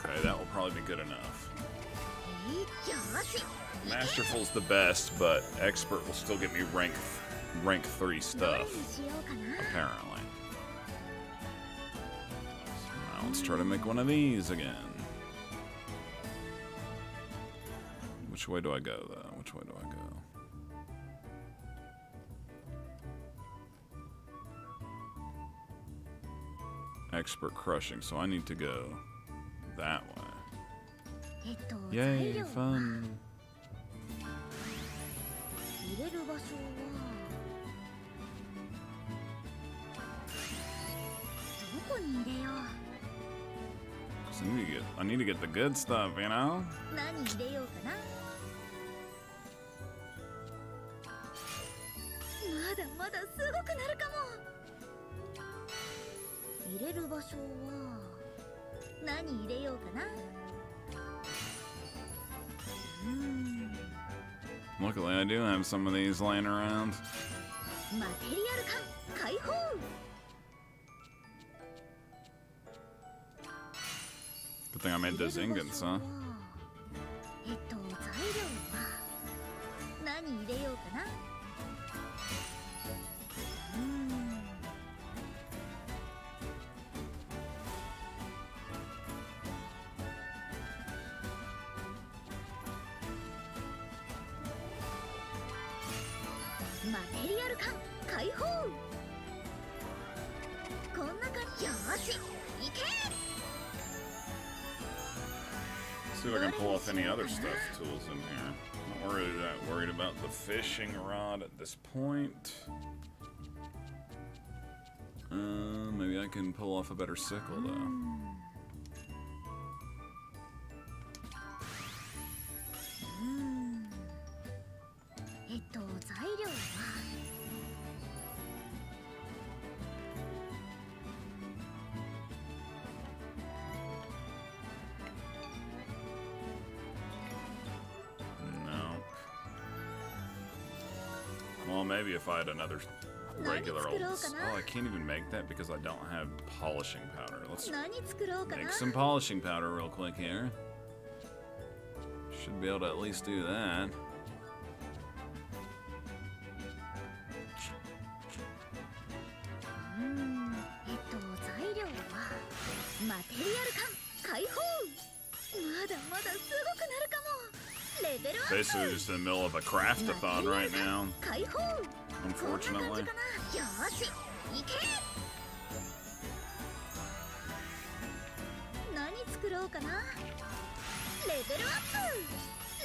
Okay, that will probably be good enough. Masterful's the best, but Expert will still get me rank 3 stuff, apparently. So now let's try to make one of these again. Which way do I go, though? Which way do I go? Expert crushing, so I need to go that way. Yay, fun. どこに入れよう。 So I need to get the good stuff, you know? 何入れようかな。まだまだすごくなるかも。入れる場所は何入れようかな。Luckily, I do have some of these laying around. マテリアル缶開放。 Good thing I made those ingots, huh? 材料は何入れようかな。マテリアル缶開放。こんな感じ。よーし、いけ。 See if I can pull off any other stuff tools in here. Not really that worried about the fishing rod at this point. Maybe I can pull off a better sickle though. 材料はNo. Well, maybe if I had another regular old... Oh, I can't even make that because I don't have polishing powder. Let's 何作ろうかな。 make some polishing powder real quick here. Should be able to at least do that. 材料はマテリアル缶開放。まだまだすごくなるかも。レベルアップ。 Basically just in the middle of a craft-a-thon right now. 開放。 Unfortunately. こんな感じかな。よーし、いけ。何作ろうかな。レベルアップ。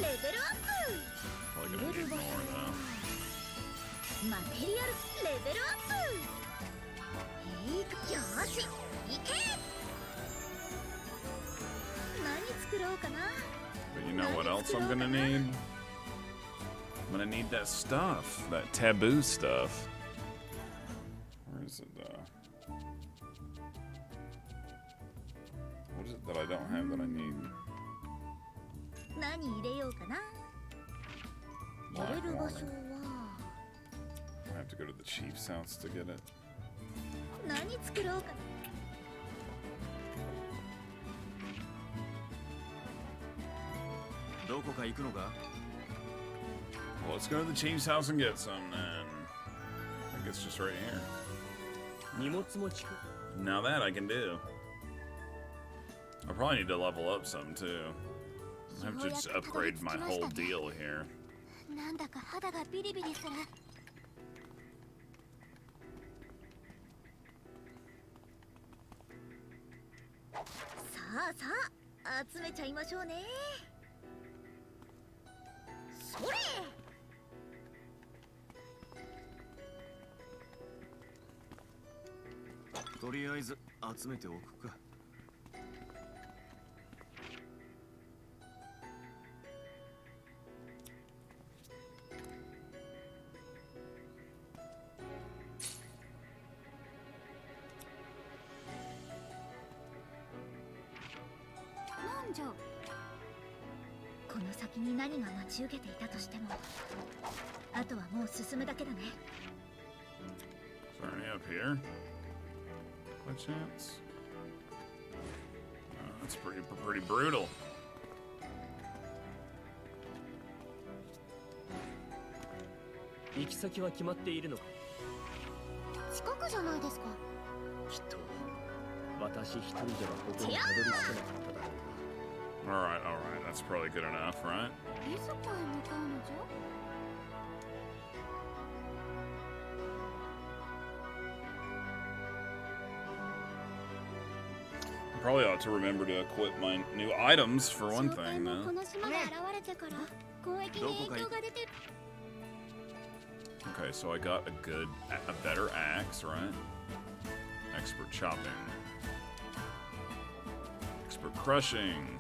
レベルアップ。 Probably gonna need more though. マテリアルレベルアップ。よーし、いけ。何作ろうかな。 But you know what else I'm gonna need? I'm gonna need that stuff, that taboo stuff. Where is it? What is it that I don't have that I need? 何入れようかな。 Black 入れる場所 warning. は I have to go to the chief's house to get it. 何作ろうかな。 どこか行くのか？ Well, let's go to the chief's house and get some then. I think it's just right here. 荷物持ちか。 Now that I can do. I probably need to level up some too. I have to just upgrade my whole deal here. なんだか肌がビリビリする。さあさあ、集めちゃいましょうね。それ。とりあえず集めておくか。なんじゃ。この先に何が待ち受けていたとしても、あとはもう進むだけだね。 Is there any up here? By chance? That's pretty brutal. 行き先は決まっているのか。近くじゃないですか。きっと私一人ではここにたどり着けなかっただろう。 Alright, that's probably good enough, right? いずこへ向かうのじゃ。 Probably ought to remember to equip my new items for one thing, こ though. の島が現れてから交易に影響が出てる。Okay, so I got a better axe, right? Expert chopping. Expert crushing.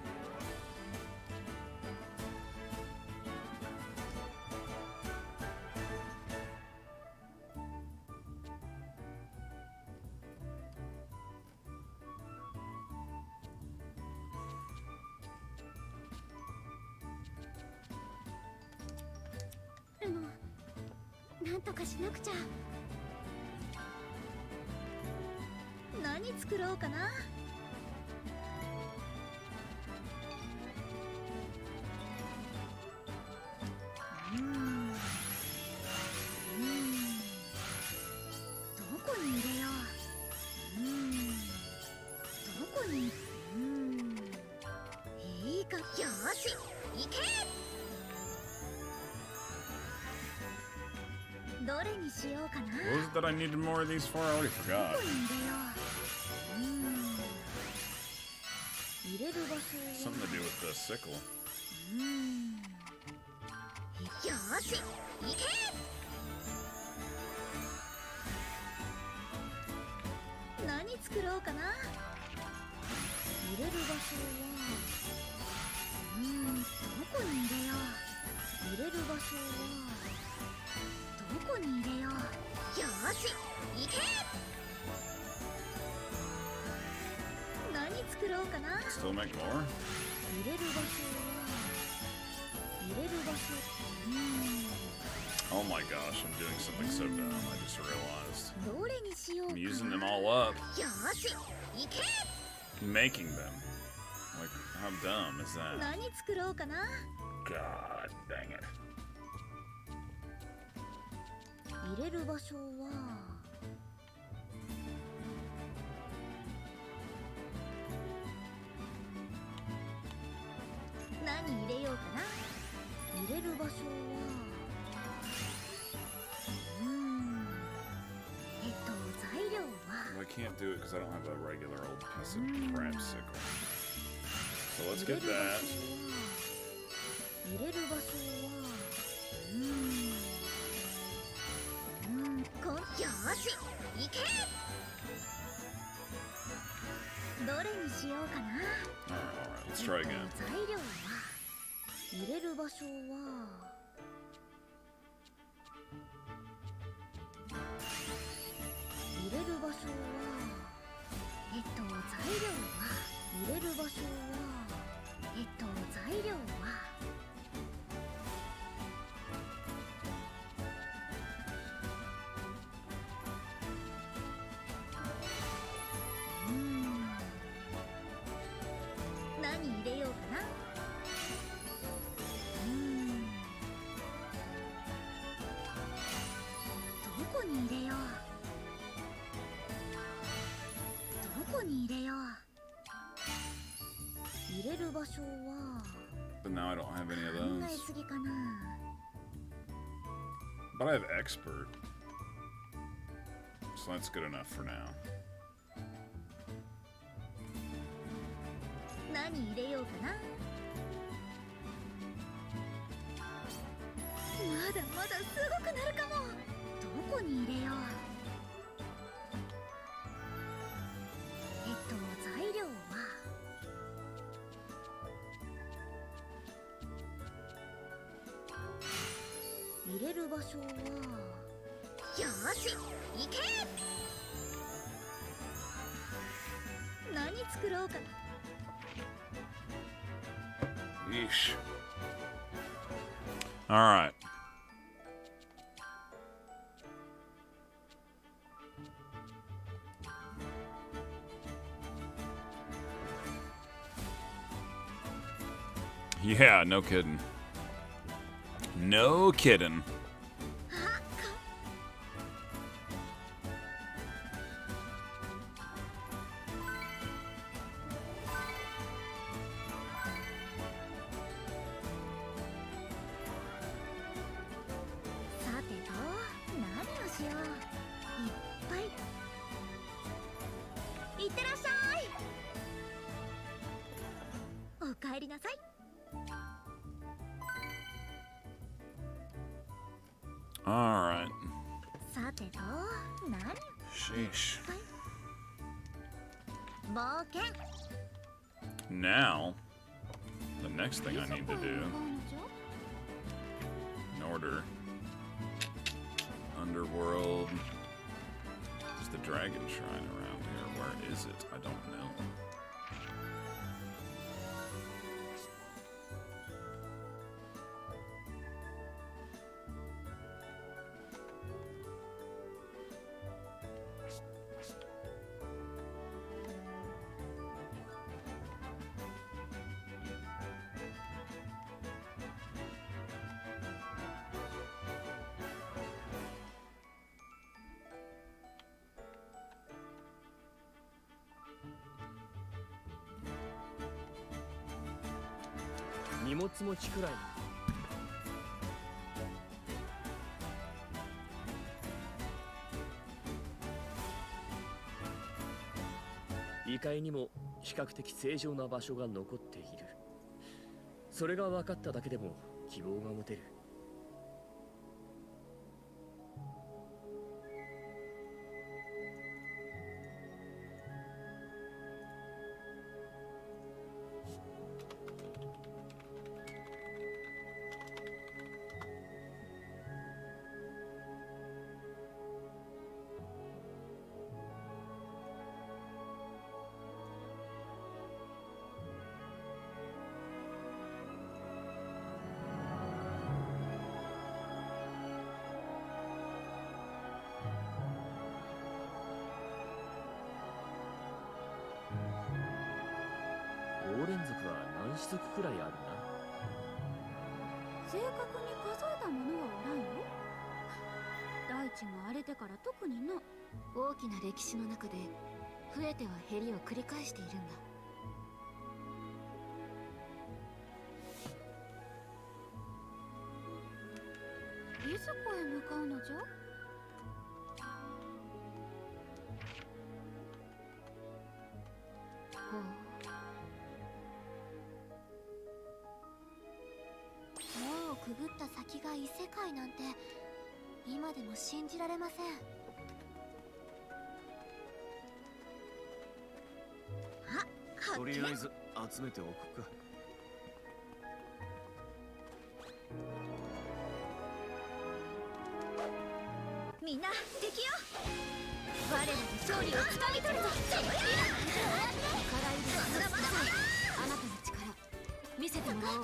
What was it that I needed more of these for? I already forgot. Something to do with the sickle. Still make more? Oh my gosh, I'm doing something so dumb, I just realized. I'm using them all up. Making them. Like, how dumb is that? God dang it. 入れる場所は何入れようかな。入れる場所は材料は Well, I can't do it because I don't have a regular old piece of crap sickle. So let's get that. 入れる場所はよし行け。どれにしようかな。 Alright, let's try again. 材料は入れる場所は入れる場所は材料は入れる場所は材料は何入れようかな。どこに入れよう。どこに入れよう。入れる場所は But now I don't have any of 考え those. すぎかな。 But I have expert. So that's good enough for now. 何入れようかな。まだまだすごくなるかも。どこに入れよう。材料は入れる場所はよし行け。何作ろうかな。 Yeesh. Alright. Yeah, no kidding. No kidding. さてと何をしよう。いっぱい。いってらっしゃい。おかえりなさい。Alright. さてと何 Sheesh. 冒険 Now, the next thing I need to do in order. Underworld. Is the dragon shrine around here? Where is it? I don't know. ?荷物持ちくらい。異界にも比較的正常な場所が残っている。それが分かっただけでも希望が持てる。オーレン族は何種族くらいあるんだ？正確に数えたものはおらんよ。大地が荒れてから特にな。大きな歴史の中で増えては減りを繰り返しているんだ。いずこへ向かうのじゃ？ほう。門をくぐった先が異世界なんて今でも信じられません。あ、発見。とりあえず集めておくか。みんな敵よ。我らで勝利をつかみ取るぞ。力いるあなたの力見せてもらおう。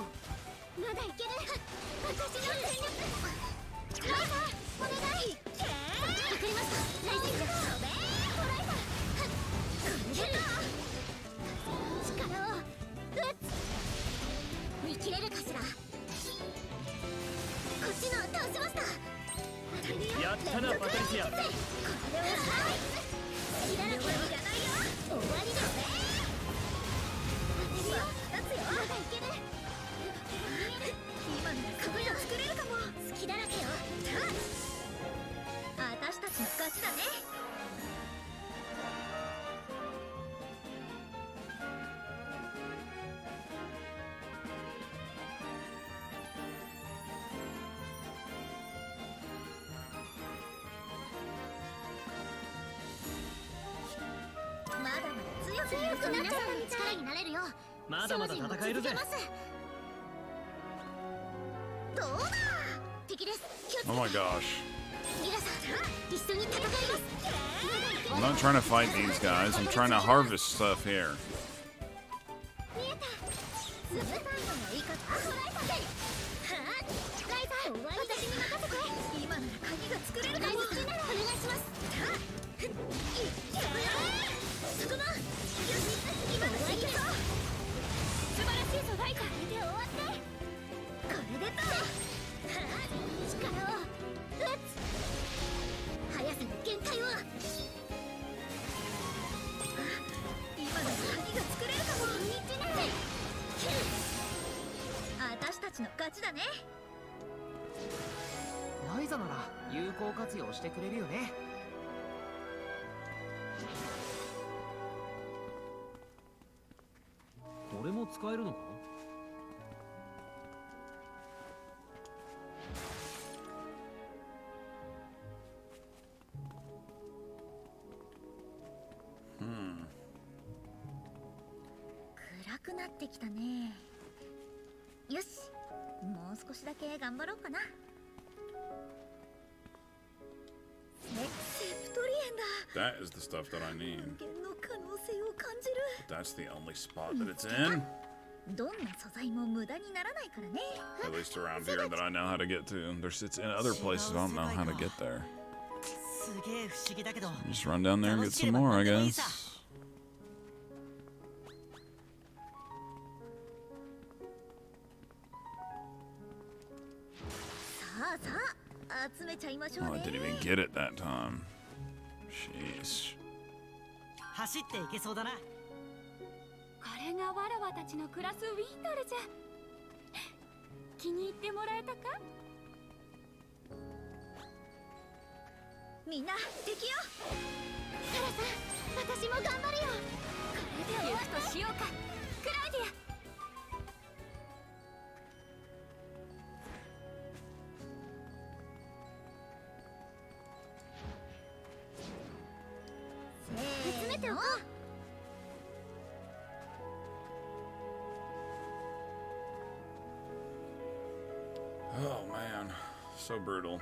まだいける。私の全力。ライザーお願い。わかりました。ライジングトライザー蹴る力を打つ。見切れるかしら。こっちの倒しました。やったなパトリシア。これでおしまい。好きだらけはいらないよ。終わりだぜ。私は立つよ。まだいける。今なら壁を作れるかも。好きだらけよ。私たちの勝ちだね。まだまだ強くなったら力になれるよ。まだまだ戦えるぜ。どうだ敵です。 Oh my gosh. 皆さん一緒に戦います。 I'm not trying to fight these guys. I'm trying to harvest stuff here. 見えた。冷たいのがいいかな。ライザー私に任せて。今なら鍵が作れるかも。ライズならお願いします。そこだ。よし今ならいけるぞ。素晴らしいぞライザー。これで終わって。これでと。力を打つ。速さの限界を。今なら鍵が作れるかも。私たちの勝ちだね。ライザなら有効活用してくれるよね。これも使えるのか？くなってきたね。よし、もう少しだけ頑張ろうかな。セプトリエンだ。 That is the stuff that I need. 無限の可能性を感じる。 But that's the only spot that it's in. どんな素材も無駄にならないからね。 At least around here that I know how to get to. It's in other places I don't know how to get there. すげえ不思議だけど Just run down there and get some more, I guess. さあさあ、集めちゃいましょう Oh, I ね。 didn't even get it that time. Jeez. 走っていけそうだな。これがわらわたちの暮らすウィンドルじゃ。気に入ってもらえたか？みんな敵よ。カラさん、私も頑張るよ。これで行くとしようか。クラウディア。集めておこう。 Oh man, so brutal.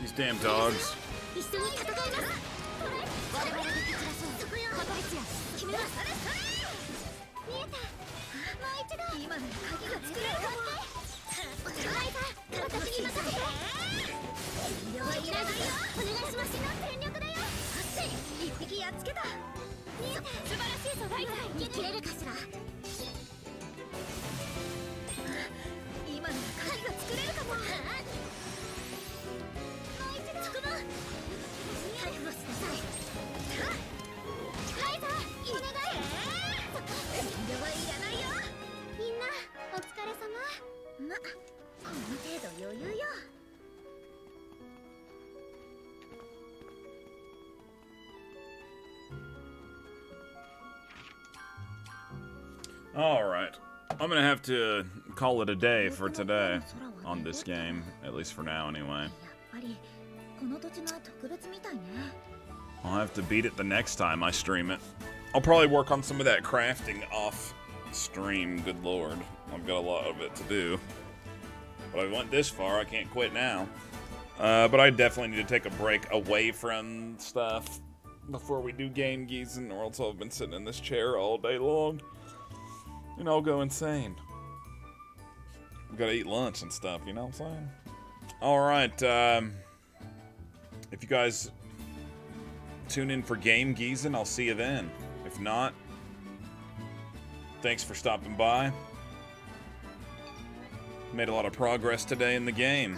These damn dogs. 一緒に戦います。我々で蹴散らそう。確率や決めます。見えた。もう一度。今なら鍵が作れるかも。ライザー、私に任せて。遠慮はいらないよ。お願いします。全力だよ。一匹やっつけた。見えた。素晴らしいぞ、ライザー。切れるかしら。今なら鍵が作れるかも。 All right, I'm gonna have to call it a day for today on this game, at least for now anyway. I'll have to beat it the next time I stream it. I'll probably work on some of that crafting off stream, good lord. I've got a lot of it to do. But I went this far, I can't quit now. But I definitely need to take a break away from stuff before we do game geezing, or else I've been sitting in this chair all day long. And I'll go insane. We gotta eat lunch and stuff, you know what I'm saying? Alright, if you guys tune in for game geezing, I'll see you then. If not, thanks for stopping by. Made a lot of progress today in the game.